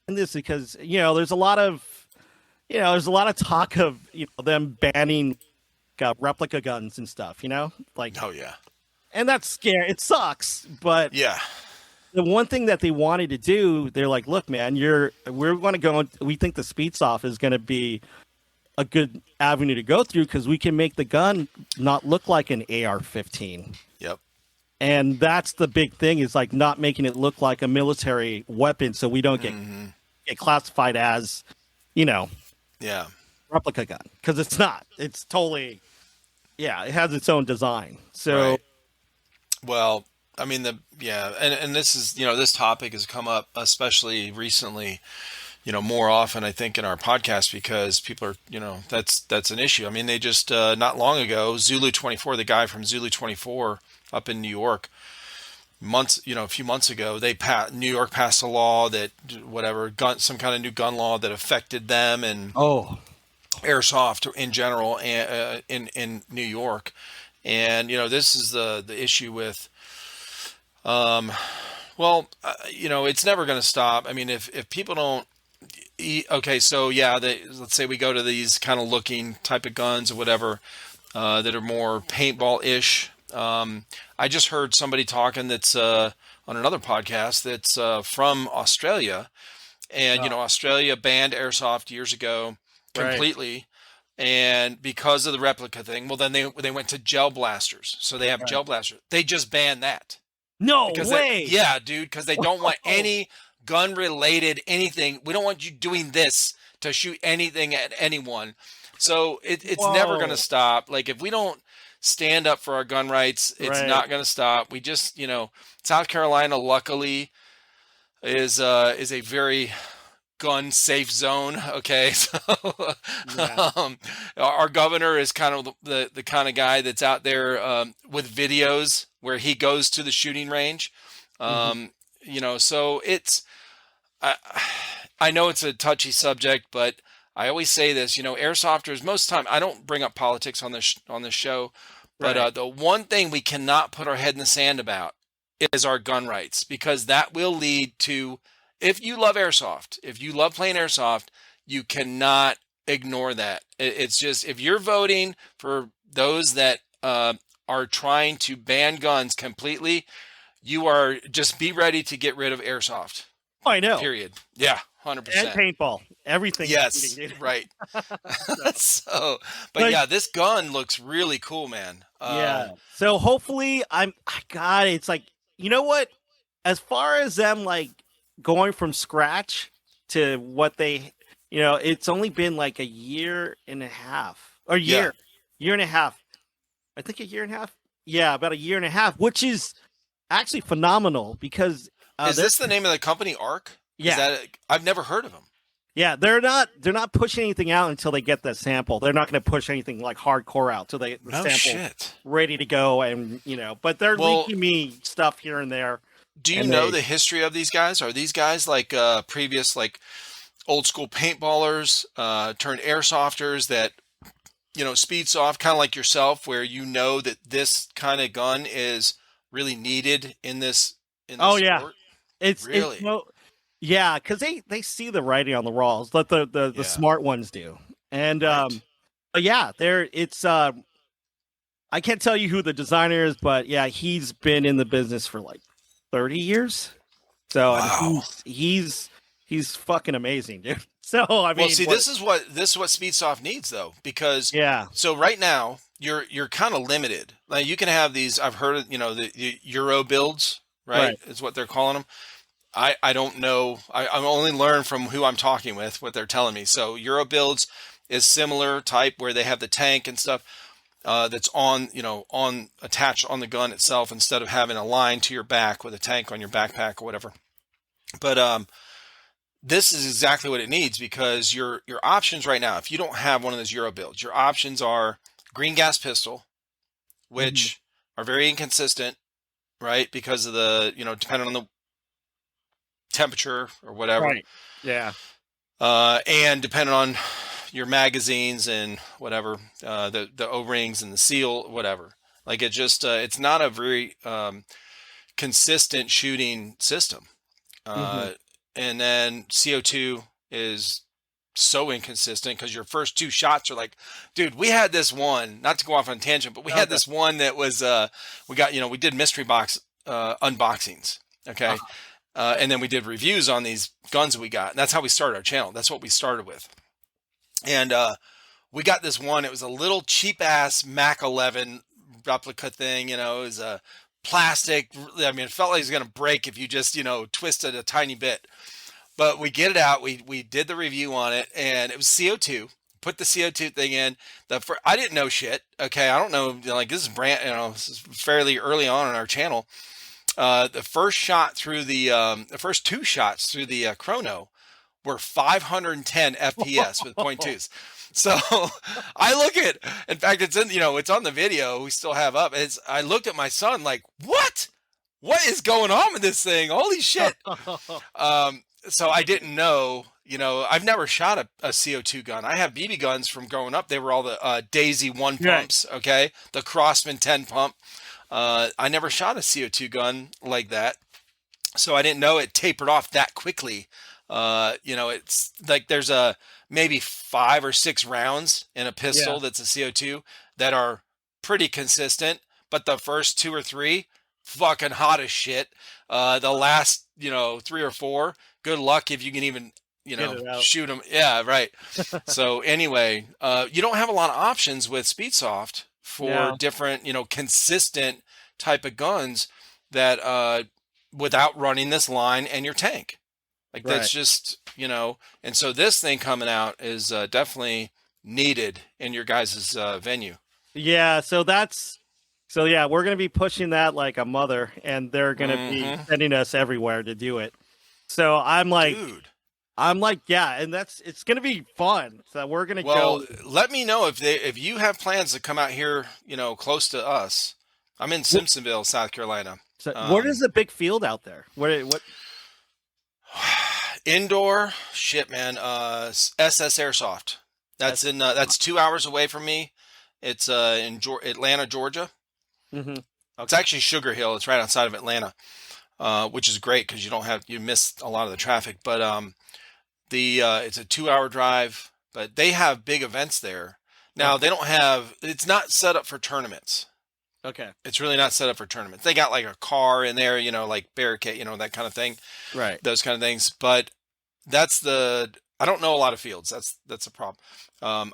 Speaker 2: in this because there's a lot of there's a lot of talk of them banning replica guns and stuff. Like,
Speaker 1: Oh yeah.
Speaker 2: and that's scary. It sucks, but
Speaker 1: Yeah.
Speaker 2: the one thing that they wanted to do, they're like, look, man, we're going to go. We think the speed soft is going to be a good avenue to go through because we can make the gun not look like an AR-15.
Speaker 1: Yep.
Speaker 2: And that's the big thing is like not making it look like a military weapon so we don't
Speaker 1: Hmm.
Speaker 2: get classified as, you know,
Speaker 1: Yeah.
Speaker 2: replica gun because it's not. It's totally, yeah, it has its own design. So,
Speaker 1: Right. Well, I mean and this is this topic has come up especially recently, more often I think in our podcast because people are that's an issue. I mean they just not long ago Zulu 24, the guy from Zulu 24 up in New York, a few months ago New York passed a law that whatever gun some kind of new gun law that affected them and
Speaker 2: oh,
Speaker 1: airsoft in general in New York. And this is the issue with well, it's never going to stop. I mean, if people don't eat, okay, so yeah, let's say we go to these kind of looking type of guns or whatever that are more paintball ish. I just heard somebody talking that's on another podcast that's from Australia, and
Speaker 2: oh,
Speaker 1: Australia banned airsoft years ago
Speaker 2: right,
Speaker 1: completely. And because of the replica thing, well, then they went to gel blasters. So they have
Speaker 2: right.
Speaker 1: gel blasters. They just banned that
Speaker 2: No
Speaker 1: because
Speaker 2: way.
Speaker 1: yeah, dude, because they don't want
Speaker 2: Oh,
Speaker 1: any gun related anything. We don't want you doing this to shoot anything at anyone. So it's never going to
Speaker 2: whoa.
Speaker 1: stop. Like if we don't stand up for our gun rights, it's
Speaker 2: Right.
Speaker 1: not going to stop. We just, South Carolina, luckily, is a very gun safe zone. Okay, so
Speaker 2: Yeah.
Speaker 1: our governor is kind of the kind of guy that's out there with videos where he goes to the shooting range.
Speaker 2: Hmm.
Speaker 1: So I, I know it's a touchy subject, but I always say this. Airsofters most of the time I don't bring up politics on this show, but
Speaker 2: Right.
Speaker 1: the one thing we cannot put our head in the sand about is our gun rights because that will lead to if you love airsoft, if you love playing airsoft, you cannot ignore that. It's just if you're voting for those that are trying to ban guns completely, you are just be ready to get rid of airsoft.
Speaker 2: Oh, I know.
Speaker 1: Period. Yeah,
Speaker 2: And
Speaker 1: 100%.
Speaker 2: paintball. Everything,
Speaker 1: Yes,
Speaker 2: including, dude.
Speaker 1: right.
Speaker 2: So,
Speaker 1: So, but
Speaker 2: but
Speaker 1: yeah, this gun looks really cool, man.
Speaker 2: yeah. So hopefully God, it's like, you know what? As far as them like going from scratch to what it's only been like a year and a half or
Speaker 1: Yeah.
Speaker 2: year and a half. I think a year and a half. Yeah, about a year and a half, which is actually phenomenal because
Speaker 1: Is
Speaker 2: they're
Speaker 1: this the name of the company, Arc? Is
Speaker 2: yeah.
Speaker 1: that I've never heard of them.
Speaker 2: Yeah, they're not pushing anything out until they get the sample. They're not going to push anything like hardcore out till the
Speaker 1: No
Speaker 2: sample
Speaker 1: shit.
Speaker 2: ready to go and but they're
Speaker 1: Well,
Speaker 2: leaking me stuff here and there
Speaker 1: do you
Speaker 2: and
Speaker 1: know
Speaker 2: they
Speaker 1: the history of these guys? Are these guys like previous like old school paintballers turned airsofters that speed soft, kind of like yourself, where that this kind of gun is really needed in this
Speaker 2: oh yeah,
Speaker 1: sport?
Speaker 2: it's
Speaker 1: Really?
Speaker 2: no Yeah, because they see the writing on the walls, let the
Speaker 1: Yeah.
Speaker 2: smart ones do. And
Speaker 1: Right.
Speaker 2: but yeah, there it's I can't tell you who the designer is, but yeah, he's been in the business for like 30 years. So and
Speaker 1: Wow.
Speaker 2: he's fucking amazing, dude. So I
Speaker 1: Well,
Speaker 2: mean,
Speaker 1: see,
Speaker 2: what?
Speaker 1: this is what Speedsoft needs though, because
Speaker 2: Yeah,
Speaker 1: so right now you're kind of limited. Like you can have these. I've heard of, the Euro builds, right?
Speaker 2: right.
Speaker 1: Is what they're calling them. I don't know. I'm only learn from who I'm talking with, what they're telling me. So Euro builds is similar type where they have the tank and stuff that's on attached on the gun itself instead of having a line to your back with a tank on your backpack or whatever. But this is exactly what it needs because your options right now, if you don't have one of those Euro builds, your options are green gas pistol,
Speaker 2: Hmm.
Speaker 1: which are very inconsistent, right? Because of the depending on the temperature or whatever,
Speaker 2: Right. Yeah.
Speaker 1: and depending on your magazines and whatever, the O rings and the seal, whatever. Like it's not a very consistent shooting system.
Speaker 2: Hmm.
Speaker 1: Uh, and then CO2 is so inconsistent because your first two shots are like, dude, we had this one, not to go off on a tangent, but we had
Speaker 2: Okay.
Speaker 1: this one that was, we got, we did mystery box unboxings. Okay. And then we did reviews on these guns that we got. And that's how we started our channel. That's what we started with. And we got this one. It was a little cheap ass Mac 11 replica thing. It was a plastic. I mean, it felt like it was going to break if you just, twisted a tiny bit. But we get it out. We did the review on it, and it was CO2. Put the CO2 thing in. I didn't know shit. Okay, I don't know. Like this is this is fairly early on our channel. The first shot through the first two shots through the chrono were 510 FPS with point twos. So I look at, in fact, it's on the video we still have up. I looked at my son like, what? What is going on with this thing? Holy shit! So I didn't know. I've never shot a CO2 gun. I have BB guns from growing up. They were all the Daisy 1
Speaker 2: Right.
Speaker 1: pumps, okay? The Crossman 10 pump. I never shot a CO2 gun like that. So I didn't know it tapered off that quickly. It's like there's maybe 5 or 6 rounds in a
Speaker 2: Yeah.
Speaker 1: pistol that's a CO2 that are pretty consistent, but the first two or three, fucking hot as shit. The last, 3 or 4, good luck if you can even,
Speaker 2: Get it out.
Speaker 1: shoot them. Yeah, right. So anyway, you don't have a lot of options with Speedsoft for
Speaker 2: No.
Speaker 1: different, consistent type of guns that without running this line and your tank. Like
Speaker 2: Right.
Speaker 1: that's just, and so this thing coming out is definitely needed in your guys' venue.
Speaker 2: Yeah. So yeah, we're gonna be pushing that like a mother, and they're gonna be
Speaker 1: Hmm.
Speaker 2: sending us everywhere to do it. So
Speaker 1: Dude.
Speaker 2: yeah, and it's gonna be fun. So we're gonna
Speaker 1: Well,
Speaker 2: go.
Speaker 1: let me know if you have plans to come out here, close to us. I'm in
Speaker 2: What,
Speaker 1: Simpsonville, South Carolina.
Speaker 2: so what is
Speaker 1: Um,
Speaker 2: the big field out there? What?
Speaker 1: Indoor shit, man. SS Airsoft.
Speaker 2: That's
Speaker 1: That's 2 hours away from me. It's in Atlanta, Georgia.
Speaker 2: hmm.
Speaker 1: It's
Speaker 2: Okay.
Speaker 1: actually Sugar Hill. It's right outside of Atlanta, which is great because you miss a lot of the traffic. But the it's a 2 hour drive. But they have big events there. Now
Speaker 2: Okay.
Speaker 1: they don't have. It's not set up for tournaments.
Speaker 2: Okay.
Speaker 1: It's really not set up for tournaments. They got like a car in there, like barricade, that kind of thing,
Speaker 2: Right.
Speaker 1: those kind of things. But I don't know a lot of fields. That's a problem.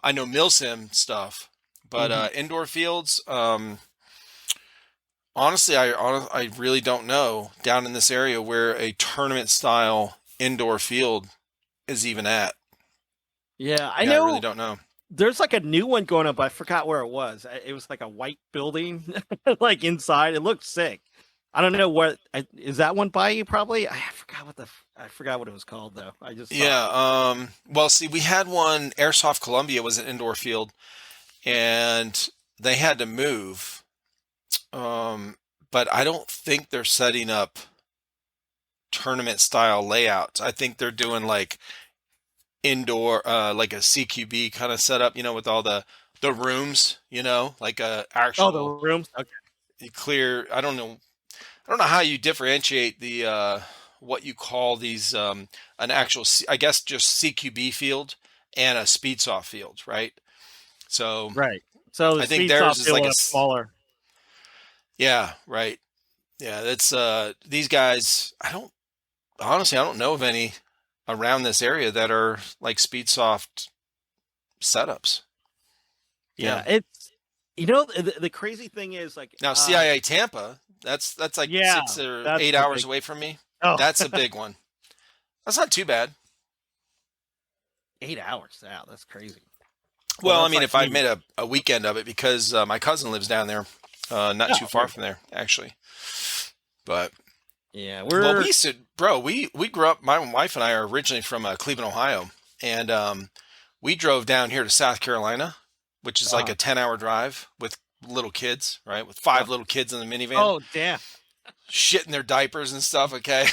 Speaker 1: I know milsim stuff, but
Speaker 2: Hmm.
Speaker 1: indoor fields. Honestly, I really don't know down in this area where a tournament style indoor field is even at.
Speaker 2: Yeah, I
Speaker 1: Yeah, I really
Speaker 2: know.
Speaker 1: don't know.
Speaker 2: There's like a new one going up. I forgot where it was. It was like a white building, like inside. It looked sick. I don't know what is that one by you? Probably. I forgot what it was called though. I just saw.
Speaker 1: Yeah. Well, see, we had one. Airsoft Columbia was an indoor field, and they had to move. But I don't think they're setting up tournament style layouts. I think they're doing like indoor, like a CQB kind of setup, with all the rooms, like a
Speaker 2: Oh, the
Speaker 1: actual
Speaker 2: rooms. Okay.
Speaker 1: clear. I don't know how you differentiate the what you call these an actual I guess just CQB field and a speed soft field, right? So
Speaker 2: Right. So the
Speaker 1: I think
Speaker 2: speed
Speaker 1: theirs
Speaker 2: soft
Speaker 1: is like
Speaker 2: field is smaller.
Speaker 1: yeah, right. Yeah, that's these guys. I don't know of any around this area that are like speed soft setups. Yeah.
Speaker 2: Yeah, it's the crazy thing is like
Speaker 1: Now CIA Tampa, that's like
Speaker 2: yeah,
Speaker 1: 6 or 8 hours
Speaker 2: big.
Speaker 1: away from me.
Speaker 2: Oh,
Speaker 1: That's a big one. That's not too bad.
Speaker 2: 8 hours. Wow, that's crazy. Well,
Speaker 1: Well, I
Speaker 2: that's
Speaker 1: mean,
Speaker 2: like
Speaker 1: if I
Speaker 2: me.
Speaker 1: made a weekend of it, because my cousin lives down there, not too
Speaker 2: Oh,
Speaker 1: far
Speaker 2: very
Speaker 1: from
Speaker 2: cool.
Speaker 1: there, actually. But
Speaker 2: Yeah,
Speaker 1: well, we
Speaker 2: we're
Speaker 1: used to, bro. We grew up. My wife and I are originally from Cleveland, Ohio, and we drove down here to South Carolina, which is like
Speaker 2: uh,
Speaker 1: a 10-hour drive with little kids, right? With five little kids in the minivan,
Speaker 2: oh damn.
Speaker 1: shitting their diapers and stuff. Okay,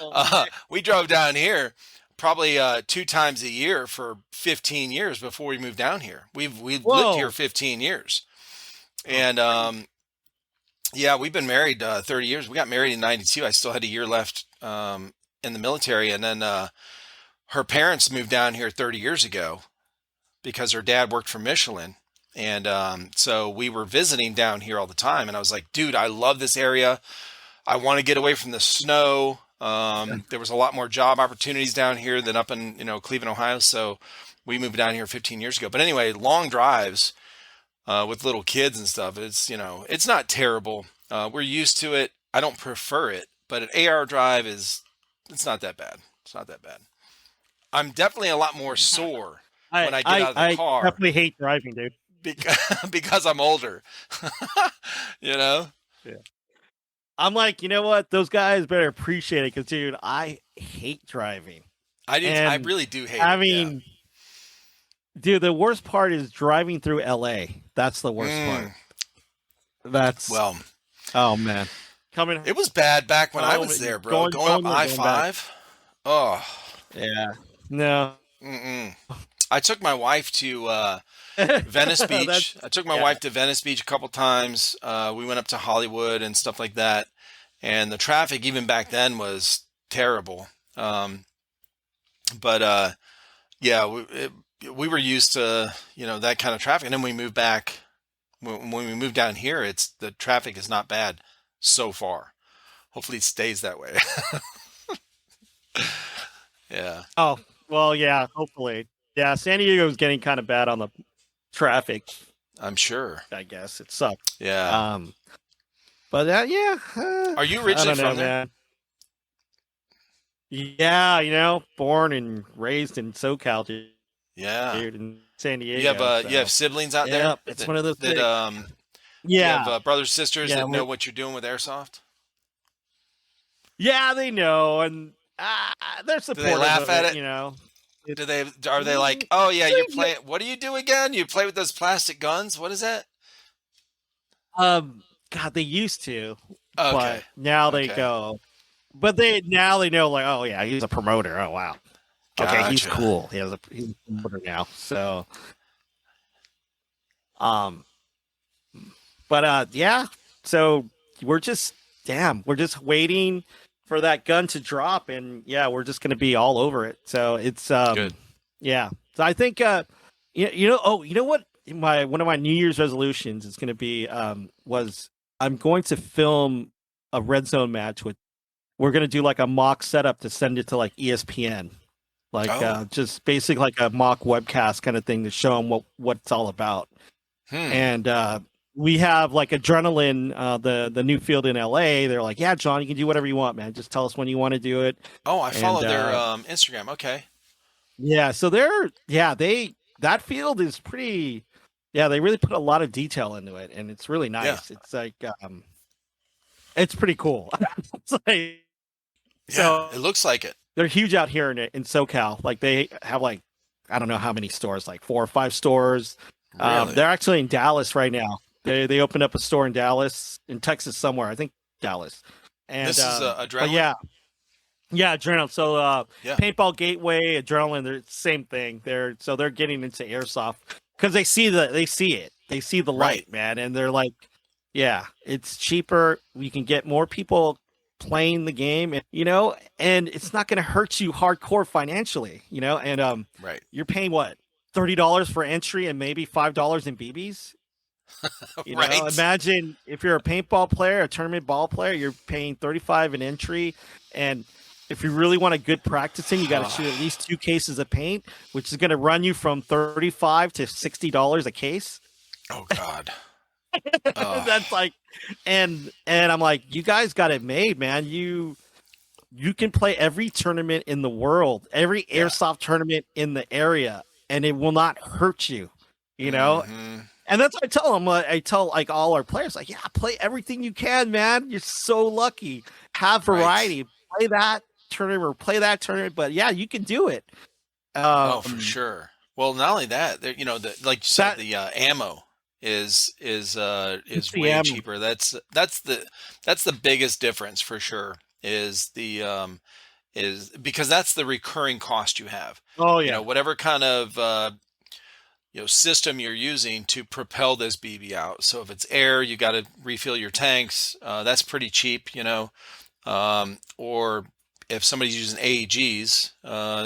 Speaker 2: Oh man.
Speaker 1: we drove down here probably 2 times a year for 15 years before we moved down here. We've lived here
Speaker 2: Whoa.
Speaker 1: 15 years,
Speaker 2: Oh,
Speaker 1: and
Speaker 2: crazy.
Speaker 1: yeah, we've been married 30 years. We got married in '92. I still had a year left in the military, and then her parents moved down here 30 years ago because her dad worked for Michelin. And so we were visiting down here all the time. And I was like, dude, I love this area. I want to get away from the snow. There was a lot more job opportunities down here than up in, Cleveland, Ohio. So we moved down here 15 years ago. But anyway, long drives with little kids and stuff. It's not terrible. We're used to it. I don't prefer it, but an 8-hour drive it's not that bad. It's not that bad. I'm definitely a lot more sore
Speaker 2: I
Speaker 1: when I get
Speaker 2: I
Speaker 1: out of the
Speaker 2: I
Speaker 1: car
Speaker 2: definitely hate driving, dude.
Speaker 1: because I'm older. you know?
Speaker 2: Yeah. I'm like, you know what? Those guys better appreciate it because, dude, I hate driving.
Speaker 1: I
Speaker 2: And
Speaker 1: really do hate
Speaker 2: I
Speaker 1: it. Yeah.
Speaker 2: mean, dude, the worst part is driving through LA. That's the worst part. That's
Speaker 1: Well,
Speaker 2: oh man. Coming
Speaker 1: it was bad back when I
Speaker 2: home
Speaker 1: was
Speaker 2: and
Speaker 1: there, bro. Going up
Speaker 2: going back.
Speaker 1: I-5. Oh,
Speaker 2: Yeah. No.
Speaker 1: mm-mm. I took my wife to Venice
Speaker 2: That's
Speaker 1: Beach. I took my
Speaker 2: yeah.
Speaker 1: wife to Venice Beach a couple times. We went up to Hollywood and stuff like that. And the traffic, even back then, was terrible. But yeah, we were used to that kind of traffic. And then we moved back. When we moved down here, the traffic is not bad so far. Hopefully, it stays that way. Yeah,
Speaker 2: Oh, well, yeah, hopefully. Yeah, San Diego's getting kind of bad on the traffic,
Speaker 1: I'm sure.
Speaker 2: I guess. It sucks.
Speaker 1: Yeah.
Speaker 2: But yeah,
Speaker 1: Are you
Speaker 2: I
Speaker 1: originally
Speaker 2: don't know,
Speaker 1: from there?
Speaker 2: man. Yeah, born and raised in SoCal,
Speaker 1: Yeah.
Speaker 2: dude, in San
Speaker 1: You have
Speaker 2: Diego.
Speaker 1: you have
Speaker 2: So,
Speaker 1: siblings out
Speaker 2: yeah,
Speaker 1: there
Speaker 2: it's
Speaker 1: that
Speaker 2: one of those
Speaker 1: that
Speaker 2: things.
Speaker 1: you have
Speaker 2: Yeah,
Speaker 1: brothers sisters
Speaker 2: yeah,
Speaker 1: that know what you're doing with airsoft?
Speaker 2: yeah, they know, and they're
Speaker 1: Do they
Speaker 2: supportive
Speaker 1: laugh
Speaker 2: of
Speaker 1: at
Speaker 2: it,
Speaker 1: it?
Speaker 2: It,
Speaker 1: Are they like,
Speaker 2: mm,
Speaker 1: "Oh yeah, you
Speaker 2: yeah,
Speaker 1: play what do you do again? You play with those plastic guns? What is that?"
Speaker 2: God, they used to,
Speaker 1: Okay.
Speaker 2: but now they
Speaker 1: Okay.
Speaker 2: go. But they know like, oh yeah, he's a promoter. Oh wow, okay, he's
Speaker 1: Gotcha.
Speaker 2: cool. He's a promoter now. So um, but yeah. So we're just we're just waiting for that gun to drop, and yeah, we're just gonna be all over it. So it's
Speaker 1: Good.
Speaker 2: yeah. So I think you know what one of my New Year's resolutions is gonna be was I'm going to film a red zone match with. We're gonna do like a mock setup to send it to like ESPN, like
Speaker 1: Oh.
Speaker 2: just basically like a mock webcast kind of thing to show them what it's all about.
Speaker 1: Hmm.
Speaker 2: And we have like Adrenaline, the new field in LA. They're like, yeah, John, you can do whatever you want, man. Just tell us when you want to do it.
Speaker 1: Oh, I
Speaker 2: And
Speaker 1: follow their Instagram. Okay.
Speaker 2: yeah, so that field is pretty. Yeah, they really put a lot of detail into it, and it's really
Speaker 1: Yeah.
Speaker 2: nice. It's like it's pretty cool. It's like
Speaker 1: Yeah.
Speaker 2: so
Speaker 1: It looks like it.
Speaker 2: they're huge out here in SoCal. Like they have like I don't know how many stores, like 4 or 5 stores.
Speaker 1: Really.
Speaker 2: They're actually in Dallas right now. They opened up a store in Dallas, in Texas somewhere. I think Dallas. And
Speaker 1: This is
Speaker 2: but
Speaker 1: Adrenaline.
Speaker 2: yeah, Adrenaline. So
Speaker 1: Yeah.
Speaker 2: Paintball Gateway, Adrenaline, they're the same thing. They're getting into airsoft because they see it, they see the light,
Speaker 1: Right.
Speaker 2: man, and they're like, yeah, it's cheaper. We can get more people playing the game, and and it's not going to hurt you hardcore financially, and
Speaker 1: Right.
Speaker 2: you're paying what, $30 for entry and maybe $5 in BBs.
Speaker 1: Right.
Speaker 2: Imagine if you're a paintball player, a tournament ball player, you're paying 35 an entry, and if you really want a good practicing, you got to shoot at least 2 cases of paint, which is going to run you from $35 to $60 a case.
Speaker 1: Oh God.
Speaker 2: That's like, and I'm like, you guys got it made, man. You can play every tournament in the world, every airsoft tournament in the area, and it will not hurt you,
Speaker 1: Mm-hmm.
Speaker 2: And that's what I tell them. I tell like all our players, like, yeah, play everything you can, man. You're so lucky. Have variety.
Speaker 1: Right.
Speaker 2: Play that tournament or play that tournament, but yeah, you can do it.
Speaker 1: Oh, for sure. Well, not only that, like you said, the ammo is way
Speaker 2: ammo.
Speaker 1: cheaper. That's the biggest difference for sure. Is because that's the recurring cost you have.
Speaker 2: Oh yeah.
Speaker 1: Whatever kind of system you're using to propel this BB out. So if it's air, you got to refill your tanks. That's pretty cheap, or if somebody's using AEGs,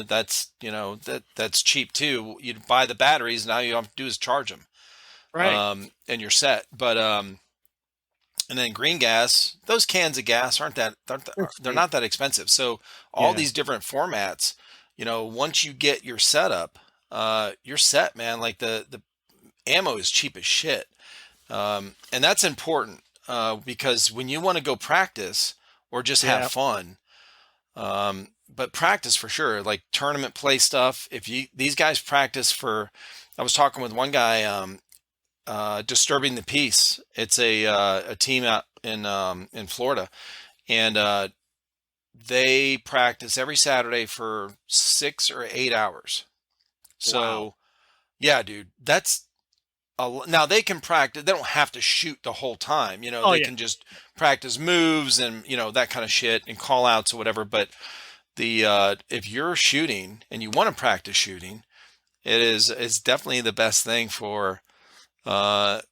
Speaker 1: that's cheap too. You buy the batteries. Now you have to do is charge them,
Speaker 2: Right.
Speaker 1: and you're set. But and then green gas, those cans of gas they're not that expensive. So all these different formats, once you get your setup, you're set, man. Like the ammo is cheap as shit, and that's important because when you want to go practice or just have fun. But practice for sure, like tournament play stuff. These guys practice I was talking with one guy, Disturbing the Peace. It's a team out in Florida, and they practice every Saturday for 6 or 8 hours. So,
Speaker 2: Wow.
Speaker 1: yeah, dude, that's now they can practice. They don't have to shoot the whole time. They can just practice moves and that kind of shit and call outs or whatever. But if you're shooting and you want to practice shooting, it's definitely the best thing for. Well,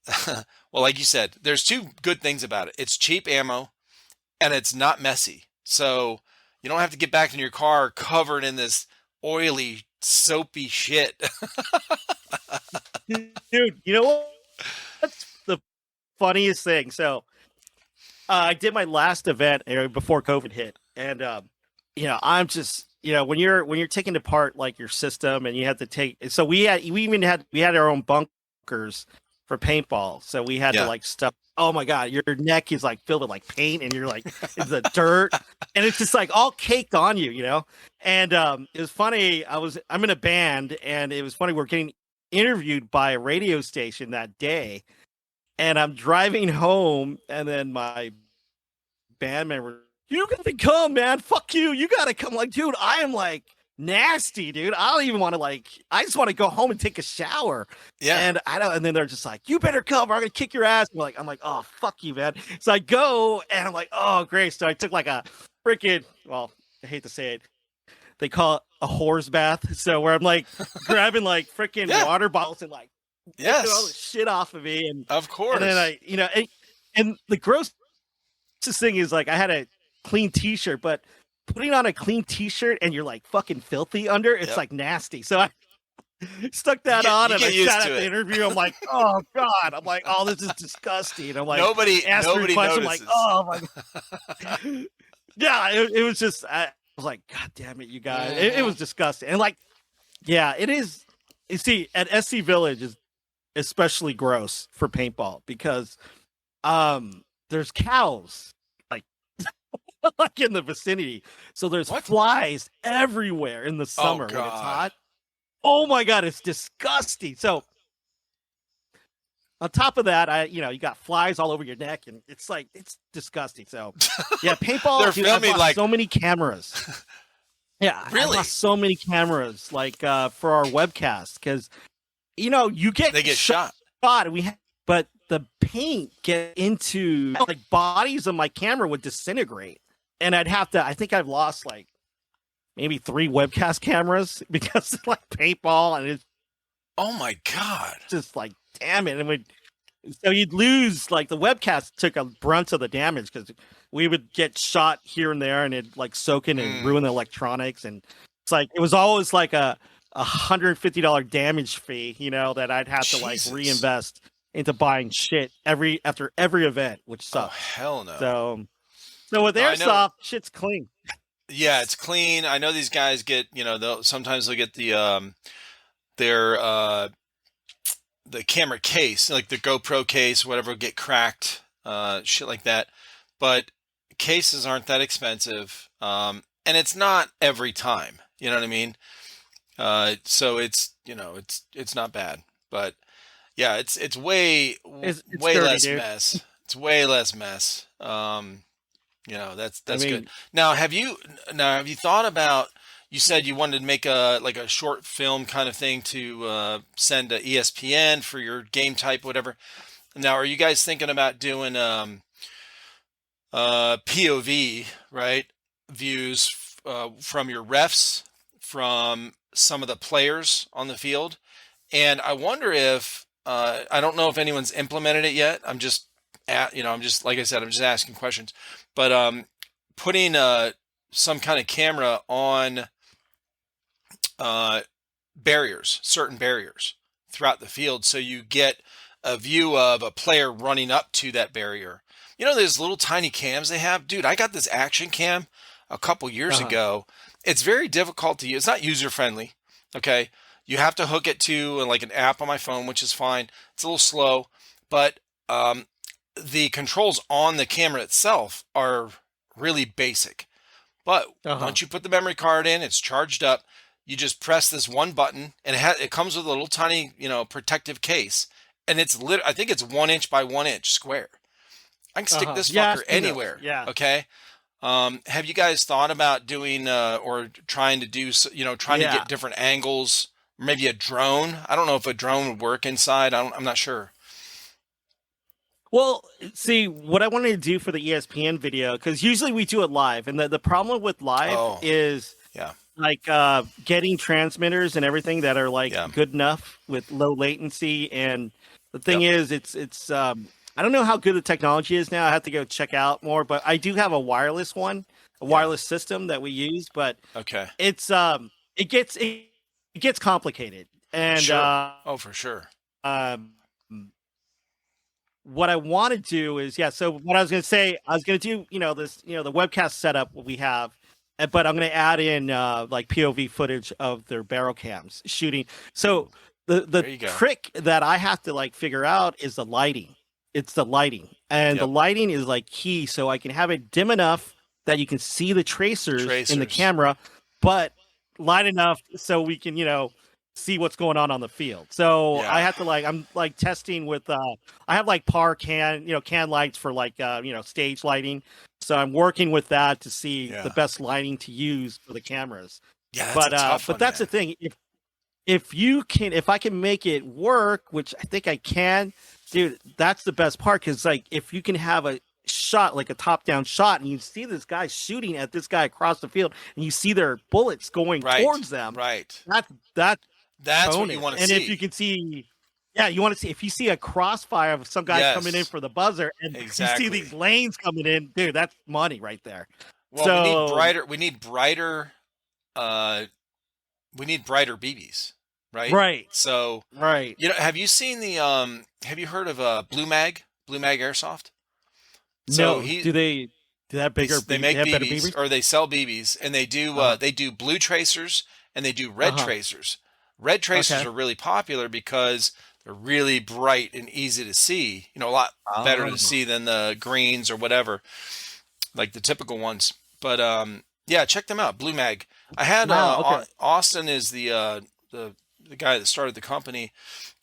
Speaker 1: like you said, there's 2 good things about it. It's cheap ammo, and it's not messy. So you don't have to get back in your car covered in this oily, soapy shit.
Speaker 2: Dude, you know what? That's the funniest thing. So I did my last event before COVID hit, and I'm just when you're taking apart like your system, and you have to take. So we had our own bunkers for paintball, so we had to like stuff. Oh my god, your neck is like filled with like paint, and you're like it's the dirt, and it's just like all caked on you, And it was funny. I'm in a band, and it was funny. We're getting interviewed by a radio station that day, and I'm driving home, and then my band member, you gotta come, man, fuck you gotta come. Like, dude, I am like nasty, dude. I don't even want to I just want to go home and take a shower. And then they're just like, you better come or I'm gonna kick your ass. I'm like, oh fuck you, man. So I go, and I'm like, oh great. So I took like a freaking, well, I hate to say it, they call it a whore's bath. So where I'm like grabbing like freaking water bottles and like taking all the shit off of me. And
Speaker 1: of course.
Speaker 2: And then and the grossest thing is like I had a clean t-shirt, but putting on a clean t-shirt and you're like fucking filthy under, it's like nasty. So I stuck that on, and I sat at the interview. I'm like, oh god. I'm like, oh, this is disgusting. I'm like,
Speaker 1: nobody notices.
Speaker 2: I'm like, oh my god. Yeah, it was just. I was like, god damn it, you guys. It was disgusting. And like, yeah, it is. You see, at SC Village is especially gross for paintball because there's cows like in the vicinity. So there's flies everywhere in the summer when it's hot. Oh my god, it's disgusting. So on top of that, you got flies all over your neck, and it's disgusting. So yeah, paintball.
Speaker 1: They're filming like
Speaker 2: so many cameras. Yeah,
Speaker 1: really?
Speaker 2: I bought so many cameras for our webcast because they get shot. But the paint get into like bodies of my camera would disintegrate. And I'd have to, I think I've lost like maybe 3 webcast cameras because of like paintball, and it's,
Speaker 1: oh my god,
Speaker 2: just like, damn it. So you'd lose, like the webcast took a brunt of the damage because we would get shot here and there, and it like soak in and
Speaker 1: Mm.
Speaker 2: ruin the electronics. And it's like it was always like a $150 damage fee, that I'd have to like
Speaker 1: Jesus.
Speaker 2: reinvest into buying shit after every event, which
Speaker 1: Oh,
Speaker 2: sucks.
Speaker 1: hell no.
Speaker 2: So with
Speaker 1: No, I know-
Speaker 2: airsoft, shit's clean.
Speaker 1: Yeah, it's clean. I know these guys get, sometimes they'll get their the camera case, like the GoPro case, whatever, get cracked, shit like that. But cases aren't that expensive, and it's not every time. You know what I mean? So it's not bad, but yeah, it's way
Speaker 2: It's
Speaker 1: way
Speaker 2: dirty,
Speaker 1: less
Speaker 2: dude.
Speaker 1: mess. It's way less mess. That's
Speaker 2: I mean,
Speaker 1: good. Now, have you thought about? You said you wanted to make a short film kind of thing to send to ESPN for your game type, whatever. Now, are you guys thinking about doing POV, right? Views from your refs, from some of the players on the field, and I wonder if I don't know if anyone's implemented it yet. I'm just I'm just like I said, I'm just asking questions, but putting some kind of camera on certain barriers throughout the field, so you get a view of a player running up to that barrier. You know those little tiny cams they have? Dude, I got this action cam a couple years ago. It's very difficult to use. It's not user friendly. Okay. You have to hook it to like an app on my phone, which is fine. It's a little slow, but the controls on the camera itself are really basic. But once you put the memory card in, it's charged up. You just press this one button, and it comes with a little tiny, protective case, and I think it's 1 inch by 1 inch square. I can stick this fucker anywhere.
Speaker 2: Yeah.
Speaker 1: Okay. Have you guys thought about doing or trying to do, trying to get different angles? Maybe a drone. I don't know if a drone would work inside. I'm not sure.
Speaker 2: Well, see, what I wanted to do for the ESPN video, because usually we do it live, and the problem with live is like getting transmitters and everything that are like good enough with low latency. And the thing is, it's I don't know how good the technology is now. I have to go check out more, but I do have a wireless one, a wireless system that we use, but it's it gets complicated. And
Speaker 1: for sure.
Speaker 2: What I want to do is, so what I was going to say, I was going to do, this, the webcast setup we have, but I'm going to add in like POV footage of their barrel cams shooting. So the trick that I have to like figure out is the lighting. It's the lighting, and the lighting is like key. So I can have it dim enough that you can see the tracers in the camera, but light enough so we can, see what's going on the field. So I have to I'm like testing with I have like PAR can lights for like stage lighting. So I'm working with that to see the best lighting to use for the cameras.
Speaker 1: Yeah,
Speaker 2: but that's the thing. If I can make it work, which I think I can, dude, that's the best part. Because like if you can have a shot, like a top-down shot, and you see this guy shooting at this guy across the field, and you see their bullets going towards them.
Speaker 1: Right.
Speaker 2: That's
Speaker 1: what you want to see.
Speaker 2: And if you can see, you want to see, if you see a crossfire of some guy coming in for the buzzer, and you see these lanes coming in, dude, that's money right there.
Speaker 1: Well, we need brighter BBs, right?
Speaker 2: Right.
Speaker 1: So, have you seen have you heard of Blue Mag Airsoft?
Speaker 2: So do they have bigger?
Speaker 1: They make
Speaker 2: BBs,
Speaker 1: or they sell BBs, and they do blue tracers and they do red tracers. Red tracers are really popular because they're really bright and easy to see. A lot better to see than the greens or whatever, like the typical ones. But check them out, Blue Mag. I had Austin is the guy that started the company,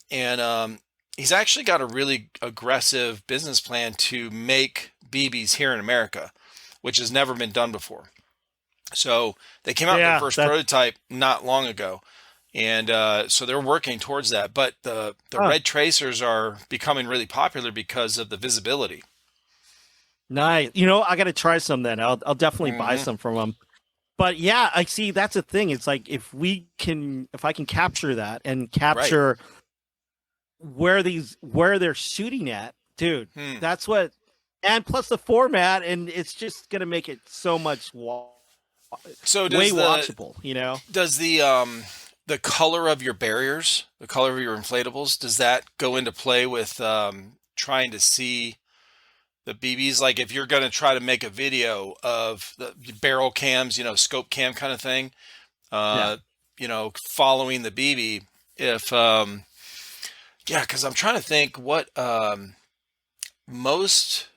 Speaker 1: and he's actually got a really aggressive business plan to make BBs here in America, which has never been done before. So they came out with their first prototype not long ago. And so they're working towards that. But the red tracers are becoming really popular because of the visibility.
Speaker 2: Nice. I got to try some then. I'll definitely buy some from them. But I see that's the thing. It's like if I can capture that and capture where they're shooting at, dude, that's what and plus the format, and it's just gonna make it so much
Speaker 1: So
Speaker 2: way watchable.
Speaker 1: does the color of your barriers, the color of your inflatables, does that go into play with trying to see the BBs? Like if you're going to try to make a video of the barrel cams, scope cam kind of thing,
Speaker 2: Yeah.
Speaker 1: uh, following the BB, if yeah, because I'm trying to think what most.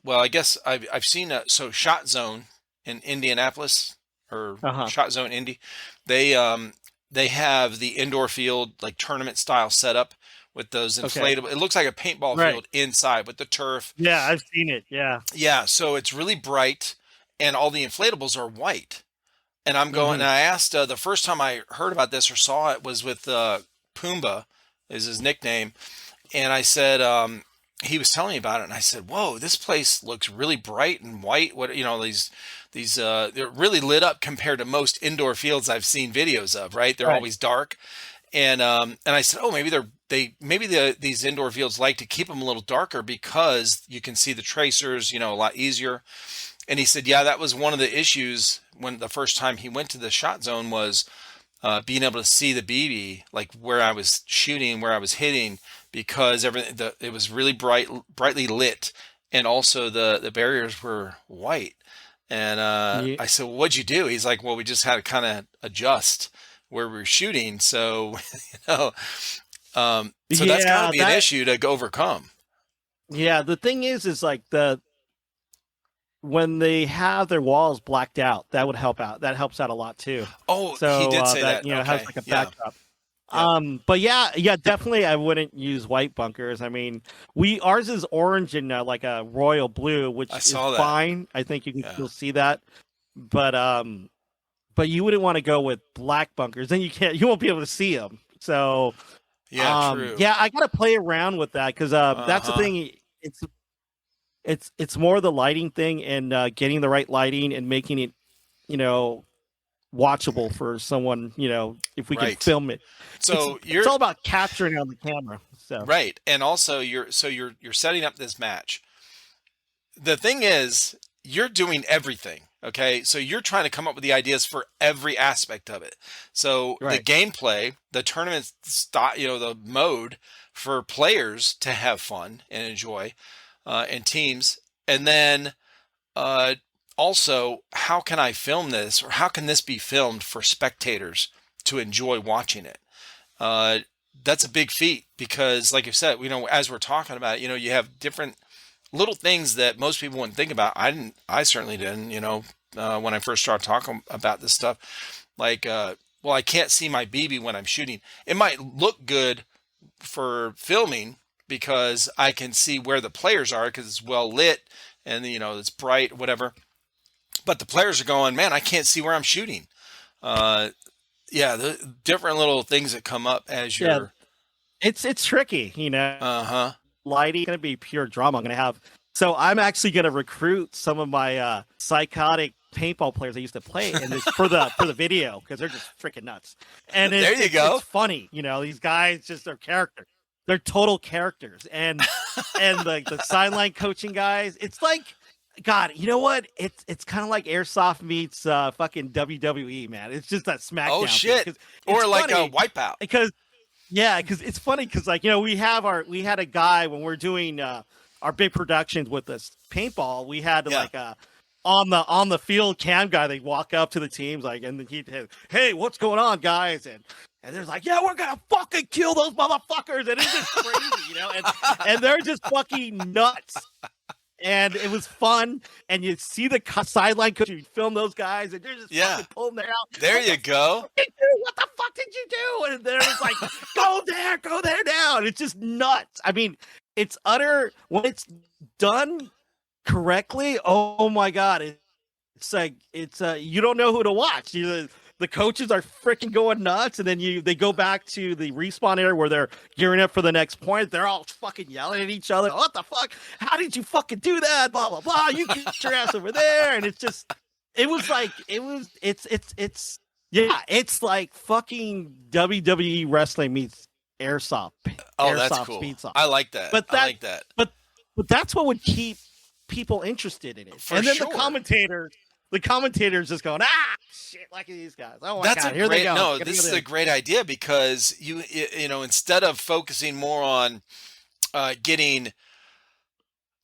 Speaker 1: Well, I guess I've seen so Shot Zone in Indianapolis or
Speaker 2: Uh huh.
Speaker 1: Shot Zone Indy, they have the indoor field like tournament style setup with those
Speaker 2: Okay.
Speaker 1: inflatable. It looks like a paintball
Speaker 2: Right.
Speaker 1: field inside with the turf.
Speaker 2: Yeah, I've seen it. Yeah.
Speaker 1: Yeah, so it's really bright, and all the inflatables are white. And I'm going. And
Speaker 2: Hmm.
Speaker 1: I asked the first time I heard about this or saw it was with Pumbaa, is his nickname, and I said, he was telling me about it, and I said, "Whoa, this place looks really bright and white. What these they're really lit up compared to most indoor fields I've seen videos of. Right? They're
Speaker 2: Right.
Speaker 1: always dark." And I said, "Oh, maybe these indoor fields like to keep them a little darker because you can see the tracers, a lot easier." And he said, "Yeah, that was one of the issues when the first time he went to the shot zone was." Being able to see the BB, like where I was shooting, where I was hitting, because it was really brightly lit, and also the barriers were white. And
Speaker 2: Yeah.
Speaker 1: I said, well, "What'd you do?" He's like, "Well, we just had to kind of adjust where we were shooting." So, you know, so that's got to
Speaker 2: Yeah.
Speaker 1: be an issue to overcome.
Speaker 2: Yeah. The thing is like when they have their walls blacked out, that would help out. That helps out a lot too.
Speaker 1: Oh, he
Speaker 2: So
Speaker 1: did say
Speaker 2: that
Speaker 1: that.
Speaker 2: has
Speaker 1: Okay,
Speaker 2: like a
Speaker 1: yeah,
Speaker 2: backdrop.
Speaker 1: yep,
Speaker 2: But yeah, definitely I wouldn't use white bunkers. I mean, ours is orange and like a royal blue,
Speaker 1: I
Speaker 2: which is
Speaker 1: saw that.
Speaker 2: fine. I think you can
Speaker 1: Yeah,
Speaker 2: still see that. But you wouldn't want to go with black bunkers. Then you won't be able to see them. So
Speaker 1: yeah, true.
Speaker 2: yeah, I gotta play around with that because
Speaker 1: Uh
Speaker 2: that's the
Speaker 1: huh.
Speaker 2: thing. It's more the lighting thing and getting the right lighting and making it you know watchable for someone. If we can
Speaker 1: Right.
Speaker 2: film it, it's
Speaker 1: So
Speaker 2: it's
Speaker 1: you're
Speaker 2: all about capturing it on the camera. So
Speaker 1: right, and also you're setting up this match. The thing is, you're doing everything. Okay, so you're trying to come up with the ideas for every aspect of it. So the
Speaker 2: right.
Speaker 1: gameplay, the tournament style, the mode for players to have fun and enjoy, and teams, and then uh, also how can I film this, or how can this be filmed for spectators to enjoy watching it? Uh, that's a big feat because, like you said, as we're talking about it, you have different little things that most people wouldn't think about. I didn't. I certainly didn't. When I first started talking about this stuff, like, well, I can't see my BB when I'm shooting. It might look good for filming because I can see where the players are because it's well lit and it's bright, whatever. But the players are going, man, I can't see where I'm shooting. Uh, yeah, the different little things that come up as
Speaker 2: Yeah,
Speaker 1: you're.
Speaker 2: it's tricky.
Speaker 1: Uh huh.
Speaker 2: Lighting going to be pure drama. I'm going to have. So I'm actually going to recruit some of my psychotic paintball players I used to play, and it's for the video because they're just freaking nuts. And
Speaker 1: There you
Speaker 2: it's
Speaker 1: go.
Speaker 2: funny. These guys just are characters. They're total characters, and the sideline coaching guys. It's like, God, you know what? It's kind of like airsoft meets fucking WWE, man. It's just that
Speaker 1: Oh
Speaker 2: SmackDown thing
Speaker 1: shit!
Speaker 2: because it's
Speaker 1: Or like a
Speaker 2: funny
Speaker 1: wipeout.
Speaker 2: because yeah, because it's funny because we had a guy when we're doing our big productions with this paintball. We had
Speaker 1: Yeah.
Speaker 2: like a on the field cam guy. They walk up to the teams like, and then hey, what's going on, guys? And they're like, yeah, we're gonna fucking kill those motherfuckers, and it's just crazy, and they're just fucking nuts. And it was fun, and you see the sideline coach, you film those guys, and they're just
Speaker 1: Yeah.
Speaker 2: fucking pulling their out.
Speaker 1: There you go.
Speaker 2: What the fuck did you do? And they're just like, go there now. And it's just nuts. I mean, it's utter when it's done correctly. Oh my god, it's like it's you don't know who to watch. The coaches are freaking going nuts, and then they go back to the respawn area where they're gearing up for the next point. They're all fucking yelling at each other. What the fuck? How did you fucking do that? Blah blah blah. You get your ass over there, and it's yeah, it's like fucking WWE wrestling meets airsoft
Speaker 1: Oh, that's
Speaker 2: airsoft
Speaker 1: cool.
Speaker 2: speed soft.
Speaker 1: I like that.
Speaker 2: But
Speaker 1: I
Speaker 2: that
Speaker 1: like that.
Speaker 2: but but that's what would keep people interested in it.
Speaker 1: For
Speaker 2: And then
Speaker 1: sure.
Speaker 2: the commentators just going, shit, look at these guys. Oh my
Speaker 1: That's
Speaker 2: God,
Speaker 1: a
Speaker 2: here they
Speaker 1: great
Speaker 2: go.
Speaker 1: no.
Speaker 2: Gonna
Speaker 1: This
Speaker 2: go
Speaker 1: is
Speaker 2: there.
Speaker 1: a great idea because you know, instead of focusing more on getting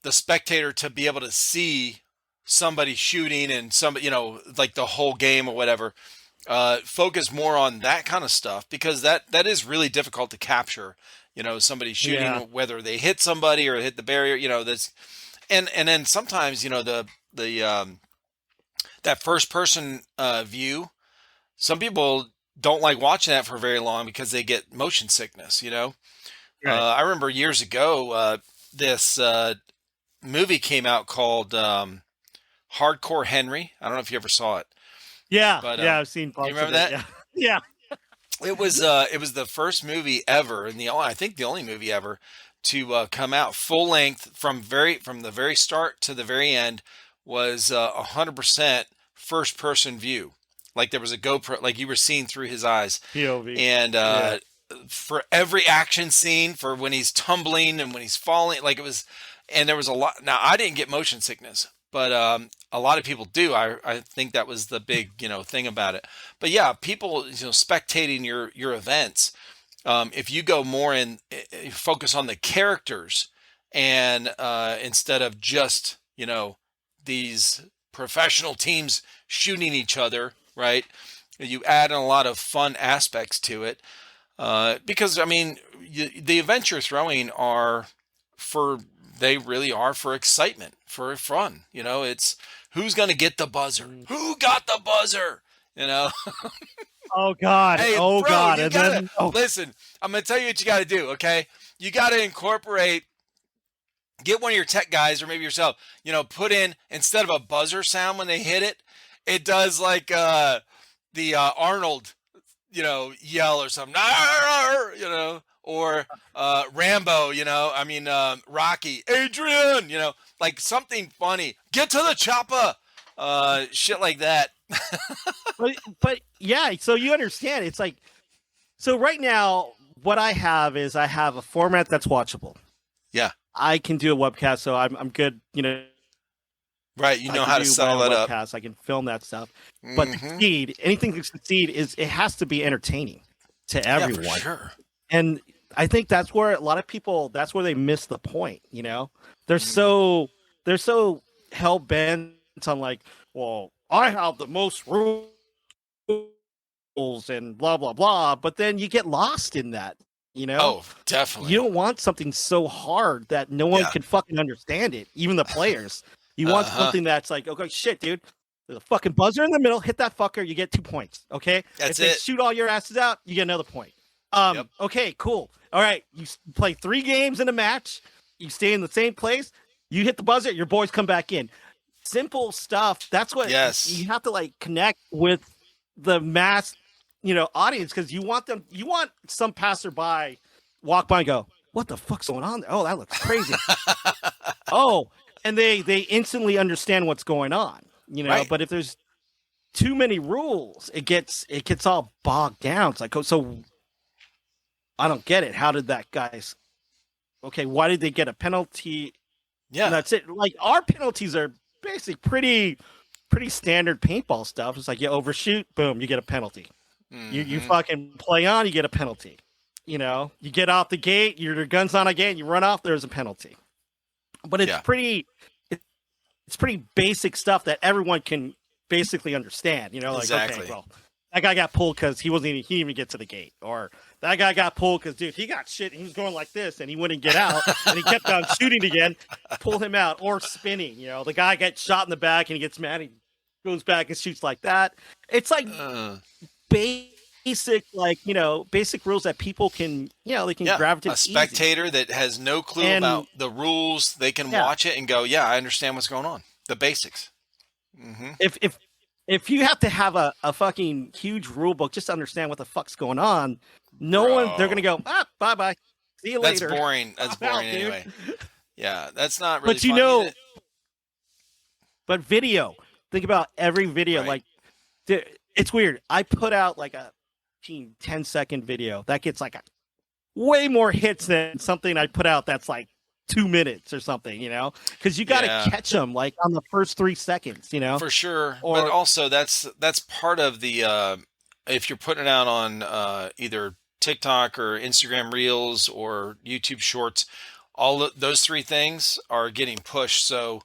Speaker 1: the spectator to be able to see somebody shooting and somebody, you know, like the whole game or whatever, focus more on that kind of stuff because that is really difficult to capture. You know, somebody shooting,
Speaker 2: Yeah.
Speaker 1: whether they hit somebody or hit the barrier. You know, that's and then sometimes, you know, the that first person view. Some people don't like watching that for very long because they get motion sickness. You know,
Speaker 2: Right.
Speaker 1: I remember years ago this movie came out called Hardcore Henry. I don't know if you ever saw it,
Speaker 2: Yeah.
Speaker 1: but
Speaker 2: Yeah. I've seen
Speaker 1: you
Speaker 2: parts
Speaker 1: remember
Speaker 2: of it.
Speaker 1: that?
Speaker 2: Yeah. Yeah.
Speaker 1: It was the first movie ever, and I think the only movie ever to come out full length from the very start to the very end was 100% first person view. Like there was a GoPro, like you were seeing through his eyes,
Speaker 2: POV.
Speaker 1: and
Speaker 2: Yeah.
Speaker 1: for every action scene, for when he's tumbling and when he's falling, like it was, and there was a lot. Now I didn't get motion sickness, but a lot of people do. I think that was the big, you know, thing about it. But yeah, people, you know, spectating your events. If you go more in focus on the characters and instead of just, you know, these professional teams shooting each other, right? You add in a lot of fun aspects to it. Because I mean, the events you're throwing are for they really are for excitement, for fun. You know, it's who's going to get the buzzer? Who got the buzzer? You know,
Speaker 2: Oh God.
Speaker 1: hey,
Speaker 2: Oh
Speaker 1: bro,
Speaker 2: God.
Speaker 1: you
Speaker 2: And
Speaker 1: gotta
Speaker 2: then
Speaker 1: listen. I'm gonna tell you what you got to do. Okay, you got to incorporate. Get one of your tech guys or maybe yourself. You know, put in instead of a buzzer sound when they hit it, it does like the Arnold, you know, yell or something, you know, or Rambo, you know, I mean, Rocky, Adrian, you know, like something funny. Get to the chopper, shit like that.
Speaker 2: but yeah, so you understand it's like, so right now what I have is I have a format that's watchable.
Speaker 1: Yeah,
Speaker 2: I can do a webcast, so I'm good, you know.
Speaker 1: right. You
Speaker 2: I
Speaker 1: know
Speaker 2: can
Speaker 1: how to
Speaker 2: do
Speaker 1: sell
Speaker 2: well
Speaker 1: that up.
Speaker 2: webcasts, I can film that stuff. But to
Speaker 1: Hmm.
Speaker 2: succeed, anything to succeed is it has to be entertaining to
Speaker 1: Yeah, for
Speaker 2: everyone.
Speaker 1: sure.
Speaker 2: And I think that's where a lot of people, that's where they miss the point, you know? They're
Speaker 1: Mm.
Speaker 2: so hell bent on like, well, I have the most rules and blah blah blah, but then you get lost in that, you know?
Speaker 1: Oh,
Speaker 2: You
Speaker 1: definitely.
Speaker 2: don't want something so hard that no one
Speaker 1: Yeah.
Speaker 2: can fucking understand it, even the players. You
Speaker 1: Uh
Speaker 2: want
Speaker 1: huh.
Speaker 2: something that's like, okay, shit, dude. There's a fucking buzzer in the middle. Hit that fucker. You get 2 points. Okay. If
Speaker 1: That's
Speaker 2: they
Speaker 1: it.
Speaker 2: shoot all your asses out, you get another point.
Speaker 1: Yep.
Speaker 2: Okay, cool. All right. Play 3 games in a match. You stay in the same place. You hit the buzzer. Your boys come back in. Simple stuff. That's what
Speaker 1: Yes.
Speaker 2: you have to like connect with the mass, you know, audience because you want them. You want some passerby walk by and go, "What the fuck's going on there? Oh, that looks crazy." Oh, and they instantly understand what's going on, you know.
Speaker 1: Right.
Speaker 2: But if there's too many rules, it gets all bogged down. It's like, oh, so I don't get it. How did that guy's okay? Why did they get a penalty? And
Speaker 1: Yeah.
Speaker 2: that's it. Like our penalties are basically pretty standard paintball stuff. It's like you overshoot, boom, you get a penalty. You
Speaker 1: Hmm.
Speaker 2: fucking play on, you get a penalty. You know, you get off the gate, your gun's on a gate, you run off, there's a penalty. But
Speaker 1: Yeah.
Speaker 2: it's pretty basic stuff that everyone can basically understand. You know, like
Speaker 1: Exactly.
Speaker 2: okay, well, that guy got pulled because he didn't even get to the gate, or that guy got pulled because dude, he got shit. He was going like this and he wouldn't get out, and he kept on shooting again. Pull him out or spinning. You know, the guy gets shot in the back and he gets mad. He goes back and shoots like that. It's like
Speaker 1: Uh,
Speaker 2: basic, like, you know, basic rules that people can, you know, they can
Speaker 1: yeah.
Speaker 2: gravitate
Speaker 1: A
Speaker 2: easy.
Speaker 1: spectator that has no clue
Speaker 2: And
Speaker 1: about the rules, they can
Speaker 2: yeah,
Speaker 1: watch it and go, "Yeah, I understand what's going on." The basics. Hmm.
Speaker 2: if you have to have a fucking huge rule book just to understand what the fuck's going on, no one, they're gonna
Speaker 1: Bro,
Speaker 2: go, bye bye, see you
Speaker 1: that's
Speaker 2: later.
Speaker 1: boring. That's
Speaker 2: I'm out,
Speaker 1: boring
Speaker 2: dude.
Speaker 1: anyway. Yeah, that's not really
Speaker 2: But you
Speaker 1: fun.
Speaker 2: know, but video, think about every video.
Speaker 1: Right.
Speaker 2: Like, it's weird. I put out like a 10-second video that gets like way more hits than something I put out that's like 2 minutes or something, because you got to
Speaker 1: Yeah,
Speaker 2: catch them like on the first 3 seconds,
Speaker 1: for sure. But
Speaker 2: or
Speaker 1: also that's part of the if you're putting it out on either TikTok or Instagram Reels or YouTube Shorts, all of those three things are getting pushed. So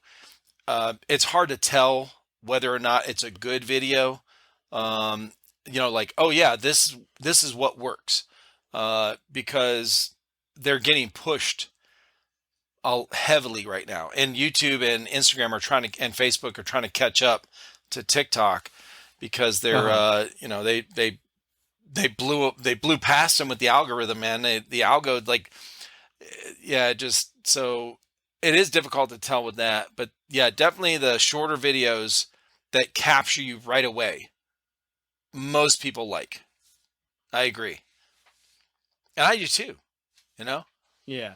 Speaker 1: it's hard to tell whether or not it's a good video. Um, like, oh yeah, this is what works, because they're getting pushed heavily right now, and YouTube and Instagram are trying to, and Facebook are trying to catch up to TikTok because they're,
Speaker 2: uh
Speaker 1: they blew past them with the algorithm, man. The algo, like, yeah, just so it is difficult to tell with that, but yeah, definitely the shorter videos that capture you right away, most people like. I agree, and I do too. You know,
Speaker 2: yeah.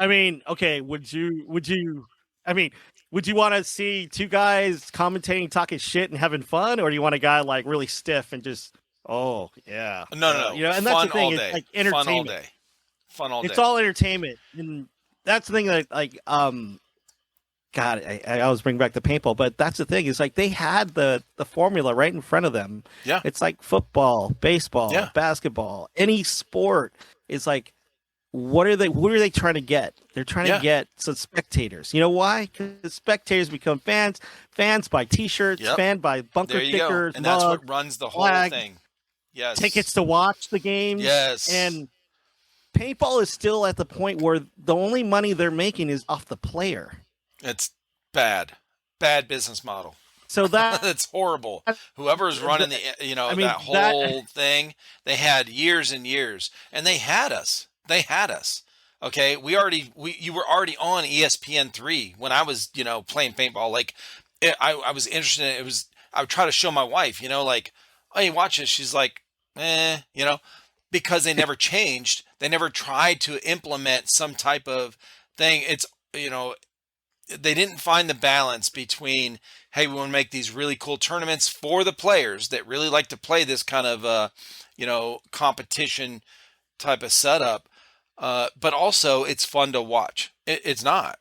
Speaker 2: I mean, okay, I mean, would you want to see two guys commentating, talking shit, and having fun, or do you want a guy like really stiff and just, oh yeah,
Speaker 1: no, no, no,
Speaker 2: and that's the
Speaker 1: fun
Speaker 2: thing,
Speaker 1: all
Speaker 2: it's
Speaker 1: day,
Speaker 2: like
Speaker 1: fun all
Speaker 2: entertainment.
Speaker 1: day, fun all
Speaker 2: It's
Speaker 1: day.
Speaker 2: all entertainment, and that's the thing that God, I always bring back the paintball, but that's the thing is like they had the formula right in front of them.
Speaker 1: Yeah,
Speaker 2: It's like football, baseball,
Speaker 1: yeah,
Speaker 2: basketball, any sport. It's like who are they trying to get? They're trying to
Speaker 1: yeah.
Speaker 2: get some spectators. You know why? Because spectators become fans. Fans buy T-shirts.
Speaker 1: Yep.
Speaker 2: Fan buy bunker
Speaker 1: There you go.
Speaker 2: stickers,
Speaker 1: And that's
Speaker 2: mugs,
Speaker 1: what runs the whole
Speaker 2: flag,
Speaker 1: thing. Yes.
Speaker 2: tickets to watch the games.
Speaker 1: Yes.
Speaker 2: And paintball is still at the point where the only money they're making is off the player.
Speaker 1: It's bad. Bad business model.
Speaker 2: So
Speaker 1: That's horrible. Whoever's running
Speaker 2: I mean,
Speaker 1: that whole thing, they had years and years, and they had us. They had us. Okay, you were already on ESPN3 when I was, playing paintball. Like, I was interested in it. I would try to show my wife, like, oh, you watch this. She's like, because they never changed. They never tried to implement some type of thing. It's, they didn't find the balance between, hey, we want to make these really cool tournaments for the players that really like to play this kind of, competition type of setup. But also it's fun to watch. It's not.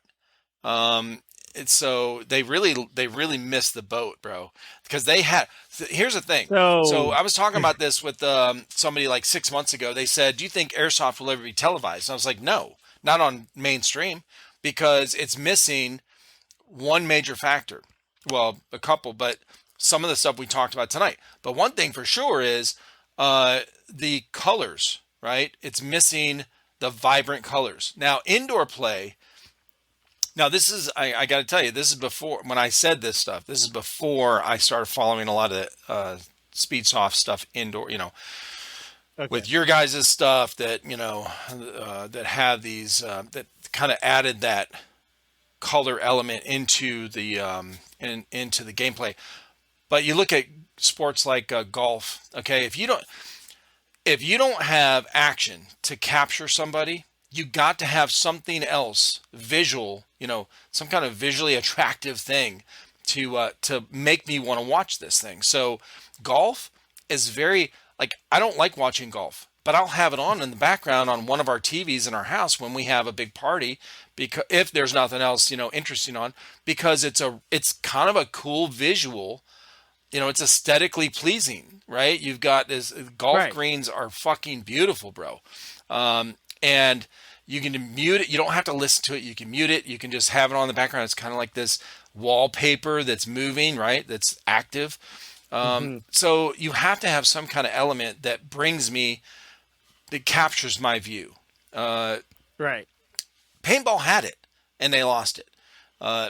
Speaker 1: So they really missed the boat, bro, because here's the thing. So
Speaker 2: so
Speaker 1: I was talking about this with somebody like 6 months ago. They said, do you think airsoft will ever be televised? And I was like, no, not on mainstream, because it's missing one major factor. Well, a couple, but some of the stuff we talked about tonight. But one thing for sure is the colors, right? It's missing the vibrant colors. Now, indoor play. Now, this is, I got to tell you, this is before, when I said this stuff, this is before I started following a lot of Speedsoft stuff indoor,
Speaker 2: okay,
Speaker 1: with your guys' stuff that, that have these, that kind of added that color element into the, into the gameplay. But you look at sports like golf, okay? If you don't have action to capture somebody, you got to have something else visual, some kind of visually attractive thing to make me want to watch this thing. So golf is very, like, I don't like watching golf, but I'll have it on in the background on one of our TVs in our house when we have a big party, because if there's nothing else, interesting on, because it's kind of a cool visual. It's aesthetically pleasing, right? You've got this, golf
Speaker 2: right.
Speaker 1: greens are fucking beautiful, bro. And you can mute it. You don't have to listen to it. You can mute it. You can just have it on in the background. It's kind of like this wallpaper that's moving, right? That's active.
Speaker 2: Hmm.
Speaker 1: So you have to have some kind of element that captures my view.
Speaker 2: Right.
Speaker 1: Paintball had it, and they lost it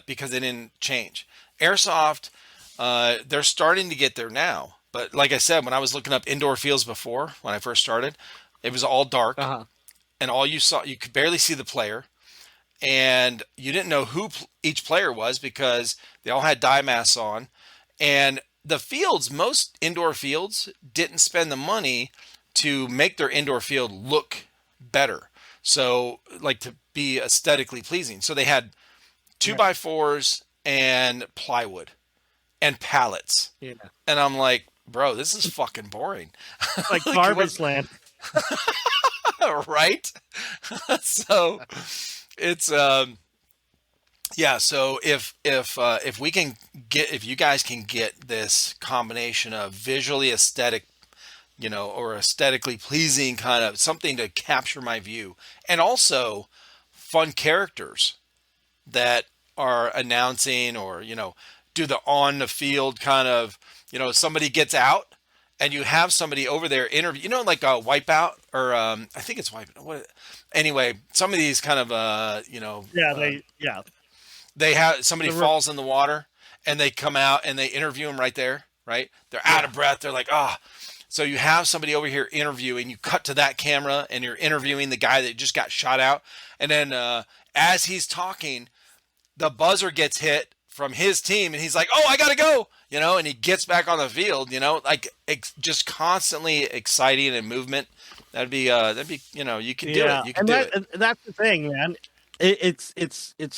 Speaker 1: because they didn't change. Airsoft, they're starting to get there now. But like I said, when I was looking up indoor fields before, when I first started, it was all dark,
Speaker 2: Uh-huh.
Speaker 1: and all you could barely see the player, and you didn't know who each player was because they all had dye masks on. And the fields, most indoor fields, didn't spend the money to make their indoor field look better. So, like, to be aesthetically pleasing. So they had two
Speaker 2: Right.
Speaker 1: by fours and plywood and pallets.
Speaker 2: Yeah.
Speaker 1: And I'm like, bro, this is fucking boring.
Speaker 2: Like
Speaker 1: Like,
Speaker 2: garbage land.
Speaker 1: right? So, It's yeah. So if we can get if you guys can get this combination of visually aesthetic, or aesthetically pleasing kind of something to capture my view, and also fun characters that are announcing or do the on the field kind of, somebody gets out and you have somebody over there interview, like a wipeout or I think it's wipeout. What anyway, some of these kind of
Speaker 2: Yeah, yeah.
Speaker 1: they have somebody
Speaker 2: The re-
Speaker 1: falls in the water and they come out and they interview them right there, right? They're out of breath. They're like, ah. So you have somebody over here interviewing, you cut to that camera and you're interviewing the guy that just got shot out. And then as he's talking, the buzzer gets hit from his team and he's like, oh, I got to go, and he gets back on the field, like just constantly exciting and movement. That'd be, you could do it. You could do it.
Speaker 2: and that's the thing, man. It's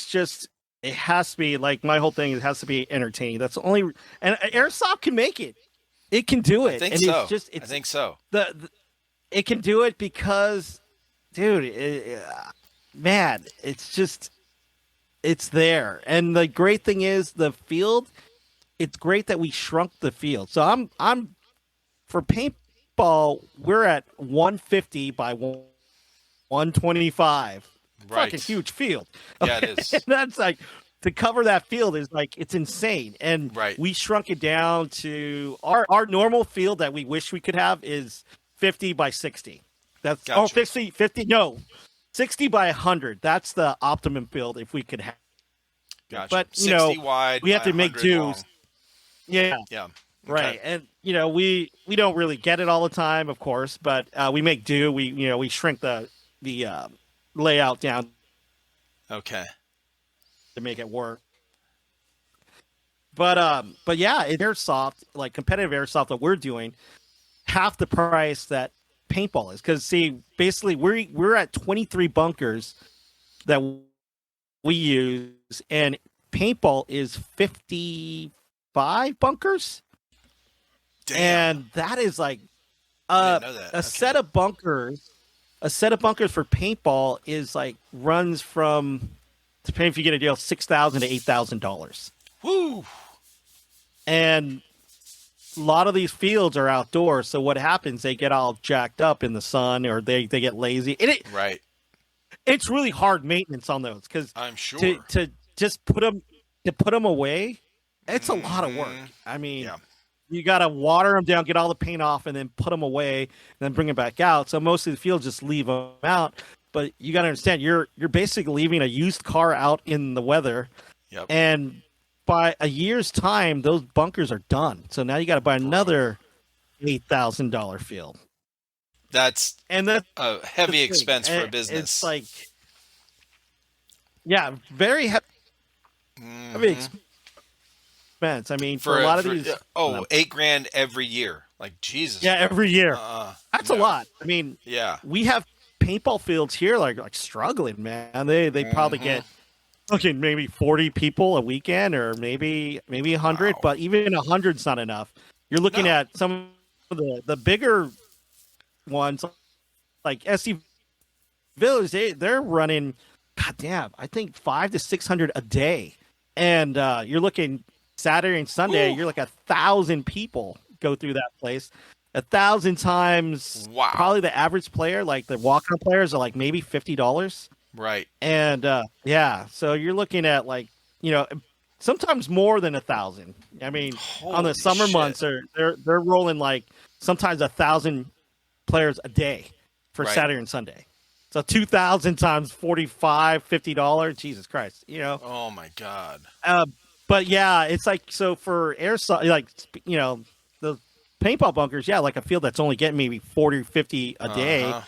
Speaker 2: just it has to be like my whole thing. It has to be entertaining. That's the only and airsoft can make it. It can do it.
Speaker 1: I think
Speaker 2: and
Speaker 1: so.
Speaker 2: It's just
Speaker 1: I think so.
Speaker 2: It can do it because, dude, man, it's there. And the great thing is the field. It's great that we shrunk the field. So I'm for paintball. We're at 150 by 125.
Speaker 1: Right.
Speaker 2: Fucking huge field.
Speaker 1: Yeah, it is.
Speaker 2: And that's like to cover that field is like it's insane. And
Speaker 1: Right.
Speaker 2: we shrunk it down to our normal field that we wish we could have is 50 by 60. That's
Speaker 1: Gotcha.
Speaker 2: 50 no. 60 by 100. That's the optimum field if we could have.
Speaker 1: Gotcha.
Speaker 2: But
Speaker 1: 60 wide.
Speaker 2: we have
Speaker 1: by
Speaker 2: to make
Speaker 1: 100
Speaker 2: do.
Speaker 1: long.
Speaker 2: Yeah.
Speaker 1: Yeah.
Speaker 2: Right.
Speaker 1: Okay.
Speaker 2: And we don't really get it all the time, of course, but we make do. We shrink the layout down
Speaker 1: Okay.
Speaker 2: to make it work. But yeah, airsoft, like competitive airsoft that we're doing, half the price that paintball is. Because see, basically we're at 23 bunkers that we use, and paintball is 55 bunkers,
Speaker 1: Damn.
Speaker 2: and that is like
Speaker 1: I didn't know that.
Speaker 2: a
Speaker 1: Okay.
Speaker 2: set of bunkers. A set of bunkers for paintball is like runs from, depending if you get a deal, $6,000 to $8,000.
Speaker 1: Woo.
Speaker 2: And a lot of these fields are outdoors, so what happens? They get all jacked up in the sun, or they get lazy. And
Speaker 1: Right.
Speaker 2: it's really hard maintenance on those because
Speaker 1: I'm sure.
Speaker 2: to just put them away, it's a lot of work. I mean,
Speaker 1: Yeah.
Speaker 2: you got to water them down, get all the paint off, and then put them away, and then bring them back out. So most of the fields just leave them out. But you got to understand, you're basically leaving a used car out in the weather,
Speaker 1: Yep.
Speaker 2: and by a year's time, those bunkers are done. So now you got to buy another $8,000 field,
Speaker 1: That's
Speaker 2: and that's
Speaker 1: a
Speaker 2: the
Speaker 1: heavy
Speaker 2: thing.
Speaker 1: expense for a
Speaker 2: And
Speaker 1: business.
Speaker 2: It's like, yeah, very heavy
Speaker 1: Mhm.
Speaker 2: expense. I mean, for a lot of these,
Speaker 1: $8,000 every year. Like Jesus.
Speaker 2: yeah, every year. That's a
Speaker 1: no.
Speaker 2: lot. I mean,
Speaker 1: Yeah.
Speaker 2: we have paintball fields here like struggling, man. They probably get maybe 40 people a weekend, or maybe 100,
Speaker 1: Wow.
Speaker 2: but even 100's not enough. You're looking
Speaker 1: No.
Speaker 2: at some of the bigger ones like SC Village. They're running, goddamn, I think 500 to 600 a day, and you're looking Saturday and Sunday.
Speaker 1: Ooh.
Speaker 2: You're like 1,000 people go through that place. 1,000 times,
Speaker 1: Wow.
Speaker 2: probably the average player, like the walk-on players, are like maybe $50.
Speaker 1: Right.
Speaker 2: And yeah, so you're looking at like, sometimes more than 1,000. I mean, on the
Speaker 1: Holy
Speaker 2: summer
Speaker 1: shit.
Speaker 2: months, they're rolling like sometimes 1,000 players a day for
Speaker 1: Right.
Speaker 2: Saturday and Sunday. So 2,000 times $45, $50. Jesus Christ,
Speaker 1: Oh my God.
Speaker 2: But yeah, it's like, so for airsoft, like, the paintball bunkers, yeah, like a field that's only getting maybe 40 or 50 a day,
Speaker 1: Uh-huh.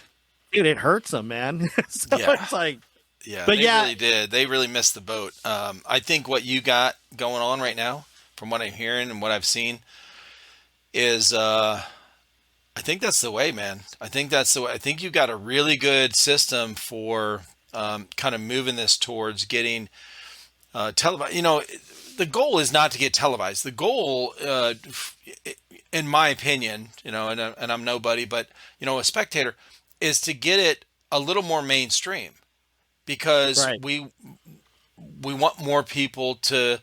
Speaker 2: dude, it hurts them, man. So
Speaker 1: Yeah.
Speaker 2: it's like,
Speaker 1: Yeah,
Speaker 2: But
Speaker 1: they
Speaker 2: yeah.
Speaker 1: really did. They really missed the boat. I think what you got going on right now, from what I'm hearing and what I've seen, is I think that's the way, man. I think that's the way. I think you got a really good system for kind of moving this towards getting televised. The goal is not to get televised. The goal, in my opinion, and I'm nobody, but a spectator, is to get it a little more mainstream. because
Speaker 2: Right.
Speaker 1: we want more people to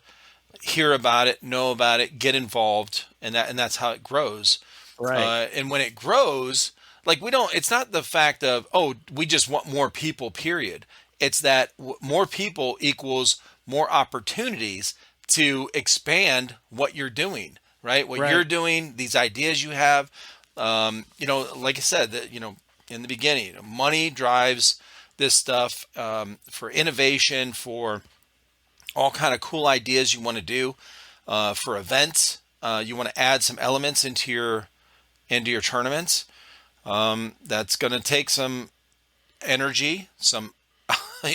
Speaker 1: hear about it, know about it, get involved, and that's how it grows.
Speaker 2: Right.
Speaker 1: And when it grows, like we don't, it's not the fact of, oh, we just want more people, period. It's that more people equals more opportunities to expand what you're doing, right? What you're
Speaker 2: Right.
Speaker 1: doing, these ideas you have. Like I said, that, in the beginning, money drives this stuff, for innovation, for all kind of cool ideas you want to do, for events. You want to add some elements into your tournaments. That's going to take some energy, some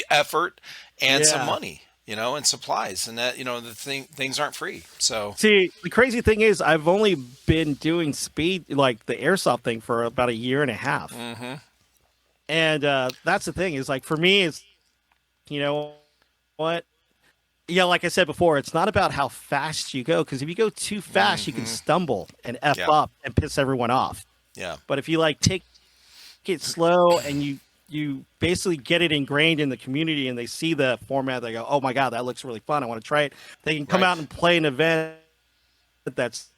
Speaker 1: effort, and some
Speaker 2: Yeah.
Speaker 1: money, and supplies, and that things aren't free. So
Speaker 2: See, the crazy thing is, I've only been doing speed, like the airsoft thing, for about a year and a half,
Speaker 1: hmm
Speaker 2: and that's the thing. Is like for me, it's you know what? Yeah, like I said before, it's not about how fast you go, because if you go too fast, you can
Speaker 1: hmm
Speaker 2: stumble and f
Speaker 1: yeah,
Speaker 2: up and piss everyone off.
Speaker 1: yeah,
Speaker 2: But if you like take it slow and you basically get it ingrained in the community, and they see the format, they go, "Oh my god, that looks really fun! I want to try it." They can come
Speaker 1: right,
Speaker 2: out and play an event that's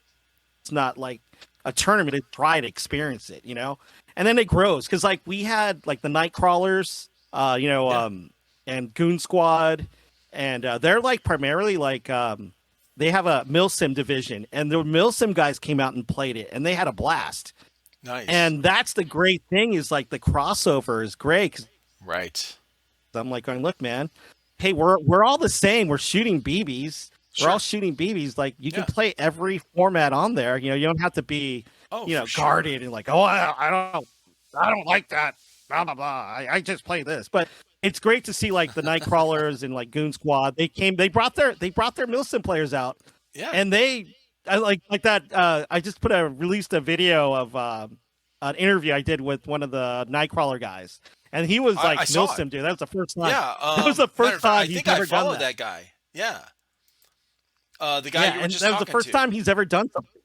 Speaker 2: not like a tournament, to try to experience it, and then it grows, because like we had like the night crawlers,
Speaker 1: yeah,
Speaker 2: and Goon Squad, and they're like primarily like they have a milsim division, and the milsim guys came out and played it, and they had a blast.
Speaker 1: nice,
Speaker 2: And that's the great thing, is like the crossover is great, 'cause
Speaker 1: right,
Speaker 2: I'm like going, look, man, hey, we're all the same. We're shooting BBs. We're all
Speaker 1: sure,
Speaker 2: shooting BBs. Like you can
Speaker 1: yeah,
Speaker 2: play every format on there. You don't have to be,
Speaker 1: oh, for sure,
Speaker 2: guarded and like, oh, I don't like that. Blah blah blah. I just play this. But it's great to see like the night crawlers and like Goon Squad. They brought their Milsim players out,
Speaker 1: yeah,
Speaker 2: and I like that. I just released a video of an interview I did with one of the Nightcrawler guys, and he was
Speaker 1: I
Speaker 2: like
Speaker 1: saw it,
Speaker 2: Milsim, dude. That was the first time.
Speaker 1: yeah.
Speaker 2: That was the
Speaker 1: Matter
Speaker 2: first
Speaker 1: of fact,
Speaker 2: time
Speaker 1: I
Speaker 2: he's
Speaker 1: think I
Speaker 2: never done
Speaker 1: followed
Speaker 2: that.
Speaker 1: that guy, yeah, the guy
Speaker 2: Yeah,
Speaker 1: you were
Speaker 2: and
Speaker 1: just
Speaker 2: that was the
Speaker 1: talking
Speaker 2: first
Speaker 1: to,
Speaker 2: time he's ever done something.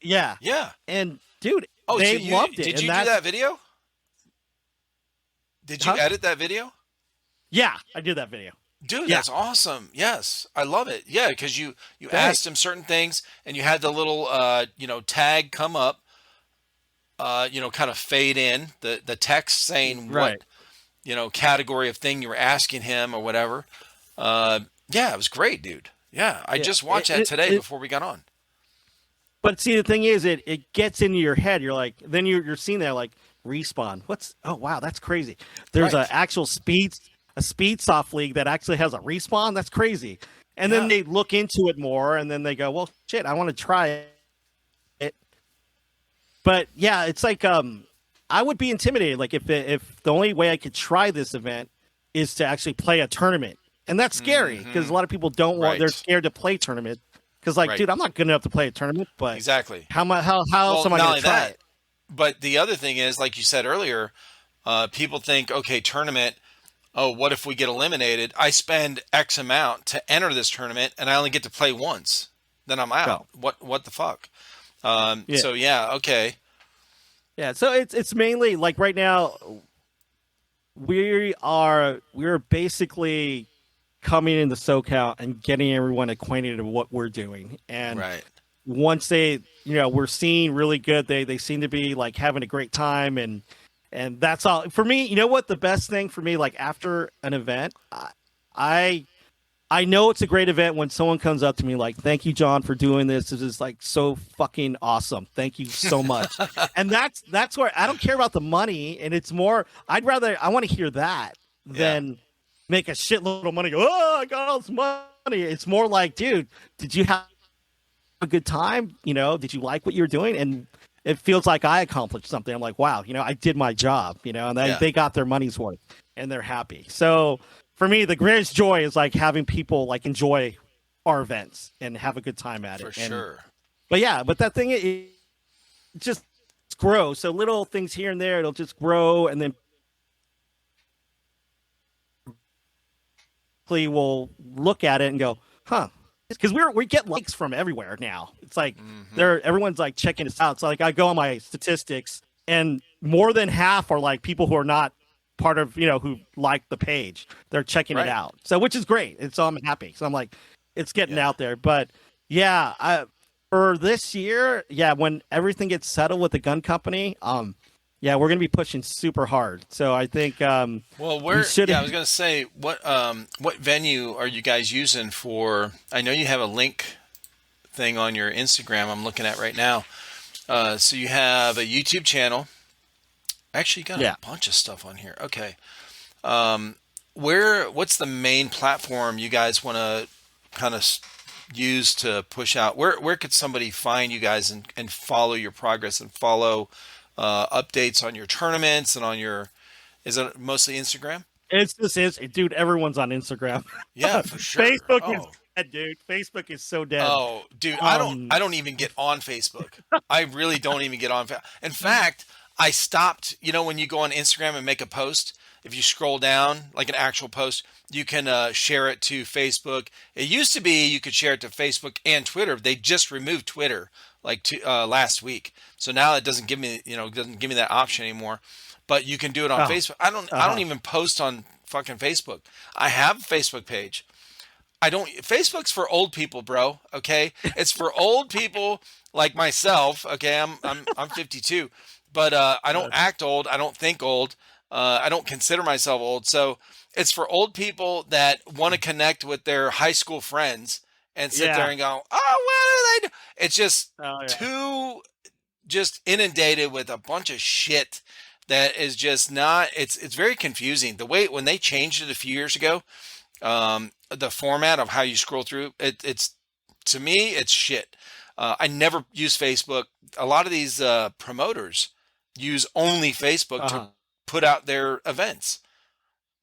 Speaker 2: Yeah,
Speaker 1: yeah.
Speaker 2: and dude,
Speaker 1: Oh, so
Speaker 2: they
Speaker 1: you
Speaker 2: loved it,
Speaker 1: did
Speaker 2: and
Speaker 1: you do
Speaker 2: that's
Speaker 1: that video? Did you
Speaker 2: huh?
Speaker 1: edit that video?
Speaker 2: Yeah, I did that video.
Speaker 1: Dude,
Speaker 2: Yeah,
Speaker 1: that's awesome. Yes, I love it. Yeah, because you asked
Speaker 2: thanks.
Speaker 1: him certain things, and you had the little tag come up, kind of fade in the text saying what
Speaker 2: Right.
Speaker 1: category of thing you were asking him or whatever. Uh, yeah, it was great, dude. Yeah, I
Speaker 2: Yeah.
Speaker 1: just watched that today before we got on.
Speaker 2: But see, the thing is, it gets into your head. You're like, then you're seeing there like respawn. Oh wow, that's crazy. There's
Speaker 1: Right.
Speaker 2: a speed soft league that actually has a respawn. That's crazy. And then
Speaker 1: Yeah.
Speaker 2: they look into it more, and then they go, well, shit, I want to try it. But yeah, it's like I would be intimidated. Like if the only way I could try this event is to actually play a tournament, and that's scary, because
Speaker 1: hmm
Speaker 2: a lot of people don't want. They're
Speaker 1: Right.
Speaker 2: scared to play tournament, because like,
Speaker 1: Right.
Speaker 2: dude, I'm not good enough to play a tournament. But
Speaker 1: Exactly.
Speaker 2: how else
Speaker 1: Well,
Speaker 2: am I
Speaker 1: not
Speaker 2: going
Speaker 1: only
Speaker 2: to try
Speaker 1: that,
Speaker 2: it?
Speaker 1: but the other thing is, like you said earlier, people think, okay, tournament. Oh, what if we get eliminated? I spend X amount to enter this tournament, and I only get to play once. Then I'm out.
Speaker 2: Go.
Speaker 1: What the fuck?
Speaker 2: Yeah,
Speaker 1: So yeah, okay,
Speaker 2: yeah. So it's mainly like right now we're basically coming into SoCal and getting everyone acquainted with what we're doing. And
Speaker 1: right,
Speaker 2: once we're seeing really good, they seem to be like having a great time, and that's all for me. You know what? The best thing for me, like after an event, I I know it's a great event when someone comes up to me like, "Thank you, John, for doing this. This is like so fucking awesome. Thank you so much." And that's where I don't care about the money, and it's more I want to hear that
Speaker 1: yeah,
Speaker 2: than make a shitload of money. Go, "Oh, I got all this money." It's more like, dude, did you have a good time? Did you like what you were doing? And it feels like I accomplished something. I'm like, wow, I did my job. And
Speaker 1: yeah,
Speaker 2: they got their money's worth, and they're happy. So for me, the greatest joy is like having people like enjoy our events and have a good time at
Speaker 1: for
Speaker 2: it. And
Speaker 1: sure.
Speaker 2: but that thing it just grows. So little things here and there, it'll just grow, and then we'll look at it and go, huh. Because we get likes from everywhere now. It's like
Speaker 1: hmm
Speaker 2: everyone's like checking us out. So like I go on my statistics, and more than half are like people who are not part of, who liked the page. They're checking it
Speaker 1: Right.
Speaker 2: out. So, which is great. And so I'm happy. So I'm like, it's getting
Speaker 1: Yeah.
Speaker 2: out there. But yeah, for this year, yeah, when everything gets settled with the gun company, yeah, we're going to be pushing super hard. So I think
Speaker 1: Well,
Speaker 2: we should.
Speaker 1: yeah, I was going to say, what venue are you guys using for? I know you have a link thing on your Instagram I'm looking at right now. So you have a YouTube channel. Actually, you got
Speaker 2: Yeah.
Speaker 1: a bunch of stuff on here. Okay. What's the main platform you guys want to kind of use to push out? Where could somebody find you guys and follow your progress and follow updates on your tournaments and on your, is it mostly Instagram?
Speaker 2: It's just, dude, everyone's on Instagram.
Speaker 1: Yeah, for sure.
Speaker 2: Facebook is
Speaker 1: Oh,
Speaker 2: dead, dude. Facebook is so dead.
Speaker 1: oh, dude,
Speaker 2: Um,
Speaker 1: I don't even get on Facebook. I really don't even get on. In fact, I stopped. You know, when you go on Instagram and make a post, if you scroll down like an actual post, you can share it to Facebook. It used to be you could share it to Facebook and Twitter. They just removed Twitter last week, so now it doesn't give me, doesn't give me that option anymore. But you can do it on
Speaker 2: oh,
Speaker 1: Facebook. I don't even post on fucking Facebook. I have a Facebook page. I don't. Facebook's for old people, bro. Okay, it's for old people like myself. Okay, I'm 52, but I don't act old. I don't think old. I don't consider myself old. So it's for old people that want to connect with their high school friends and sit there
Speaker 2: yeah.
Speaker 1: and go, "Oh, what do they do?" It's just
Speaker 2: Oh, yeah.
Speaker 1: too just inundated with a bunch of shit that is just not. It's very confusing. The way when they changed it a few years ago, the format of how you scroll through it's to me it's shit. I never use Facebook. A lot of these promoters use only Facebook to
Speaker 2: Uh-huh.
Speaker 1: put out their events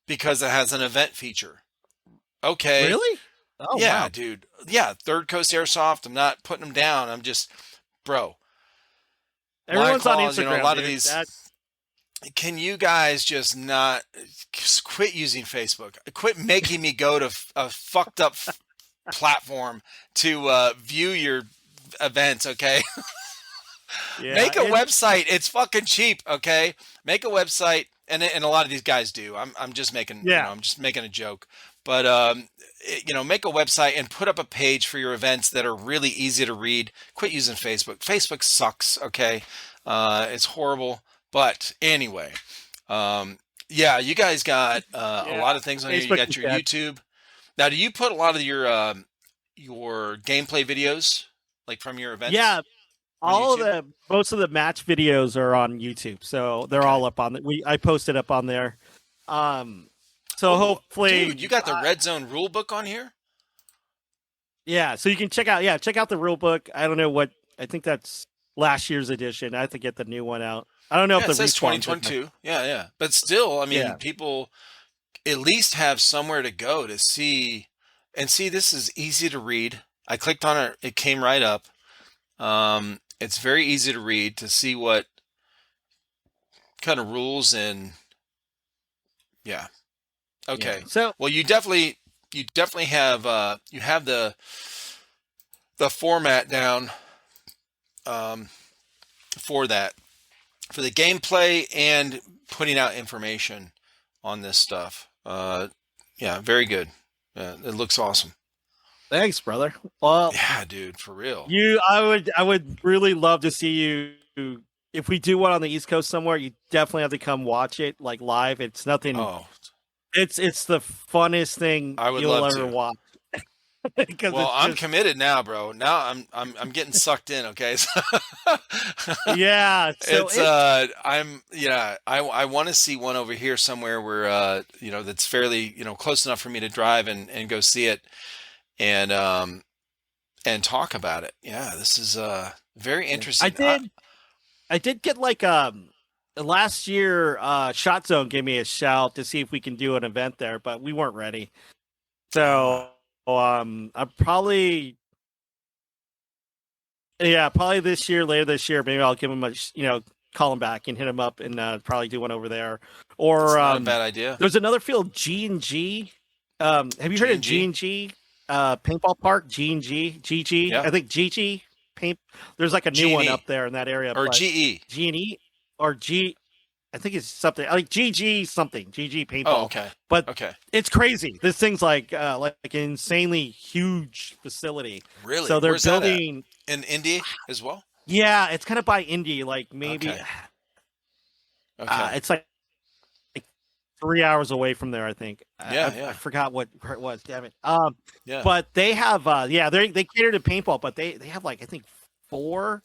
Speaker 1: because it has an event feature. Okay,
Speaker 2: Really? Oh,
Speaker 1: yeah,
Speaker 2: wow.
Speaker 1: dude, yeah, Third Coast Airsoft, I'm not putting them down, I'm just, bro, my
Speaker 2: Everyone's on
Speaker 1: claws, a
Speaker 2: Instagram,
Speaker 1: lot of
Speaker 2: dude.
Speaker 1: these. Can you guys just not just quit using Facebook? Quit making me go to a fucked up platform to view your events, okay?
Speaker 2: Yeah,
Speaker 1: Make a website. It's fucking cheap, okay? Make a website, and a lot of these guys do. I'm just making,
Speaker 2: yeah,
Speaker 1: I'm just making a joke. But make a website and put up a page for your events that are really easy to read. Quit using Facebook. Facebook sucks, okay? It's horrible. But anyway, yeah, you guys got a
Speaker 2: yeah.
Speaker 1: lot of things on here. You
Speaker 2: Facebook
Speaker 1: got
Speaker 2: is
Speaker 1: your
Speaker 2: dead.
Speaker 1: YouTube. Now, do you put a lot of your gameplay videos like from your events
Speaker 2: Yeah,
Speaker 1: on YouTube?
Speaker 2: most of the match videos are on YouTube, so they're
Speaker 1: Okay.
Speaker 2: all up on. I posted up on there. Um, so
Speaker 1: Oh, dude,
Speaker 2: hopefully,
Speaker 1: you got the Red Zone rule book on here?
Speaker 2: yeah. So you can check out the rule book. I don't know what. I think that's last year's edition. I have to get the new one out. I don't know
Speaker 1: Yeah,
Speaker 2: if
Speaker 1: it
Speaker 2: the
Speaker 1: says
Speaker 2: respawn's in there.
Speaker 1: 2022. Yeah, yeah. But still, I mean,
Speaker 2: Yeah,
Speaker 1: people at least have somewhere to go to see and see this is easy to read. I clicked on it, it came right up. It's very easy to read to see what kind of rules and yeah.
Speaker 2: yeah.
Speaker 1: Okay.
Speaker 2: So
Speaker 1: Well, you definitely have you have the format down um, for that for the gameplay and putting out information on this stuff. Yeah, very good. It looks awesome.
Speaker 2: thanks, brother. Well,
Speaker 1: Yeah, dude, for real.
Speaker 2: I would really love to see you. If we do one on the East Coast somewhere, you definitely have to come watch it like live. It's nothing.
Speaker 1: Oh,
Speaker 2: It's the funnest thing
Speaker 1: I would
Speaker 2: you'll
Speaker 1: love
Speaker 2: ever
Speaker 1: to.
Speaker 2: watch because
Speaker 1: Well,
Speaker 2: it's
Speaker 1: I'm
Speaker 2: just
Speaker 1: committed now, bro. Now I'm getting sucked in. Okay,
Speaker 2: yeah. So
Speaker 1: it's I want to see one over here somewhere where that's fairly close enough for me to drive and go see it and talk about it. Yeah, this is very
Speaker 2: I
Speaker 1: interesting.
Speaker 2: did get like last year. Shot Zone gave me a shout to see if we can do an event there, but we weren't ready.
Speaker 1: Uh,
Speaker 2: So I probably. Yeah, probably later this year, maybe I'll give him call him back and hit him up and probably do one over there.
Speaker 1: that's
Speaker 2: Or
Speaker 1: not a bad idea.
Speaker 2: there's another field, G&G. Have you heard of
Speaker 1: G&G?
Speaker 2: G&G Paintball Park? G&G, GG.
Speaker 1: Yeah.
Speaker 2: I think GG Paint. There's like a new one
Speaker 1: G&E
Speaker 2: up there in that area.
Speaker 1: or
Speaker 2: But
Speaker 1: GE.
Speaker 2: G&E or G. I think it's something like GG something, GG
Speaker 1: Oh,
Speaker 2: paintball.
Speaker 1: okay.
Speaker 2: But
Speaker 1: Okay.
Speaker 2: it's crazy. This thing's like an insanely huge facility.
Speaker 1: Really?
Speaker 2: So they're
Speaker 1: Where's that at?
Speaker 2: building.
Speaker 1: In Indy as well?
Speaker 2: Yeah, it's kind of by Indy. Like maybe
Speaker 1: Okay. Okay.
Speaker 2: it's like 3 hours away from there. I think.
Speaker 1: Yeah,
Speaker 2: I
Speaker 1: yeah.
Speaker 2: forgot where it was. Damn it.
Speaker 1: Yeah.
Speaker 2: But they have yeah they cater to paintball, but they have like I think four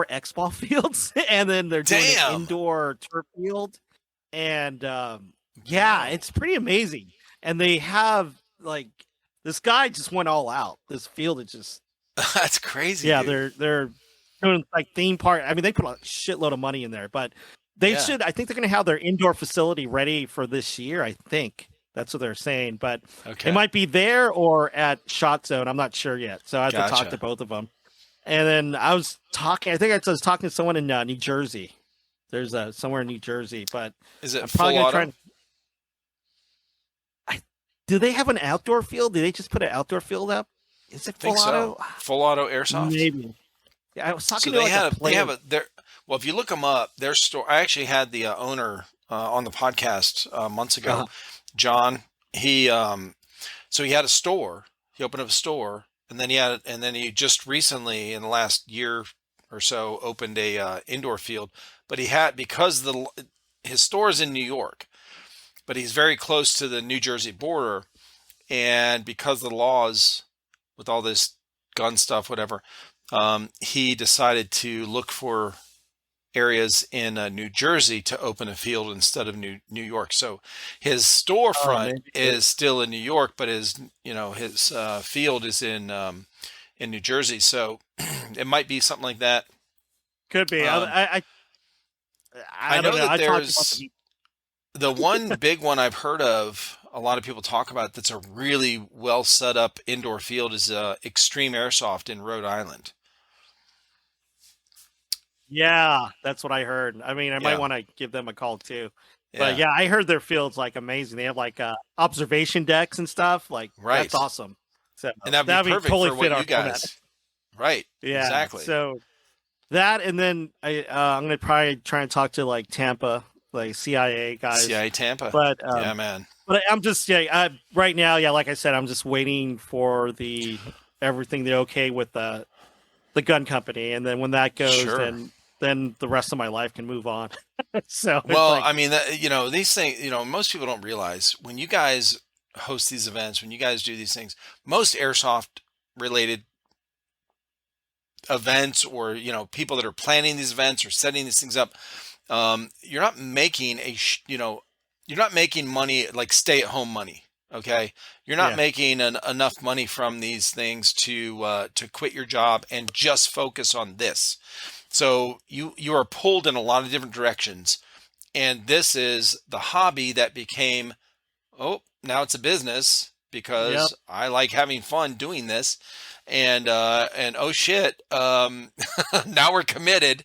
Speaker 2: X ball fields, and then they're doing an
Speaker 1: Damn.
Speaker 2: indoor turf field, and yeah,
Speaker 1: Wow.
Speaker 2: it's pretty amazing. And they have like this guy just went all out. This field is just
Speaker 1: That's crazy,
Speaker 2: yeah,
Speaker 1: dude.
Speaker 2: they're doing like theme park. I mean, they put a shitload of money in there, but they
Speaker 1: Yeah.
Speaker 2: should. I think they're going to have their indoor facility ready for this year. I think that's what they're saying, but it
Speaker 1: Okay.
Speaker 2: might be there or at Shot Zone. I'm not sure yet, so I have to talk to
Speaker 1: Gotcha.
Speaker 2: both of them. And then I was talking. I think I was talking to someone in New Jersey. There's somewhere in New Jersey, but
Speaker 1: Is it
Speaker 2: I'm probably
Speaker 1: full
Speaker 2: going to try
Speaker 1: auto?
Speaker 2: and. I, do they have an outdoor field? Did they just put an outdoor field up? Is it
Speaker 1: I think
Speaker 2: full
Speaker 1: so.
Speaker 2: auto?
Speaker 1: Full auto airsoft?
Speaker 2: Maybe. Yeah, I was
Speaker 1: So
Speaker 2: talking to
Speaker 1: they
Speaker 2: like a
Speaker 1: had they
Speaker 2: player.
Speaker 1: have a their well, if you look them up, their store. I actually had the owner on the podcast months ago,
Speaker 2: Uh,
Speaker 1: John. He so he had a store. He opened up a store, and then he just recently, in the last year or so, opened a indoor field. But he had because his store is in New York, but he's very close to the New Jersey border, and because of the laws with all this gun stuff, whatever, he decided to look for areas in New Jersey to open a field instead of New York. So his
Speaker 2: oh,
Speaker 1: storefront
Speaker 2: maybe.
Speaker 1: is still in New York, but his field is in New Jersey. So it might be something like that.
Speaker 2: Could be.
Speaker 1: Um, I
Speaker 2: I don't
Speaker 1: know
Speaker 2: know.
Speaker 1: that
Speaker 2: I talked about
Speaker 1: there's
Speaker 2: the
Speaker 1: the one big one I've heard of. A lot of people talk about that's a really well set up indoor field is Extreme Airsoft in Rhode Island.
Speaker 2: yeah, that's what I heard. I mean, I might
Speaker 1: Yeah,
Speaker 2: want to give them a call too. But
Speaker 1: yeah,
Speaker 2: yeah, I heard their field's like amazing. They have like observation decks and stuff. Like that's
Speaker 1: right.
Speaker 2: awesome. So
Speaker 1: And that'd be
Speaker 2: that'd be
Speaker 1: perfect
Speaker 2: totally
Speaker 1: for
Speaker 2: fit
Speaker 1: what
Speaker 2: our
Speaker 1: you
Speaker 2: format.
Speaker 1: guys. Right.
Speaker 2: Yeah.
Speaker 1: Exactly.
Speaker 2: So that, and then I'm gonna probably try and talk to like Tampa, like CIA guys.
Speaker 1: CIA Tampa.
Speaker 2: But
Speaker 1: Yeah, man.
Speaker 2: I'm just yeah. Right now, yeah, like I said, I'm just waiting for everything the okay with the gun company, and then when that goes,
Speaker 1: Sure.
Speaker 2: then the rest of my life can move on. So it's
Speaker 1: Well,
Speaker 2: like
Speaker 1: I mean, these things, most people don't realize when you guys host these events, when you guys do these things, most airsoft related events or, people that are planning these events or setting these things up, you're not making you're not making money like stay at home money. Okay. You're not
Speaker 2: yeah,
Speaker 1: making enough money from these things to quit your job and just focus on this. So you are pulled in a lot of different directions, and this is the hobby that became, oh, now it's a business
Speaker 2: yep,
Speaker 1: because I like having fun doing this, and oh shit, now we're committed.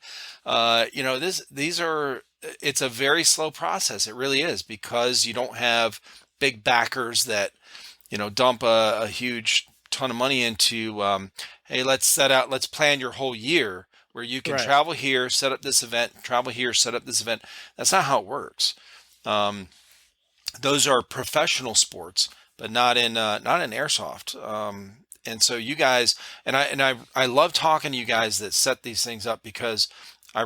Speaker 1: These are it's a very slow process. It really is because you don't have big backers that dump a huge ton of money into, hey, let's plan your whole year where you can
Speaker 2: right,
Speaker 1: travel here, set up this event, travel here, set up this event. That's not how it works. Um, those are professional sports, but not in airsoft. And so you guys, and I love talking to you guys that set these things up because I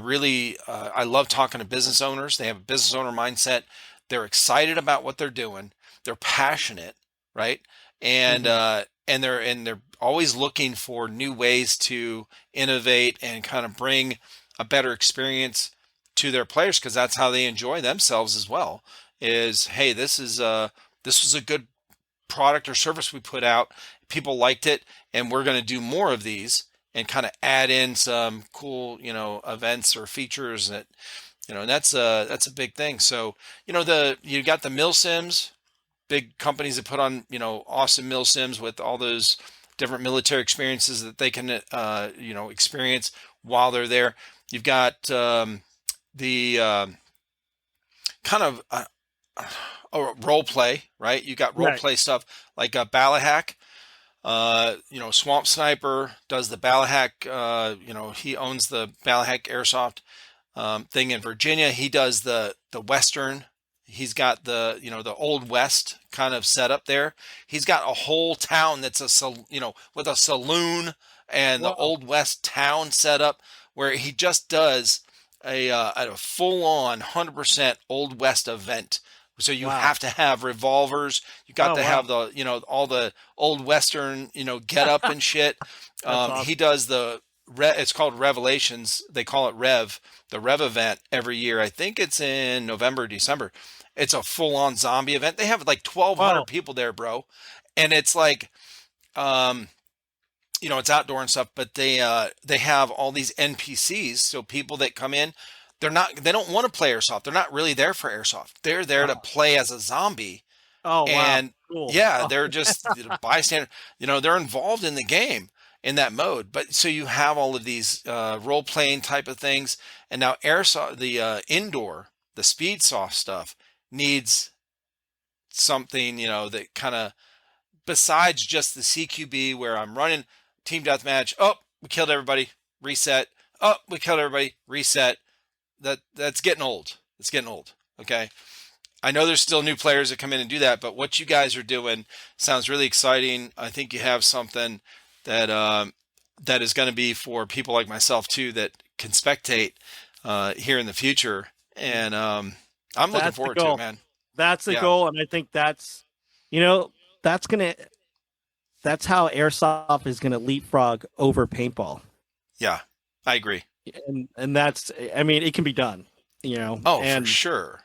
Speaker 1: love talking to business owners. They have a business owner mindset. They're excited about what they're doing. They're passionate, right? And
Speaker 2: hmm
Speaker 1: uh, and they're always looking for new ways to innovate and kind of bring a better experience to their players because that's how they enjoy themselves as well. Is hey, this was a good product or service we put out. People liked it, and we're going to do more of these and kind of add in some cool, events or features that, and that's a big thing. So, you got the mil sims, big companies that put on, awesome mil sims with all those different military experiences that they can, experience while they're there. You've got the kind of role play, right? You got role
Speaker 2: right,
Speaker 1: play stuff like Balahack. Swamp Sniper does the Balahack. He owns the Balahack Airsoft. thing in Virginia. He does the Western. He's got the old West kind of setup there. He's got a whole town that's with a saloon and the
Speaker 2: Wow.
Speaker 1: old West town setup where he just does a full on 100% old West event. So you
Speaker 2: Wow.
Speaker 1: have to have revolvers. You got
Speaker 2: Oh,
Speaker 1: to
Speaker 2: wow.
Speaker 1: have all the old Western, get up and shit.
Speaker 2: That's
Speaker 1: He
Speaker 2: awesome.
Speaker 1: does it's called Revelations. They call it the Rev event every year. I think it's in November, December. It's a full on zombie event. They have like 1,200
Speaker 2: Wow.
Speaker 1: people there, bro. And it's like, um, it's outdoor and stuff, but they have all these NPCs. So people that come in, they don't want to play airsoft. They're not really there for airsoft. They're there to
Speaker 2: Oh,
Speaker 1: play as a zombie.
Speaker 2: oh, wow.
Speaker 1: And
Speaker 2: Cool.
Speaker 1: yeah,
Speaker 2: Oh,
Speaker 1: they're just bystander. They're involved in the game in that mode. But so you have all of these role playing type of things, and now airsoft, indoor, the speed soft stuff needs something that kind of besides just the CQB where I'm running team deathmatch. Oh, we killed everybody. Reset. Oh, we killed everybody. Reset. That's getting old. It's getting old. Okay. I know there's still new players that come in and do that, but what you guys are doing sounds really exciting. I think you have something that that is going to be for people like myself too that can spectate here in the future, and I'm looking
Speaker 2: that's the
Speaker 1: forward to it,
Speaker 2: goal.
Speaker 1: man.
Speaker 2: That's the
Speaker 1: Yeah,
Speaker 2: goal. And I think you know, that's going to, that's how airsoft is going to leapfrog over paintball.
Speaker 1: yeah, I agree.
Speaker 2: And that's, I mean, it can be done,
Speaker 1: Oh, for
Speaker 2: and
Speaker 1: sure.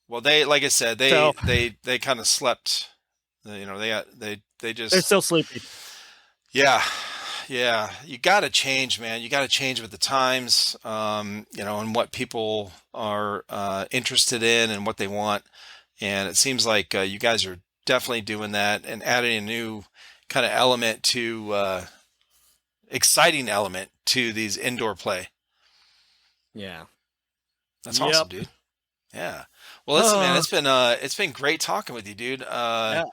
Speaker 1: Well, like I said,
Speaker 2: so
Speaker 1: they kind of slept. They
Speaker 2: they're
Speaker 1: just
Speaker 2: still sleeping.
Speaker 1: yeah. Yeah, you got to change, man. You got to change with the times, and what people are interested in and what they want. And it seems like you guys are definitely doing that and adding a new kind of exciting element to these indoor play.
Speaker 2: Yeah.
Speaker 1: That's awesome,
Speaker 2: Yep.
Speaker 1: dude. Yeah. Well, listen, man,
Speaker 2: Oh,
Speaker 1: it's been great talking with you, dude.
Speaker 2: yeah.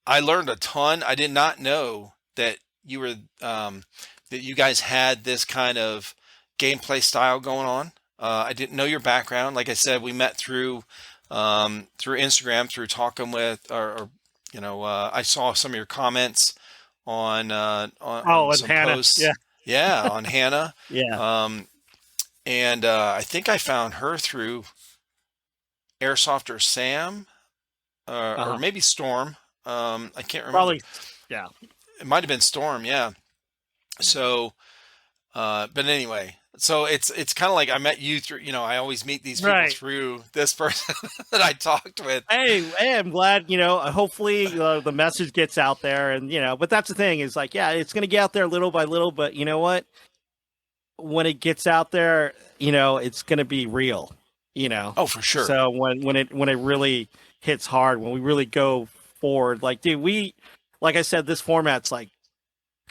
Speaker 1: I learned a ton. I did not know that that you guys had this kind of gameplay style going on. I didn't know your background. Like I said, we met through Instagram, through talking with, I saw some of your comments on
Speaker 2: Oh, and
Speaker 1: some
Speaker 2: Hannah.
Speaker 1: posts.
Speaker 2: Yeah.
Speaker 1: Yeah, on Hannah.
Speaker 2: Yeah.
Speaker 1: Um, and I think I found her through Airsofter Sam, or
Speaker 2: Uh-huh.
Speaker 1: maybe Storm. I can't remember.
Speaker 2: Probably. Yeah.
Speaker 1: It might have been Storm. Yeah. So, but anyway, so it's kind of like I met you through. I always meet these people
Speaker 2: Right.
Speaker 1: through this person that I talked with.
Speaker 2: Hey, I'm glad, hopefully the message gets out there, and, but that's the thing is like, yeah, it's going to get out there little by little, but you know what? When it gets out there, it's going to be real,
Speaker 1: Oh, for sure.
Speaker 2: so when it really hits hard, when we really go forward, like, dude, like I said, this format's like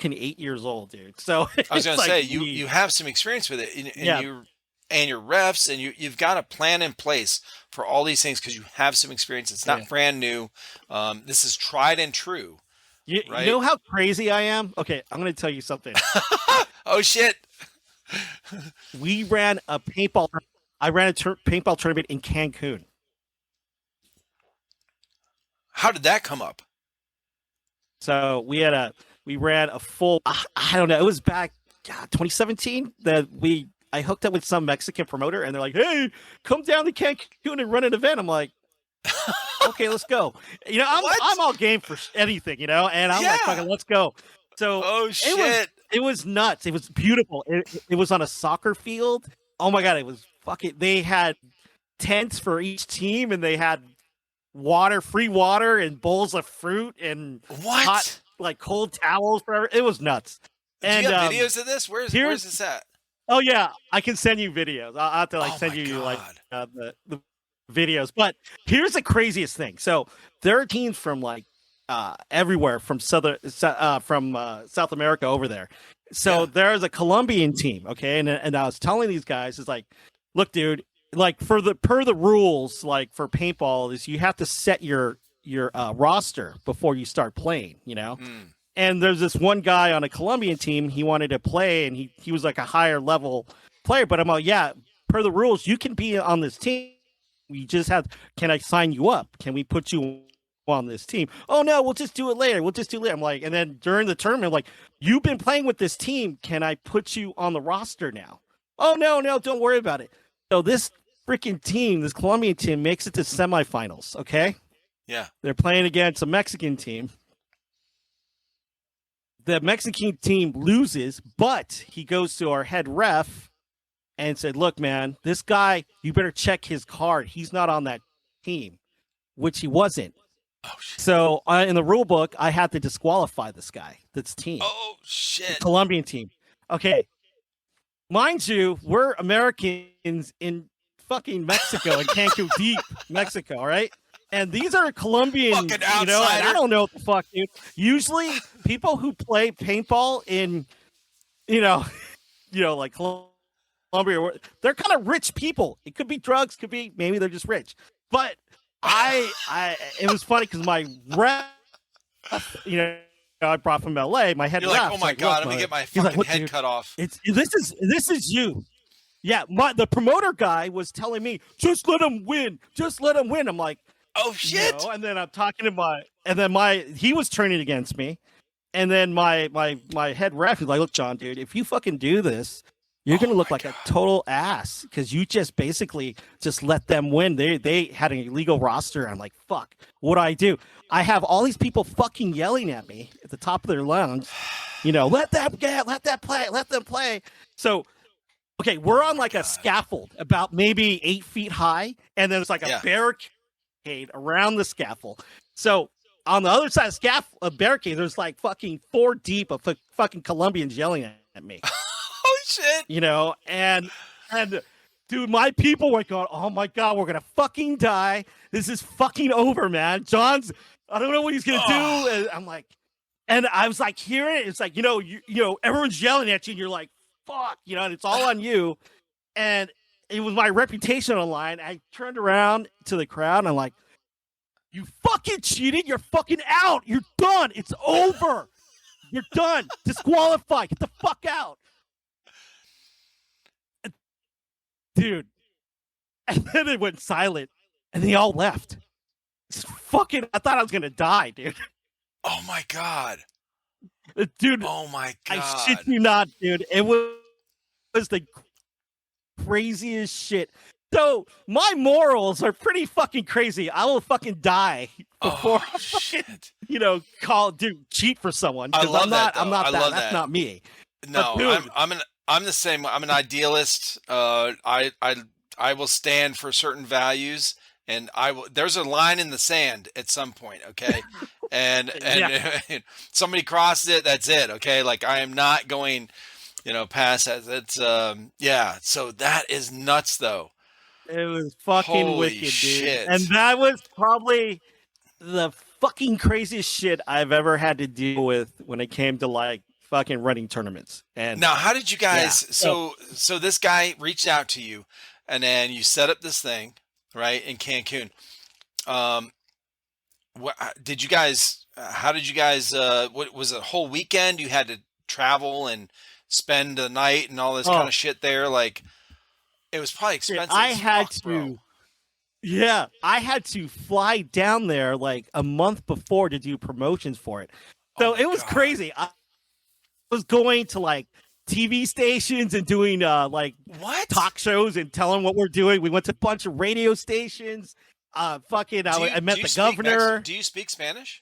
Speaker 2: 8 years old, dude. So
Speaker 1: I was
Speaker 2: it's
Speaker 1: gonna
Speaker 2: like,
Speaker 1: say you have some experience with it,
Speaker 2: yeah,
Speaker 1: and your refs, and you've got a plan in place for all these things because you have some experience. It's
Speaker 2: yeah.
Speaker 1: not brand new. This is tried and true,
Speaker 2: You
Speaker 1: right?
Speaker 2: know how crazy I am? Okay, I'm going to tell you something.
Speaker 1: Oh shit!
Speaker 2: We ran a paintball. I ran a paintball tournament in Cancun.
Speaker 1: How did that come up?
Speaker 2: So we ran a full. I don't know. It was back 2017 that I hooked up with some Mexican promoter, and they're like, "Hey, come down to Cancun and run an event." I'm like, "Okay, let's go." I'm
Speaker 1: What?
Speaker 2: all game for anything, and I'm like,
Speaker 1: Yeah.
Speaker 2: "Fucking, let's go." So
Speaker 1: Oh shit!
Speaker 2: it was nuts. It was beautiful. It was on a soccer field. Oh my god, it was fucking. They had tents for each team, and they had free water, and bowls of fruit, and hot,
Speaker 1: What?
Speaker 2: like, cold towels forever. It was nuts.
Speaker 1: Do
Speaker 2: And
Speaker 1: you have videos of this? Where's
Speaker 2: here's
Speaker 1: this at?
Speaker 2: oh yeah, I can send you videos. I'll have to like
Speaker 1: Oh
Speaker 2: send
Speaker 1: my
Speaker 2: you like
Speaker 1: god!
Speaker 2: the videos. But here's the craziest thing. So there are teams from like everywhere from South America over there. So
Speaker 1: Yeah.
Speaker 2: there's a Colombian team, okay, and I was telling these guys, it's like, look, dude, like per the rules, like for paintball, is you have to set your roster before you start playing.
Speaker 1: Mm.
Speaker 2: And there's this one guy on a Colombian team, he wanted to play, and he was like a higher level player, but I'm like, yeah, per the rules, you can be on this team. We just have, can I sign you up? Can we put you on this team? Oh no, we'll just do it later. We'll just do it later. I'm like, and then during the tournament, I'm like, you've been playing with this team. Can I put you on the roster now? Oh no, don't worry about it. So this freaking team, this Colombian team, makes it to semifinals. Okay.
Speaker 1: Yeah.
Speaker 2: They're playing against a Mexican team. The Mexican team loses, but he goes to our head ref and said, look, man, this guy, you better check his card. He's not on that team, which he wasn't.
Speaker 1: Oh, shit.
Speaker 2: So in the rule book, I had to disqualify this guy, this team.
Speaker 1: Oh, shit.
Speaker 2: The Colombian team. Okay. Mind you, we're Americans in fucking Mexico, in Cancun Deep, Mexico, all right? And these are Colombian,
Speaker 1: Fucking
Speaker 2: and
Speaker 1: outsider.
Speaker 2: I don't know what the fuck, dude. Usually, people who play paintball in, like Colombia, they're kind of rich people. It could be drugs, could be maybe they're just rich. But it was funny because my ref, I brought from LA. My head
Speaker 1: You're
Speaker 2: ref.
Speaker 1: like, oh my god, I'm gonna get my fucking head cut off.
Speaker 2: This is you. Yeah, the promoter guy was telling me, just let him win. Just let him win. I'm like,
Speaker 1: oh shit.
Speaker 2: And then I'm talking to he was turning against me. And then my head ref is like, look, John, dude, if you fucking do this, you're going to look like a total ass because you just basically just let them win. They had an illegal roster. I'm like, fuck, what do I do? I have all these people fucking yelling at me at the top of their lungs, let them play. So, okay, we're on like a scaffold about maybe 8 feet high, and then there's like a barricade around the scaffold. So on the other side of the barricade, there's like fucking 4 deep of fucking Colombians yelling at me.
Speaker 1: Oh shit!
Speaker 2: And dude, my people were going, oh my god, we're gonna fucking die. This is fucking over, man. John's, I don't know what he's gonna do. And I'm like, and I was like hearing it. It's like, everyone's yelling at you, and you're like, fuck, and it's all on you. And it was my reputation on line. I turned around to the crowd, and I'm like, you fucking cheated. You're fucking out. You're done. It's over. You're done. Disqualified. Get the fuck out. Dude. And then it went silent, and they all left. It's fucking, I thought I was going to die, dude.
Speaker 1: Oh my god.
Speaker 2: Dude.
Speaker 1: Oh my god.
Speaker 2: I shit you not, dude. It was the craziest shit. So my morals are pretty fucking crazy. I will fucking die before cheat for someone.
Speaker 1: I love that.
Speaker 2: I'm not
Speaker 1: I
Speaker 2: that.
Speaker 1: love
Speaker 2: That's
Speaker 1: that.
Speaker 2: not me.
Speaker 1: No,
Speaker 2: dude,
Speaker 1: I'm the same. I'm an idealist. I will stand for certain values, and there's a line in the sand at some point, okay? And somebody crosses it, that's it, okay? Like I am not going, past that. It's So that is nuts, though.
Speaker 2: It was fucking
Speaker 1: Holy
Speaker 2: wicked, dude.
Speaker 1: shit.
Speaker 2: And that was probably the fucking craziest shit I've ever had to deal with when it came to like fucking running tournaments. And
Speaker 1: now, how did you guys?
Speaker 2: Yeah.
Speaker 1: So this guy reached out to you, and then you set up this thing, right, in Cancun. What did you guys? How did you guys? What was it? A whole weekend? You had to travel and spend the night and all this kind of shit there, like. It was probably expensive.
Speaker 2: I had to fly down there like a month before to do promotions for it. So it was crazy. I was going to like TV stations and doing talk shows and telling what we're doing. We went to a bunch of radio stations. I met the governor.
Speaker 1: Do you speak Spanish?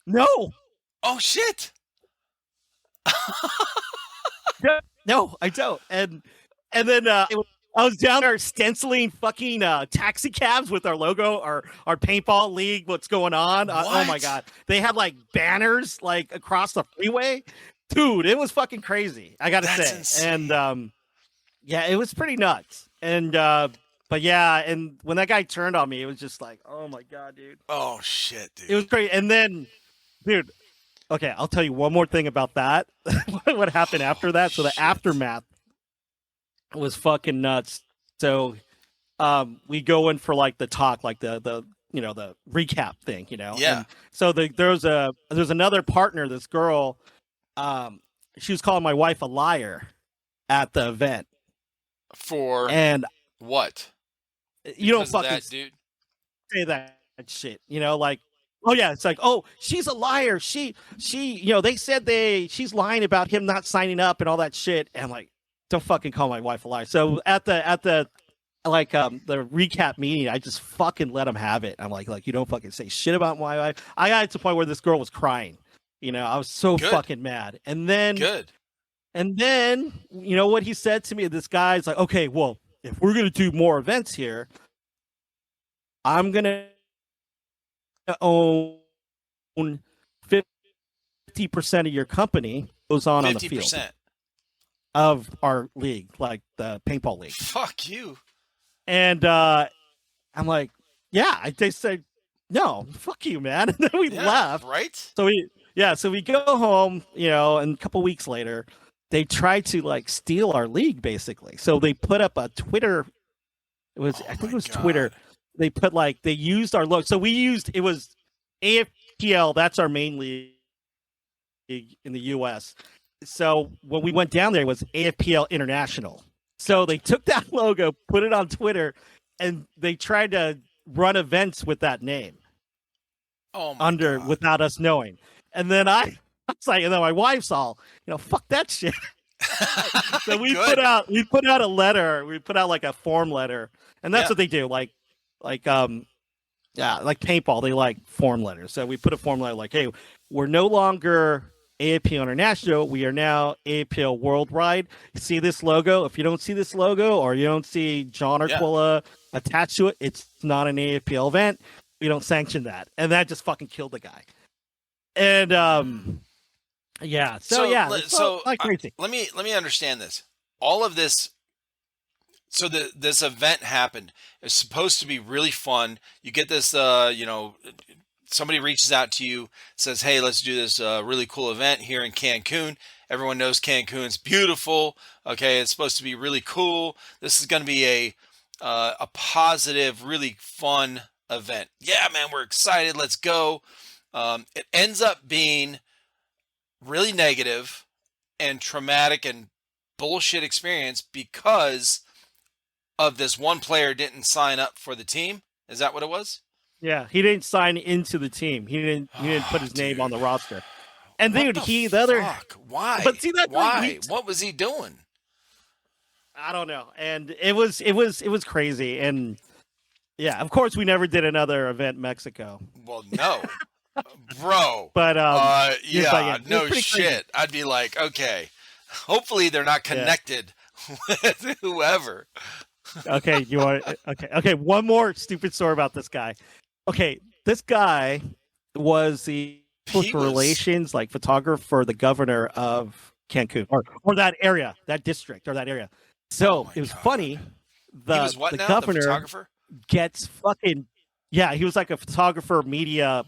Speaker 2: No.
Speaker 1: Oh shit.
Speaker 2: No, I don't. And then I was down there stenciling fucking taxi cabs with our logo, our paintball league, what's going on. Oh my God. They had like banners like across the freeway. Dude, it was fucking crazy. I got to say.
Speaker 1: Insane.
Speaker 2: And it was pretty nuts. And but yeah, and when that guy turned on me, it was just like, oh my God, dude.
Speaker 1: Oh shit, dude.
Speaker 2: It was crazy. And then, dude, okay, I'll tell you one more thing about that. What happened after that? So the aftermath was fucking nuts. So we go in for like the talk, like the recap thing,
Speaker 1: Yeah.
Speaker 2: And so there's another partner, this girl, she was calling my wife a liar at the event.
Speaker 1: For
Speaker 2: and
Speaker 1: What?
Speaker 2: You don't
Speaker 1: Because of
Speaker 2: fucking
Speaker 1: that, dude?
Speaker 2: say that shit. Like, oh yeah, it's like, oh, she's a liar. They said she's lying about him not signing up and all that shit. And I'm like, don't fucking call my wife a liar. So at the the recap meeting, I just fucking let him have it. I'm like you don't fucking say shit about my wife. I got to the point where this girl was crying. I was so
Speaker 1: Good.
Speaker 2: fucking mad. And then
Speaker 1: Good.
Speaker 2: what he said to me? This guy's like, okay, well, if we're gonna do more events here, I'm gonna own 50% of your company goes on the field
Speaker 1: 50%
Speaker 2: of our league, like the paintball league.
Speaker 1: Fuck you.
Speaker 2: And I'm like, yeah. They said, no, fuck you, man. And then we left.
Speaker 1: Right?
Speaker 2: So we go home, and a couple weeks later, they tried to like steal our league, basically. So they put up a Twitter. I think it was God. Twitter. They put they used our logo. So it was AFPL. That's our main league in the U.S. So when we went down there, it was AFPL International. So they took that logo, put it on Twitter, and they tried to run events with that name.
Speaker 1: Oh my God.
Speaker 2: Without us knowing. And then I was like, and then my wife's all, fuck that shit. So we put out a letter. We put out like a form letter, and that's what they do. Like paintball, they like form letters. So we put a form letter like, hey, we're no longer AAPL International. We are now AAPL Worldwide. You see this logo? If you don't see this logo, or you don't see John Arquilla attached to it, it's not an AAPL event. We don't sanction that. And that just fucking killed the guy. And so like crazy.
Speaker 1: Let me understand this. All of this. So this event happened. It's supposed to be really fun. You get this, somebody reaches out to you, says, hey, let's do this really cool event here in Cancun. Everyone knows Cancun's beautiful. Okay, it's supposed to be really cool. This is going to be a positive, really fun event. Yeah, man, we're excited. Let's go. It ends up being really negative and traumatic and bullshit experience because of this one player didn't sign up for the team. Is that what it was?
Speaker 2: Yeah, he didn't sign into the team. He didn't put his name on the roster. And
Speaker 1: what
Speaker 2: dude,
Speaker 1: the fuck? Why?
Speaker 2: But see that
Speaker 1: why? What was he doing?
Speaker 2: I don't know. And it was crazy. And yeah, of course we never did another event in Mexico.
Speaker 1: Well, no. Bro.
Speaker 2: But
Speaker 1: no shit. Crazy. I'd be like, okay. Hopefully they're not connected with whoever.
Speaker 2: Okay, you want okay, one more stupid story about this guy. Okay, this guy was the relations photographer for the governor of Cancun or that area, that district or that area. So it was funny. The governor gets fucking he was like a photographer, media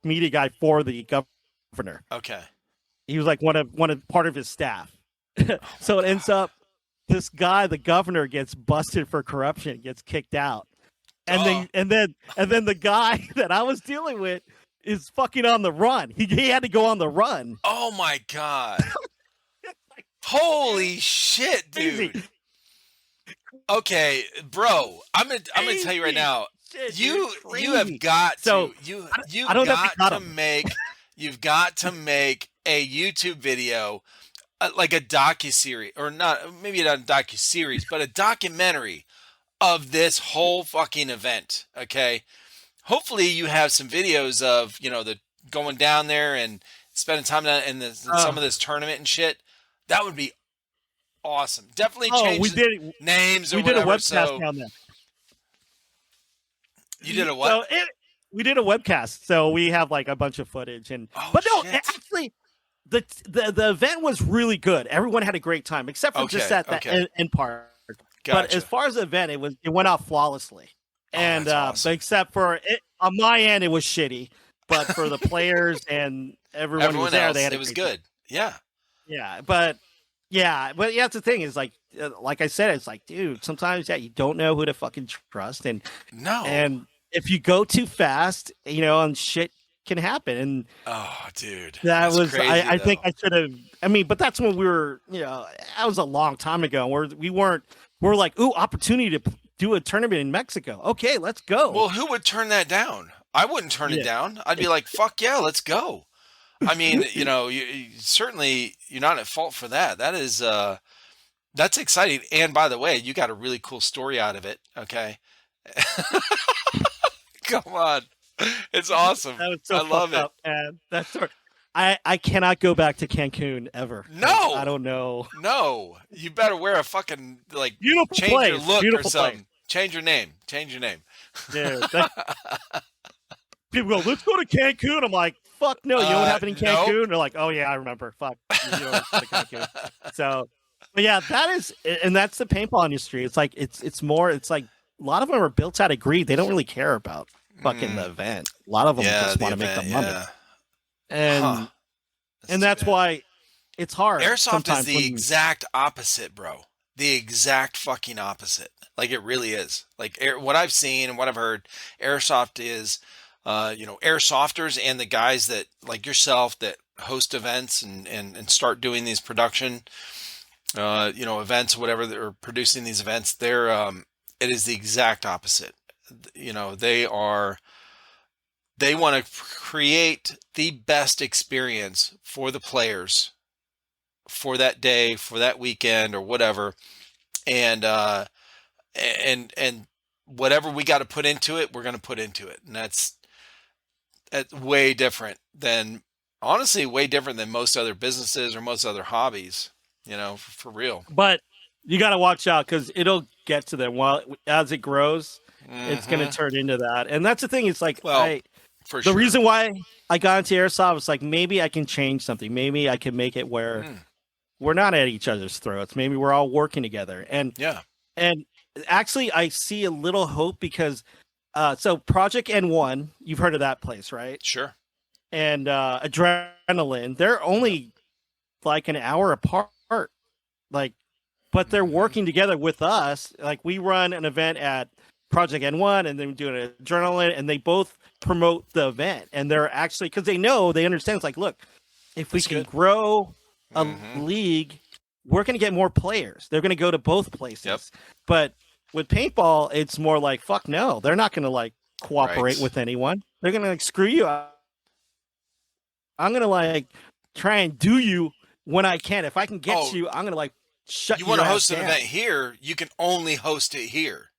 Speaker 2: media guy for the governor.
Speaker 1: Okay.
Speaker 2: He was like part of his staff. So it ends up this guy, the governor, gets busted for corruption, gets kicked out, and then the guy that I was dealing with is fucking on the run. He had to go on the run.
Speaker 1: Oh my God! Holy shit, dude! Okay, bro, I'm gonna tell you right now.
Speaker 2: Shit,
Speaker 1: you have got to you've got to make a YouTube video. Like a docuseries, or not, maybe not a docuseries, but a documentary of this whole fucking event. Okay, hopefully you have some videos of the going down there and spending time in some of this tournament and shit. That would be awesome. Definitely change names or whatever.
Speaker 2: We did a webcast down there.
Speaker 1: You did a what?
Speaker 2: So we did a webcast, so we have a bunch of footage actually. The event was really good. Everyone had a great time, except for just at the end part.
Speaker 1: Gotcha.
Speaker 2: But as far as the event, it went off flawlessly. And
Speaker 1: awesome.
Speaker 2: except for it, on my end, it was shitty. But for the players and everyone who was there, they had
Speaker 1: it was good.
Speaker 2: Time. Yeah, but that's the thing is like I said, it's like, dude, sometimes you don't know who to fucking trust, and if you go too fast, and shit can happen. And
Speaker 1: dude,
Speaker 2: that was
Speaker 1: crazy,
Speaker 2: I think I should have. I mean, but that's when we were, that was a long time ago. We weren't we're like, ooh, opportunity to do a tournament in Mexico. Okay, let's go.
Speaker 1: Well, who would turn that down? I wouldn't turn it
Speaker 2: Yeah.
Speaker 1: down. I'd be like, fuck yeah, let's go. I mean, you certainly you're not at fault for that. That's exciting. And by the way, you got a really cool story out of it. Okay. Come on. It's awesome.
Speaker 2: That was so
Speaker 1: I love
Speaker 2: fucked
Speaker 1: it.
Speaker 2: up, man. That's sort I cannot go back to Cancun ever.
Speaker 1: No.
Speaker 2: I don't know.
Speaker 1: No. You better wear a fucking like
Speaker 2: Beautiful
Speaker 1: change
Speaker 2: place.
Speaker 1: your look
Speaker 2: Beautiful
Speaker 1: or something.
Speaker 2: place.
Speaker 1: Change your name. Change your name.
Speaker 2: Dude, people go, let's go to Cancun. I'm like, fuck no. You know what happened in
Speaker 1: nope.
Speaker 2: Cancun? They're like, oh yeah, I remember. Fuck. You know, go to Cancun. So, but yeah, that is, and that's the paintball industry. It's like it's more. It's like a lot of them are built out of greed. They don't really care about fucking the event. A lot of them just want to make the money.
Speaker 1: Yeah.
Speaker 2: And and that's why it's hard.
Speaker 1: Airsoft is the
Speaker 2: when
Speaker 1: exact opposite, bro. The exact fucking opposite. Like it really is. Like what I've seen and what I've heard, Airsoft is, airsofters and the guys that like yourself that host events and start doing these production, events, whatever they're producing these events. It is the exact opposite. They want to create the best experience for the players for that day, for that weekend or whatever. And whatever we got to put into it, we're going to put into it. And that's way different than most other businesses or most other hobbies, for real.
Speaker 2: But you got to watch out because it'll get to them. While as it grows, it's going to turn into that. And that's the thing. It's like, the reason why I got into Airsoft was like, maybe I can change something. Maybe I can make it where we're not at each other's throats. Maybe we're all working together. And actually, I see a little hope because, so Project N1, you've heard of that place, right?
Speaker 1: Sure.
Speaker 2: And Adrenaline, they're only like an hour apart. Like, but they're working together with us. Like, we run an event at Project N1 and then we do an Adrenaline, and they both promote the event. And they're actually, because they understand, it's like, look, if we can grow a league, we're going to get more players. They're going to go to both places.
Speaker 1: Yep.
Speaker 2: But with paintball, it's more like, fuck no. They're not going to like cooperate with anyone. They're going to like screw you. I'm going to like try and do you when I can. If I can get you, I'm going to like shut you. You want to
Speaker 1: host
Speaker 2: an
Speaker 1: event here, you can only host it here.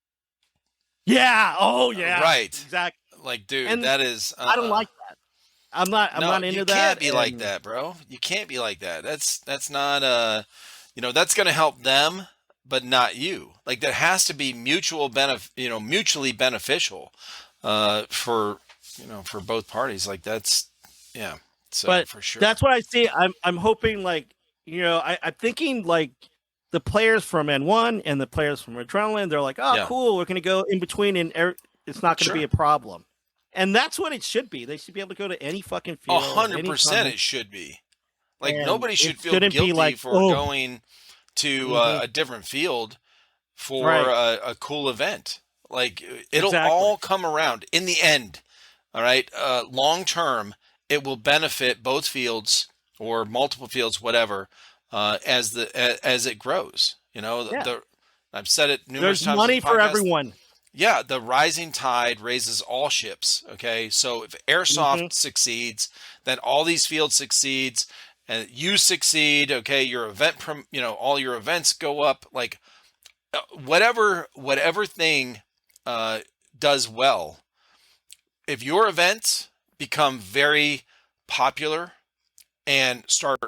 Speaker 2: Yeah. Oh yeah.
Speaker 1: Right.
Speaker 2: Exactly.
Speaker 1: Like, dude, and that is.
Speaker 2: I don't like that. I'm not into that.
Speaker 1: You can't be like that, bro. You can't be like that. That's not that's going to help them, but not you. Like, there has to be mutually beneficial, for both parties. Like, that's So
Speaker 2: but
Speaker 1: for sure,
Speaker 2: that's what I see. I'm hoping like I'm thinking like the players from N1 and the players from Adrenaline. They're like, oh, cool. We're going to go in between, and it's not going to be a problem. And that's what it should be. They should be able to go to any fucking field.
Speaker 1: 100% it should be. Like, and nobody should feel guilty for going to a different field for a cool event. Like, it'll all come around in the end. All right. Long term, it will benefit both fields or multiple fields, whatever, as it grows. I've said it numerous times.
Speaker 2: There's money for everyone.
Speaker 1: Yeah, the rising tide raises all ships. Okay, so if Airsoft succeeds, then all these fields succeeds, and you succeed. Okay, your event, all your events go up. Like, whatever thing does well. If your events become very popular and start,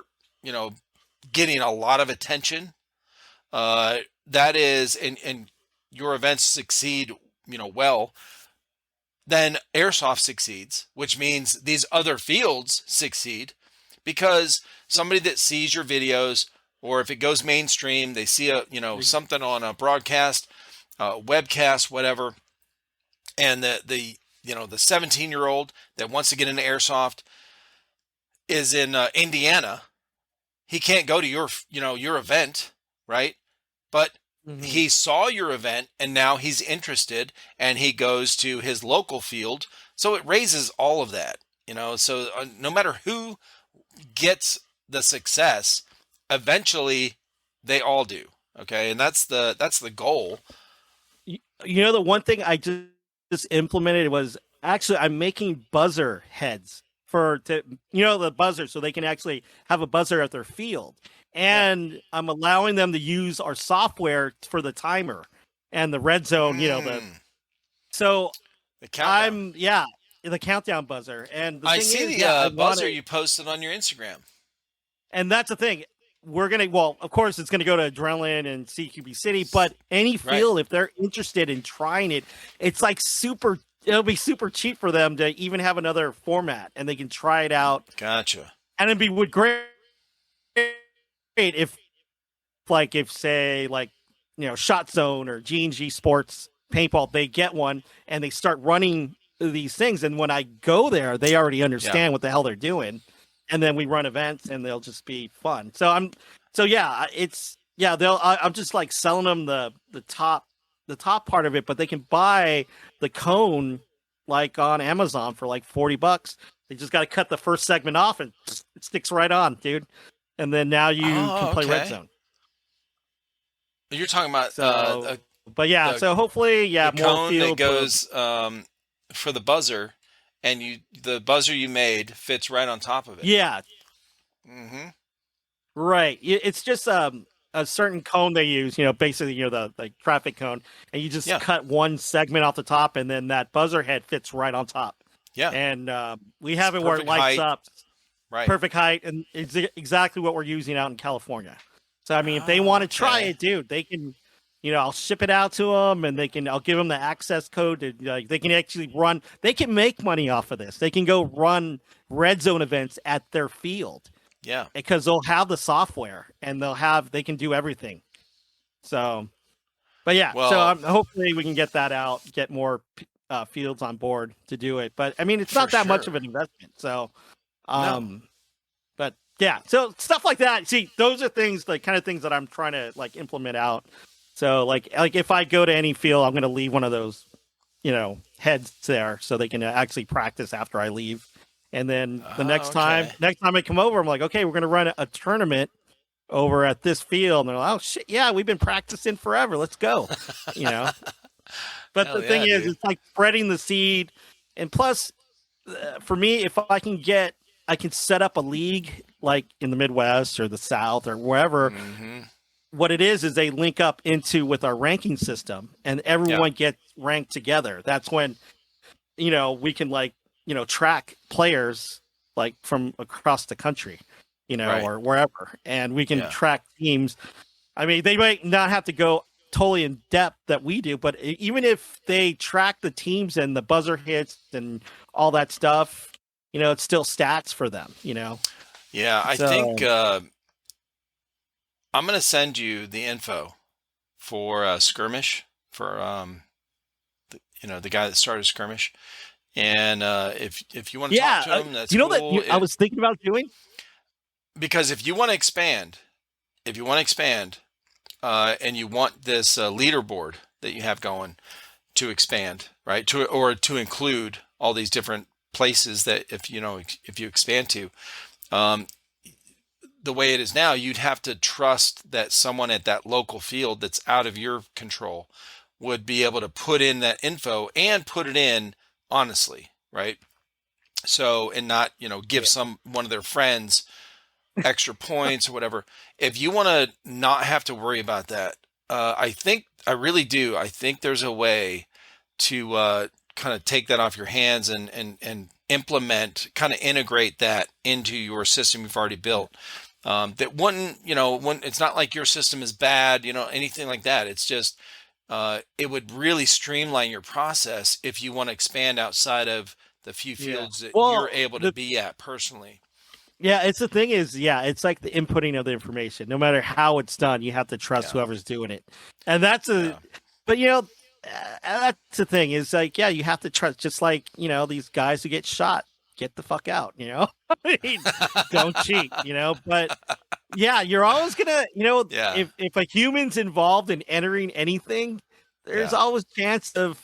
Speaker 1: getting a lot of attention, that is, and your events succeed, well, then Airsoft succeeds, which means these other fields succeed because somebody that sees your videos, or if it goes mainstream, they see something on a broadcast, webcast, whatever, and the 17-year-old that wants to get into Airsoft is in Indiana. He can't go to your event, right? But he saw your event, and now he's interested, and he goes to his local field. So it raises all of that, So no matter who gets the success, eventually they all do. Okay, and that's the goal.
Speaker 2: You know, the one thing I just implemented was actually I'm making buzzer heads the buzzer so they can actually have a buzzer at their field.
Speaker 1: Yeah.
Speaker 2: And I'm allowing them to use our software for the timer and the red zone,
Speaker 1: Mm,
Speaker 2: so
Speaker 1: the countdown.
Speaker 2: the countdown buzzer. And the
Speaker 1: I
Speaker 2: thing
Speaker 1: see
Speaker 2: is,
Speaker 1: the
Speaker 2: I want
Speaker 1: buzzer
Speaker 2: it.
Speaker 1: you posted on your Instagram.
Speaker 2: And that's the thing. Of course, it's gonna go to Adrenaline and CQB City, but any
Speaker 1: Right.
Speaker 2: field, if they're interested in trying it, it's like it'll be super cheap for them to even have another format, and they can try it out.
Speaker 1: Gotcha.
Speaker 2: And would great if, say, Shot Zone or G&G Sports Paintball, they get one and they start running these things, and when I go there, they already understand what the hell they're doing. And then we run events, and they'll just be fun. I'm just like selling them the top part of it, but they can buy the cone like on Amazon for like $40. They just got to cut the first segment off, and it sticks right on, dude. And then now you can play Red Zone.
Speaker 1: You're talking about
Speaker 2: so hopefully,
Speaker 1: the
Speaker 2: more
Speaker 1: cone that
Speaker 2: field
Speaker 1: goes for the buzzer, and the buzzer you made fits right on top of it.
Speaker 2: Yeah.
Speaker 1: Mm-hmm.
Speaker 2: Right. It's just a certain cone they use, basically, the traffic cone, and you just cut one segment off the top, and then that buzzer head fits right on top.
Speaker 1: Yeah.
Speaker 2: And we have it where it lights up.
Speaker 1: Right.
Speaker 2: Perfect height, and it's exactly what we're using out in California. So, I mean, if they want to try it, dude, they can, I'll ship it out to them, and I'll give them the access code to, they can actually they can make money off of this. They can go run red zone events at their field.
Speaker 1: Yeah.
Speaker 2: Because they'll have the software, and they can do everything. So, but yeah, so hopefully we can get that out, get more fields on board to do it. But I mean, it's not that much of an investment. So,
Speaker 1: No.
Speaker 2: But yeah, so stuff like that. See, those are things, like, kind of things that I'm trying to implement out. So like if I go to any field, I'm going to leave one of those, heads there so they can actually practice after I leave. And then the next time I come over, I'm like, okay, we're going to run a tournament over at this field. And they're like, oh shit, yeah, we've been practicing forever. Let's go. But the thing is, it's like spreading the seed. And plus, for me, if I can set up a league like in the Midwest or the South or wherever.
Speaker 1: Mm-hmm.
Speaker 2: What it is they link up with our ranking system, and everyone gets ranked together. That's when, we can track players like from across the country, or wherever, and we can track teams. I mean, they might not have to go totally in depth that we do, but even if they track the teams and the buzzer hits and all that stuff, it's still stats for them,
Speaker 1: Yeah, I think I'm going to send you the info for Skirmish, for the guy that started Skirmish. And if you want to talk to him, that's cool.
Speaker 2: That I was thinking about doing?
Speaker 1: Because if you want to expand, and you want this leaderboard that you have going to expand, right? To include all these different places that if you expand to, the way it is now, you'd have to trust that someone at that local field that's out of your control would be able to put in that info and put it in honestly, right? So, and not, give one of their friends extra points or whatever. If you want to not have to worry about that, I really do. I think there's a way to kind of take that off your hands and implement, kind of integrate that into your system you've already built. That it's not like your system is bad, anything like that. It's just, it would really streamline your process if you want to expand outside of the few fields that you're able to be at personally.
Speaker 2: Yeah, it's the thing is, it's like the inputting of the information. No matter how it's done, you have to trust whoever's doing it. And that's but that's the thing is, like, you have to trust, just like, these guys who get shot, get the fuck out, I mean, don't cheat, but you're always gonna, if a human's involved in entering anything, there's always chance of,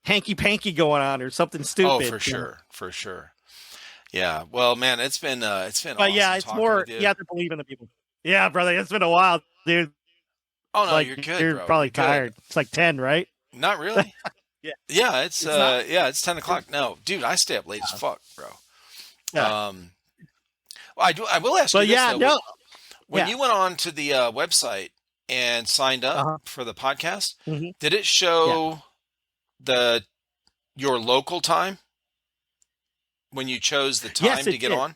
Speaker 2: hanky panky going on or something stupid.
Speaker 1: Oh, for sure. Yeah. Well, man, it's been awesome.
Speaker 2: But it's more, you have to believe in the people. Yeah, brother, it's been a while, dude.
Speaker 1: Oh no,
Speaker 2: Like
Speaker 1: you're good,
Speaker 2: you're
Speaker 1: bro. You're
Speaker 2: probably
Speaker 1: good.
Speaker 2: tired. It's like 10, right?
Speaker 1: Not really.
Speaker 2: Yeah. It's not.
Speaker 1: Yeah, it's 10 o'clock.
Speaker 2: It's,
Speaker 1: No, dude, I stay up late as
Speaker 2: uh,
Speaker 1: fuck, bro.
Speaker 2: yeah.
Speaker 1: Um, well, I will ask you
Speaker 2: But
Speaker 1: this
Speaker 2: yeah,
Speaker 1: though.
Speaker 2: no,
Speaker 1: When
Speaker 2: yeah.
Speaker 1: you went on to the website and signed up
Speaker 2: Uh-huh.
Speaker 1: for the podcast,
Speaker 2: Hmm.
Speaker 1: did it
Speaker 2: Yeah.
Speaker 1: show the your local time when you chose the
Speaker 2: Yes,
Speaker 1: time to
Speaker 2: it
Speaker 1: get
Speaker 2: did.
Speaker 1: on?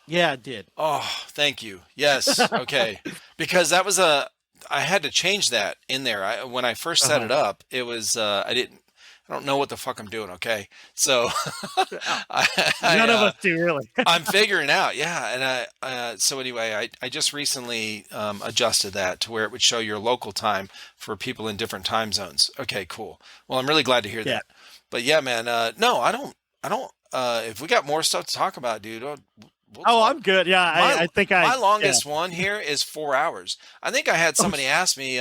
Speaker 2: Yeah, it did.
Speaker 1: Oh, thank you. Yes. Okay. Because that was I had to change that in there. When I first set it
Speaker 2: Uh-huh.
Speaker 1: up, it was, I don't know what the fuck I'm doing. Okay. So
Speaker 2: Oh,
Speaker 1: I, I,
Speaker 2: none of us do really.
Speaker 1: I'm figuring out. Yeah. And so anyway, I just recently, adjusted that to where it would show your local time for people in different time zones. Okay, cool. Well, I'm really glad to hear
Speaker 2: Yeah.
Speaker 1: that. But yeah, man, no, I don't, if we got more stuff to talk about, dude, we'll
Speaker 2: Oh,
Speaker 1: talk.
Speaker 2: I'm good. Yeah,
Speaker 1: My
Speaker 2: I think
Speaker 1: my
Speaker 2: yeah.
Speaker 1: longest one here is 4 hours. I think I had
Speaker 2: Oh,
Speaker 1: somebody ask me,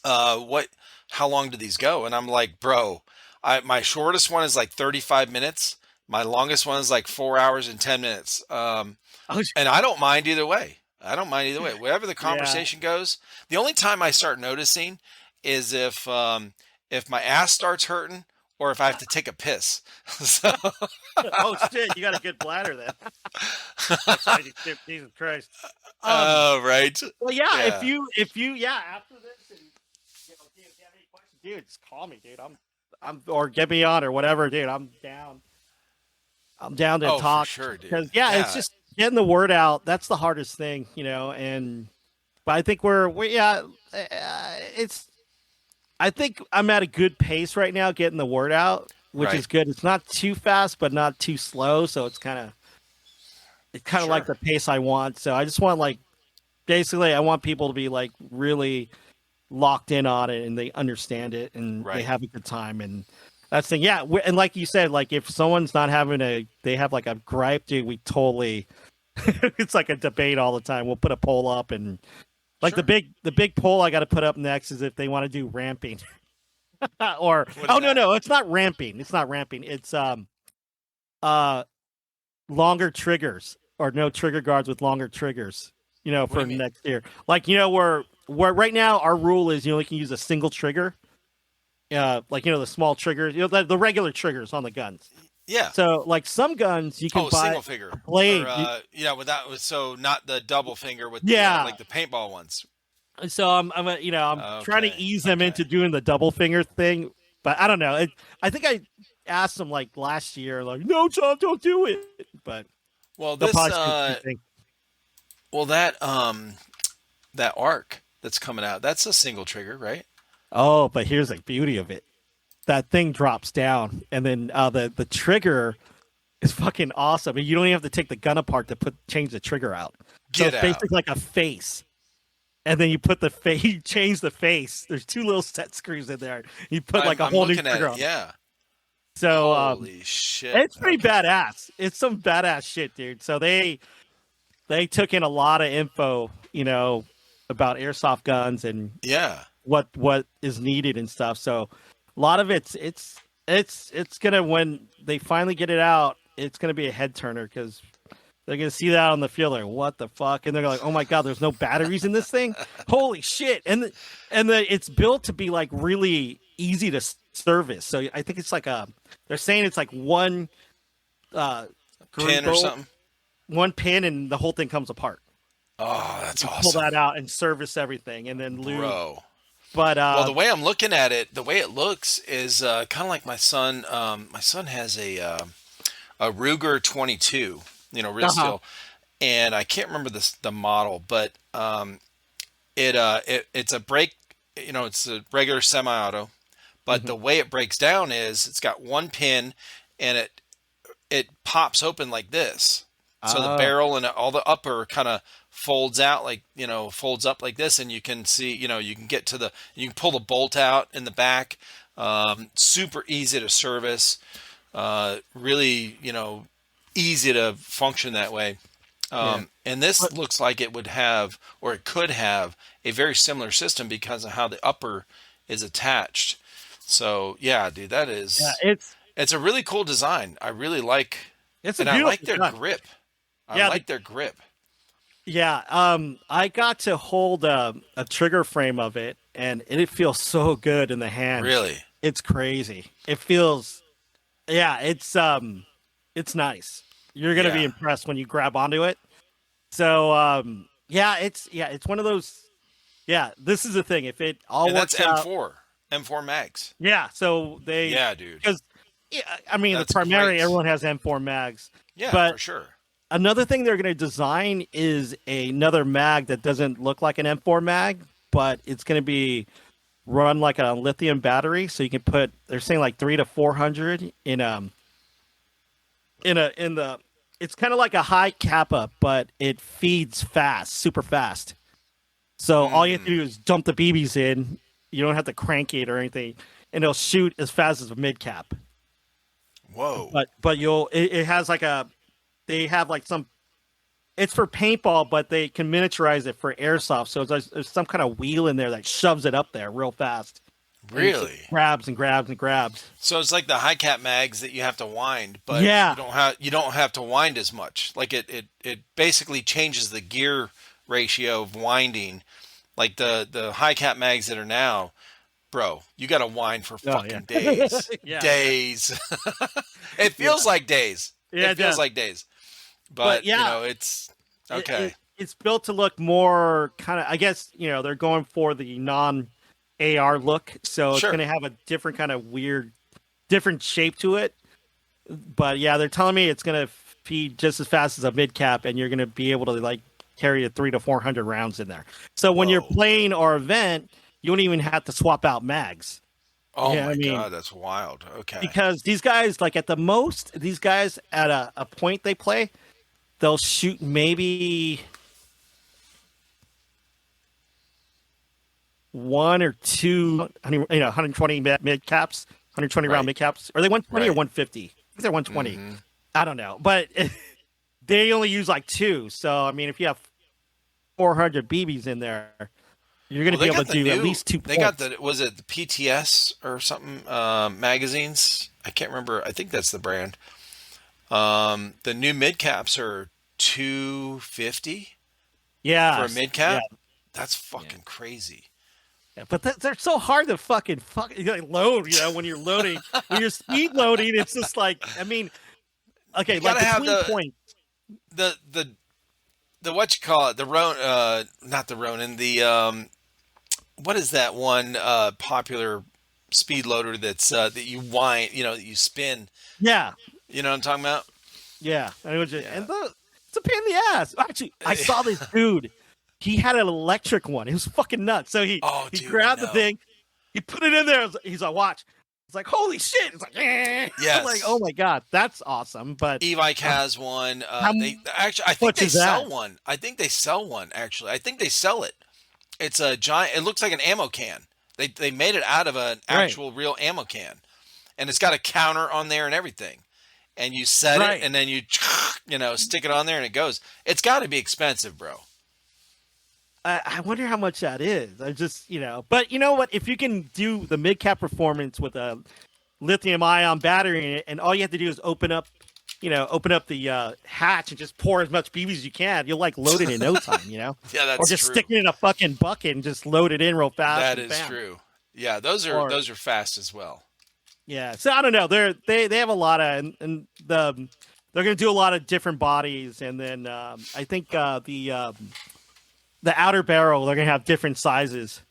Speaker 1: what, how long do these go? And I'm like, bro, my shortest one is like 35 minutes. My longest one is like 4 hours and 10 minutes.
Speaker 2: oh,
Speaker 1: And I don't mind either way. I don't mind either way. Wherever the
Speaker 2: yeah.
Speaker 1: conversation goes, the only time I start noticing is if my ass starts hurting or if I have to take a piss. So,
Speaker 2: Oh shit, you got a good bladder then. That's right. Jesus Christ.
Speaker 1: right.
Speaker 2: Well, yeah.
Speaker 1: Yeah.
Speaker 2: Yeah, after this, and if you have any questions, dude, just call me, dude. Or get me on or whatever, dude. I'm down. I'm down to
Speaker 1: Oh, for
Speaker 2: talk
Speaker 1: sure, dude.
Speaker 2: because yeah, it's
Speaker 1: Yeah.
Speaker 2: just getting the word out. That's the hardest thing, and but I think we yeah, it's. I think I'm at a good pace right now, getting the word out, which
Speaker 1: Right.
Speaker 2: is good. It's not too fast, but not too slow, so it's kind of like
Speaker 1: Sure.
Speaker 2: the pace I want. So I just want like basically I want people to be like really locked in on it and they understand it and they
Speaker 1: Right.
Speaker 2: have a good time and that's the thing. Yeah, and like you said, like if someone's not having they have like a gripe, dude, we totally it's like a debate all the time. We'll put a poll up and like
Speaker 1: Sure.
Speaker 2: the big poll I got to put up next is if they want to do ramping or
Speaker 1: What is
Speaker 2: oh no
Speaker 1: that?
Speaker 2: no it's not ramping it's uh longer triggers or no trigger guards with longer triggers,
Speaker 1: What do
Speaker 2: for
Speaker 1: you mean?
Speaker 2: next year. Like, where right now our rule is you only can use a single trigger. Like the small triggers, the regular triggers on the guns.
Speaker 1: Yeah.
Speaker 2: So like some guns you can
Speaker 1: Oh,
Speaker 2: buy
Speaker 1: single figure.
Speaker 2: a
Speaker 1: Or
Speaker 2: blade.
Speaker 1: yeah, so not the double finger with the
Speaker 2: Yeah.
Speaker 1: like the paintball ones.
Speaker 2: So I'm trying to
Speaker 1: Okay.
Speaker 2: ease them
Speaker 1: Okay.
Speaker 2: into doing the double finger thing, but I don't know. I think I asked them like last year, like, no, John, don't do it. But
Speaker 1: Well,
Speaker 2: they'll
Speaker 1: this
Speaker 2: probably see the same thing.
Speaker 1: well that arc that's coming out, that's a single trigger, right?
Speaker 2: Oh, but here's the beauty of it. That thing drops down, and then the trigger is fucking awesome. And you don't even have to take the gun apart to change the trigger out. So
Speaker 1: Get
Speaker 2: it's
Speaker 1: out.
Speaker 2: basically like a face, and then you put the face, you change the face. There's two little set screws in there. You put like a
Speaker 1: I'm
Speaker 2: whole new
Speaker 1: looking at
Speaker 2: trigger
Speaker 1: it.
Speaker 2: on.
Speaker 1: Yeah.
Speaker 2: So
Speaker 1: Holy shit.
Speaker 2: it's pretty
Speaker 1: Okay.
Speaker 2: badass. It's some badass shit, dude. So they took in a lot of info, about airsoft guns and
Speaker 1: Yeah.
Speaker 2: what is needed and stuff. So a lot of it's gonna when they finally get it out, it's gonna be a head turner because they're gonna see that on the field like what the fuck, and they're like, oh my god, there's no batteries in this thing, holy shit, and it's built to be like really easy to service. So I think it's like they're saying it's like one
Speaker 1: Pin or
Speaker 2: bolt,
Speaker 1: something.
Speaker 2: one pin, and the whole thing comes apart.
Speaker 1: Oh, that's
Speaker 2: You pull
Speaker 1: awesome.
Speaker 2: that out and service everything, and then lube.
Speaker 1: Bro.
Speaker 2: But
Speaker 1: Well, the way I'm looking at it, the way it looks is kind of like my son. My son has a Ruger 22, real
Speaker 2: uh-huh.
Speaker 1: steel, and I can't remember the model, but it's a brake. It's a regular semi-auto, but
Speaker 2: Hmm.
Speaker 1: the way it breaks down is it's got one pin, and it pops open like this. So the
Speaker 2: Oh,
Speaker 1: barrel and all the upper kind of folds out like, folds up like this, and you can see, you can get to you can pull the bolt out in the back. Super easy to service. Really, easy to function that way.
Speaker 2: yeah.
Speaker 1: And this
Speaker 2: But
Speaker 1: looks like it would have, or it could have, a very similar system because of how the upper is attached. So yeah, dude,
Speaker 2: yeah,
Speaker 1: it's a really cool design. I really like,
Speaker 2: it's a
Speaker 1: and I like
Speaker 2: beautiful
Speaker 1: their
Speaker 2: gun.
Speaker 1: grip. I
Speaker 2: Yeah,
Speaker 1: like their grip.
Speaker 2: Yeah, I got to hold a trigger frame of it, and it feels so good in the hand.
Speaker 1: Really?
Speaker 2: It's crazy. It feels, yeah, it's nice. You're gonna be
Speaker 1: Yeah.
Speaker 2: impressed when you grab onto it. So, yeah, it's one of those. Yeah, this is the thing. If it all
Speaker 1: And that's
Speaker 2: works out,
Speaker 1: M4 mags.
Speaker 2: yeah. So they
Speaker 1: Yeah, dude.
Speaker 2: because yeah, I mean the
Speaker 1: That's
Speaker 2: primary
Speaker 1: great.
Speaker 2: everyone has M4 mags,
Speaker 1: Yeah,
Speaker 2: but
Speaker 1: for sure.
Speaker 2: another thing they're going to design is another mag that doesn't look like an M4 mag, but it's going to be run like a lithium battery. So you can put, they're saying like 3 to 400 in the, it's kind of like a high kappa, but it feeds fast, super fast. So all you have to
Speaker 1: Mm.
Speaker 2: do is dump the BBs in. You don't have to crank it or anything, and it'll shoot as fast as a mid cap.
Speaker 1: Whoa.
Speaker 2: But it has like a, they have like some, it's for paintball, but they can miniaturize it for airsoft. So there's some kind of wheel in there that shoves it up there real fast, and it just
Speaker 1: Really?
Speaker 2: grabs and grabs and grabs.
Speaker 1: So it's like the high cap mags that you have to wind, but
Speaker 2: Yeah,
Speaker 1: you don't have to wind as much. Like it basically changes the gear ratio of winding. Like the high cap mags that are now, bro, you got to wind for
Speaker 2: oh yeah,
Speaker 1: fucking days.
Speaker 2: yeah, yeah,
Speaker 1: Days. It
Speaker 2: yeah,
Speaker 1: feels like days.
Speaker 2: yeah.
Speaker 1: It
Speaker 2: It
Speaker 1: feels
Speaker 2: does.
Speaker 1: like days.
Speaker 2: But
Speaker 1: But,
Speaker 2: yeah,
Speaker 1: it's
Speaker 2: it
Speaker 1: okay.
Speaker 2: it's built to look more kind of. I guess they're going for the non AR look, so it's going
Speaker 1: Sure.
Speaker 2: to have a different kind of weird, different shape to it. But yeah, they're telling me it's going to feed just as fast as a mid cap, and you're going to be able to like carry a 3 to 400 rounds in there. So when you're
Speaker 1: Whoa.
Speaker 2: playing or event, you don't even have to swap out mags.
Speaker 1: Oh
Speaker 2: Yeah, I
Speaker 1: my
Speaker 2: mean,
Speaker 1: God, that's wild. Okay.
Speaker 2: because these guys, like at the most, these guys at a point they play, they'll shoot maybe one or two, 120 mid caps, 120 round
Speaker 1: Right.
Speaker 2: mid caps. Are they 120 or
Speaker 1: Right.
Speaker 2: 150? I think they're 120.
Speaker 1: Hmm.
Speaker 2: I don't know, but they only use like two. So I mean, if you have 400 BBs in there, you're going
Speaker 1: Well,
Speaker 2: to be
Speaker 1: they
Speaker 2: able
Speaker 1: got
Speaker 2: to
Speaker 1: the
Speaker 2: do at
Speaker 1: new.
Speaker 2: least two
Speaker 1: They got
Speaker 2: points.
Speaker 1: the. Was it the PTS or something? Magazines. I can't remember. I think that's the brand. The new mid caps are 250 for a
Speaker 2: Yes,
Speaker 1: mid
Speaker 2: yeah,
Speaker 1: cap. That's
Speaker 2: yeah.
Speaker 1: fucking crazy.
Speaker 2: Yeah, but they're so hard to load. When you're loading, when you're speed loading, it's just like I mean, okay,
Speaker 1: You
Speaker 2: like
Speaker 1: gotta have
Speaker 2: between points.
Speaker 1: the the the what you call it, the not the Ronin, the what is that one popular speed loader that's that you wind, that you spin.
Speaker 2: Yeah,
Speaker 1: You know what I'm talking about?
Speaker 2: yeah.
Speaker 1: Yeah.
Speaker 2: It's a pain in the ass. Actually, I saw this dude. He had an electric one. It was fucking nuts. So he
Speaker 1: Oh,
Speaker 2: he
Speaker 1: dude, I
Speaker 2: grabbed the
Speaker 1: know.
Speaker 2: thing, he put it in there. He's like, watch. It's like, holy shit. It's like, I'm like, oh
Speaker 1: Yes.
Speaker 2: my god, that's awesome. But
Speaker 1: E-Bike
Speaker 2: uh,
Speaker 1: has one.
Speaker 2: how
Speaker 1: They actually, I think
Speaker 2: much
Speaker 1: they
Speaker 2: is that?
Speaker 1: sell one. I think they sell one actually. I think they sell it. It's a giant. It looks like an ammo can. They made it out of an
Speaker 2: Right,
Speaker 1: actual real ammo can, and it's got a counter on there and everything. And you set it,
Speaker 2: right.
Speaker 1: and then you stick it on there, and it goes. It's got to be expensive, bro.
Speaker 2: I wonder how much that is. I just, but you know what? If you can do the mid cap performance with a lithium ion battery in it, and all you have to do is open up the hatch and just pour as much BBs as you can, you'll like load it in no time.
Speaker 1: Yeah,
Speaker 2: Or
Speaker 1: that's
Speaker 2: just
Speaker 1: true.
Speaker 2: stick it in a fucking bucket and just load it in real fast
Speaker 1: That
Speaker 2: and
Speaker 1: is
Speaker 2: bam.
Speaker 1: true. Yeah, those are
Speaker 2: Or
Speaker 1: those are fast as well.
Speaker 2: yeah, so I don't know. They have a lot of and they're going to do a lot of different bodies, and then I think the outer barrel they're going to have different sizes.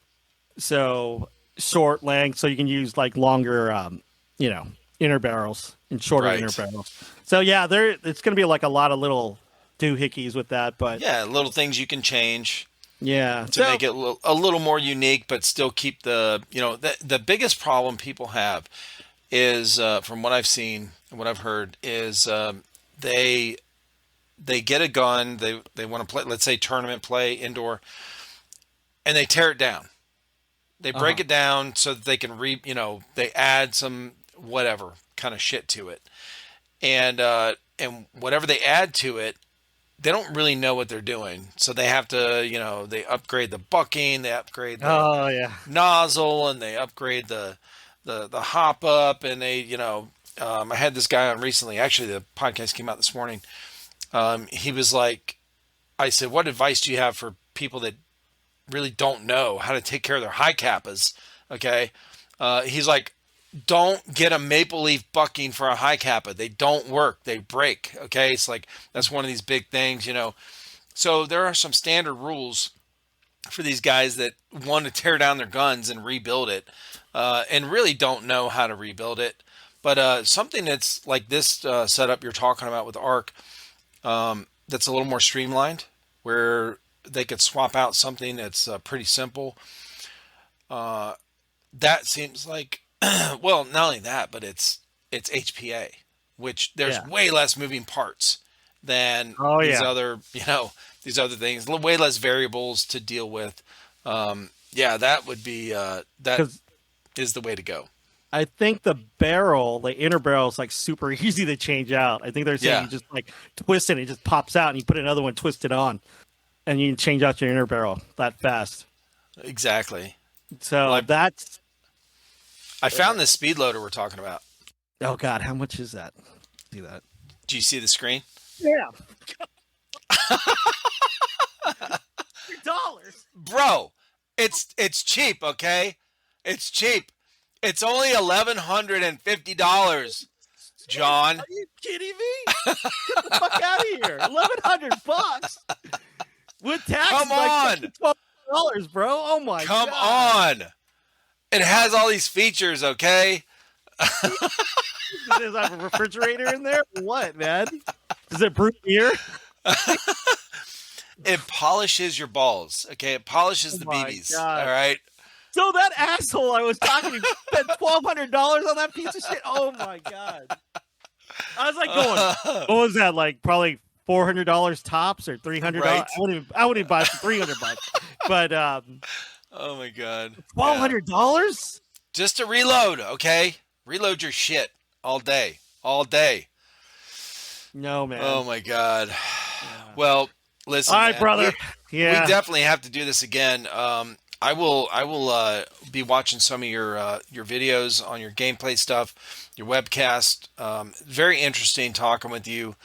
Speaker 2: So short length, so you can use like longer, you know, inner barrels and shorter inner
Speaker 1: Right.
Speaker 2: barrels. So yeah, it's going to be like a lot of little doohickeys with that, but
Speaker 1: Yeah, little things you can change
Speaker 2: yeah.
Speaker 1: to
Speaker 2: So
Speaker 1: make it a little more unique, but still keep the biggest problem people have is from what I've seen and what I've heard is they they get a gun, they want to play, let's say tournament play indoor, and they tear it down. They break
Speaker 2: uh
Speaker 1: it down so that they can they add some whatever kind of shit to it, and whatever they add to it, they don't really know what they're doing. So they have to, they upgrade the bucking, they upgrade the
Speaker 2: oh yeah,
Speaker 1: nozzle, and they upgrade the hop up, and I had this guy on recently. Actually, the podcast came out this morning. He was like, I said, what advice do you have for people that really don't know how to take care of their high kappas? Okay. He's like, don't get a maple leaf bucking for a high kappa. They don't work. They break. Okay. It's like, that's one of these big things, you know. So there are some standard rules for these guys that want to tear down their guns and rebuild it, and really don't know how to rebuild it. But something that's like this setup you're talking about with ARC, that's a little more streamlined, where they could swap out something that's pretty simple. That seems like, well, not only that, but it's HPA, which there's
Speaker 2: Yeah.
Speaker 1: way less moving parts than
Speaker 2: Oh
Speaker 1: these
Speaker 2: yeah.
Speaker 1: other, these other things. Way less variables to deal with. Yeah, that would be that
Speaker 2: Because
Speaker 1: is the way to go.
Speaker 2: I think the barrel, the inner barrel, is like super easy to change out. I think they're saying
Speaker 1: Yeah,
Speaker 2: you just like twist it, it just pops out, and you put another one twisted on, and you can change out your inner barrel that fast.
Speaker 1: exactly. Well,
Speaker 2: So that's
Speaker 1: I found this speed loader we're talking about.
Speaker 2: oh god, how much is that? See that?
Speaker 1: Do you see the screen?
Speaker 2: Yeah, $3.
Speaker 1: Bro, it's cheap, okay? It's cheap. It's only $1,150, John.
Speaker 2: Are you kidding me? Get the fuck out of here! $1,100 with taxes.
Speaker 1: Come
Speaker 2: like
Speaker 1: on.
Speaker 2: $12, bro. Oh my
Speaker 1: Come
Speaker 2: god!
Speaker 1: on. It has all these features, okay?
Speaker 2: Does it have a refrigerator in there? What, man? Does it brew beer?
Speaker 1: It polishes your balls, okay? It polishes
Speaker 2: Oh
Speaker 1: the
Speaker 2: my
Speaker 1: BBs,
Speaker 2: God.
Speaker 1: all right?
Speaker 2: So that asshole I was talking to spent $1,200 on that piece of shit. Oh my god! I was like going, what was that? Like probably $400 tops or $300.
Speaker 1: Right.
Speaker 2: I wouldn't even buy it for $300. But
Speaker 1: Oh my god.
Speaker 2: $1,200?
Speaker 1: Just to reload, okay? Reload your shit all day. All day.
Speaker 2: No, man.
Speaker 1: Oh my god.
Speaker 2: Yeah.
Speaker 1: Well, listen,
Speaker 2: All right,
Speaker 1: man,
Speaker 2: brother.
Speaker 1: we
Speaker 2: Yeah.
Speaker 1: definitely have to do this again. I will be watching some of your videos on your gameplay stuff, your webcast. Very interesting talking with you.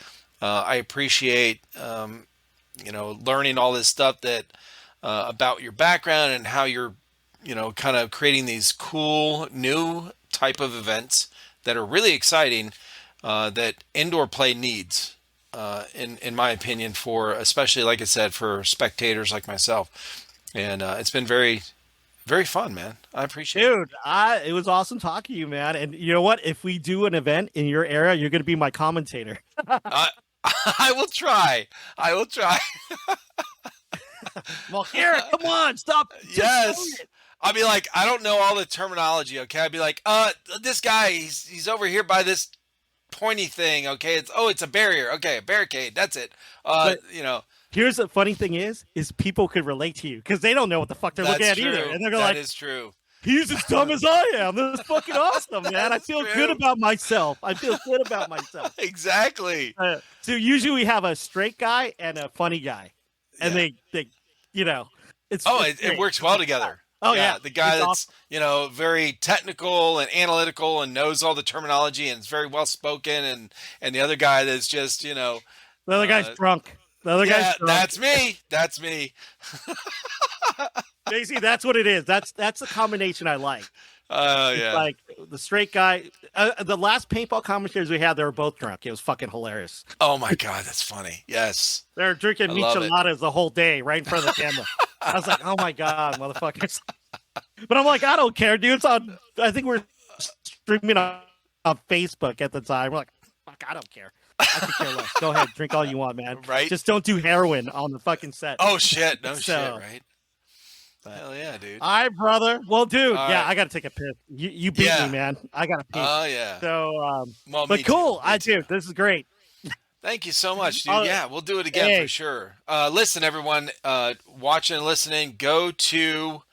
Speaker 1: I appreciate learning all this stuff that about your background and how you're kind of creating these cool new type of events that are really exciting, that indoor play needs, in my opinion, for especially, like I said, for spectators like myself. And it's been very, very fun, man. I appreciate it.
Speaker 2: Dude, it was awesome talking to you, man. And you know what? If we do an event in your area, you're going to be my commentator.
Speaker 1: I will try. I will try.
Speaker 2: Well, here, come on, stop. Just
Speaker 1: Yes.
Speaker 2: show it.
Speaker 1: I'll be like, I don't know all the terminology, okay? I'd be like, this guy, he's over here by this pointy thing, okay? It's a barrier, okay, a barricade, that's it.
Speaker 2: But- Here's the funny thing is people could relate to you because they don't know what the fuck they're looking
Speaker 1: that's
Speaker 2: at
Speaker 1: true.
Speaker 2: either. And they're
Speaker 1: That
Speaker 2: like,
Speaker 1: is true.
Speaker 2: he's as dumb as I am. This is fucking awesome, man. I
Speaker 1: That's
Speaker 2: feel
Speaker 1: true.
Speaker 2: good about myself. I feel good about myself.
Speaker 1: Exactly.
Speaker 2: So usually we have a straight guy and a funny guy. And
Speaker 1: Yeah.
Speaker 2: they it's
Speaker 1: It
Speaker 2: great.
Speaker 1: works well together.
Speaker 2: Oh yeah.
Speaker 1: The guy
Speaker 2: It's
Speaker 1: that's, very technical and analytical and knows all the terminology and is very well spoken, and the other guy that's just,
Speaker 2: The other guy's
Speaker 1: uh,
Speaker 2: drunk. The other
Speaker 1: yeah,
Speaker 2: guy's drunk.
Speaker 1: that's me. That's me.
Speaker 2: Casey, that's what it is. That's the combination I like.
Speaker 1: Oh yeah.
Speaker 2: Like the straight guy. The last paintball commentators we had, they were both drunk. It was fucking hilarious.
Speaker 1: Oh my God, that's funny. Yes.
Speaker 2: They were drinking
Speaker 1: I love it.
Speaker 2: micheladas the whole day, right in front of the camera. I was like, oh my god, motherfuckers! But I'm like, I don't care, dude. It's on. I think we're streaming on Facebook at the time. We're like, fuck, I don't care. I could care less. Go ahead, drink all you want, man.
Speaker 1: Right?
Speaker 2: Just don't do heroin on the fucking set.
Speaker 1: Oh shit. No
Speaker 2: So-
Speaker 1: shit. Right. Hell yeah, dude.
Speaker 2: All right, brother. Well, dude,
Speaker 1: All
Speaker 2: yeah,
Speaker 1: right.
Speaker 2: I gotta take a piss. You beat
Speaker 1: Yeah.
Speaker 2: me, man. I gotta pee.
Speaker 1: Oh yeah.
Speaker 2: So,
Speaker 1: Well,
Speaker 2: but
Speaker 1: me too.
Speaker 2: cool.
Speaker 1: Me too.
Speaker 2: Dude, this is great.
Speaker 1: Thank you so much, dude.
Speaker 2: Oh,
Speaker 1: Yeah, we'll do it again
Speaker 2: hey.
Speaker 1: for sure. Listen, everyone, watching and listening, go to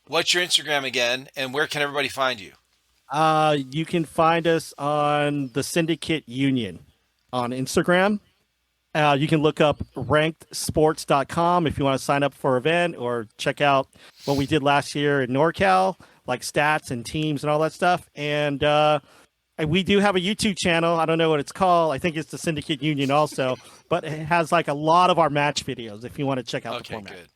Speaker 1: what's your Instagram again, and where can everybody find you?
Speaker 2: You can find us on the Syndicate Union on Instagram. You can look up rankedsports.com if you want to sign up for an event or check out what we did last year in NorCal, like stats and teams and all that stuff. And And we do have a YouTube channel. I don't know what it's called. I think it's the Syndicate Union also, but it has like a lot of our match videos if you want to check out the
Speaker 1: Okay,
Speaker 2: format.
Speaker 1: good.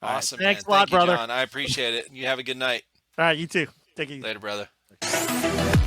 Speaker 2: All right.
Speaker 1: Awesome,
Speaker 2: Thanks
Speaker 1: man.
Speaker 2: a lot,
Speaker 1: Thank you,
Speaker 2: brother.
Speaker 1: John. I appreciate it. You have a good night.
Speaker 2: All right, you too. Take it easy.
Speaker 1: Later, brother.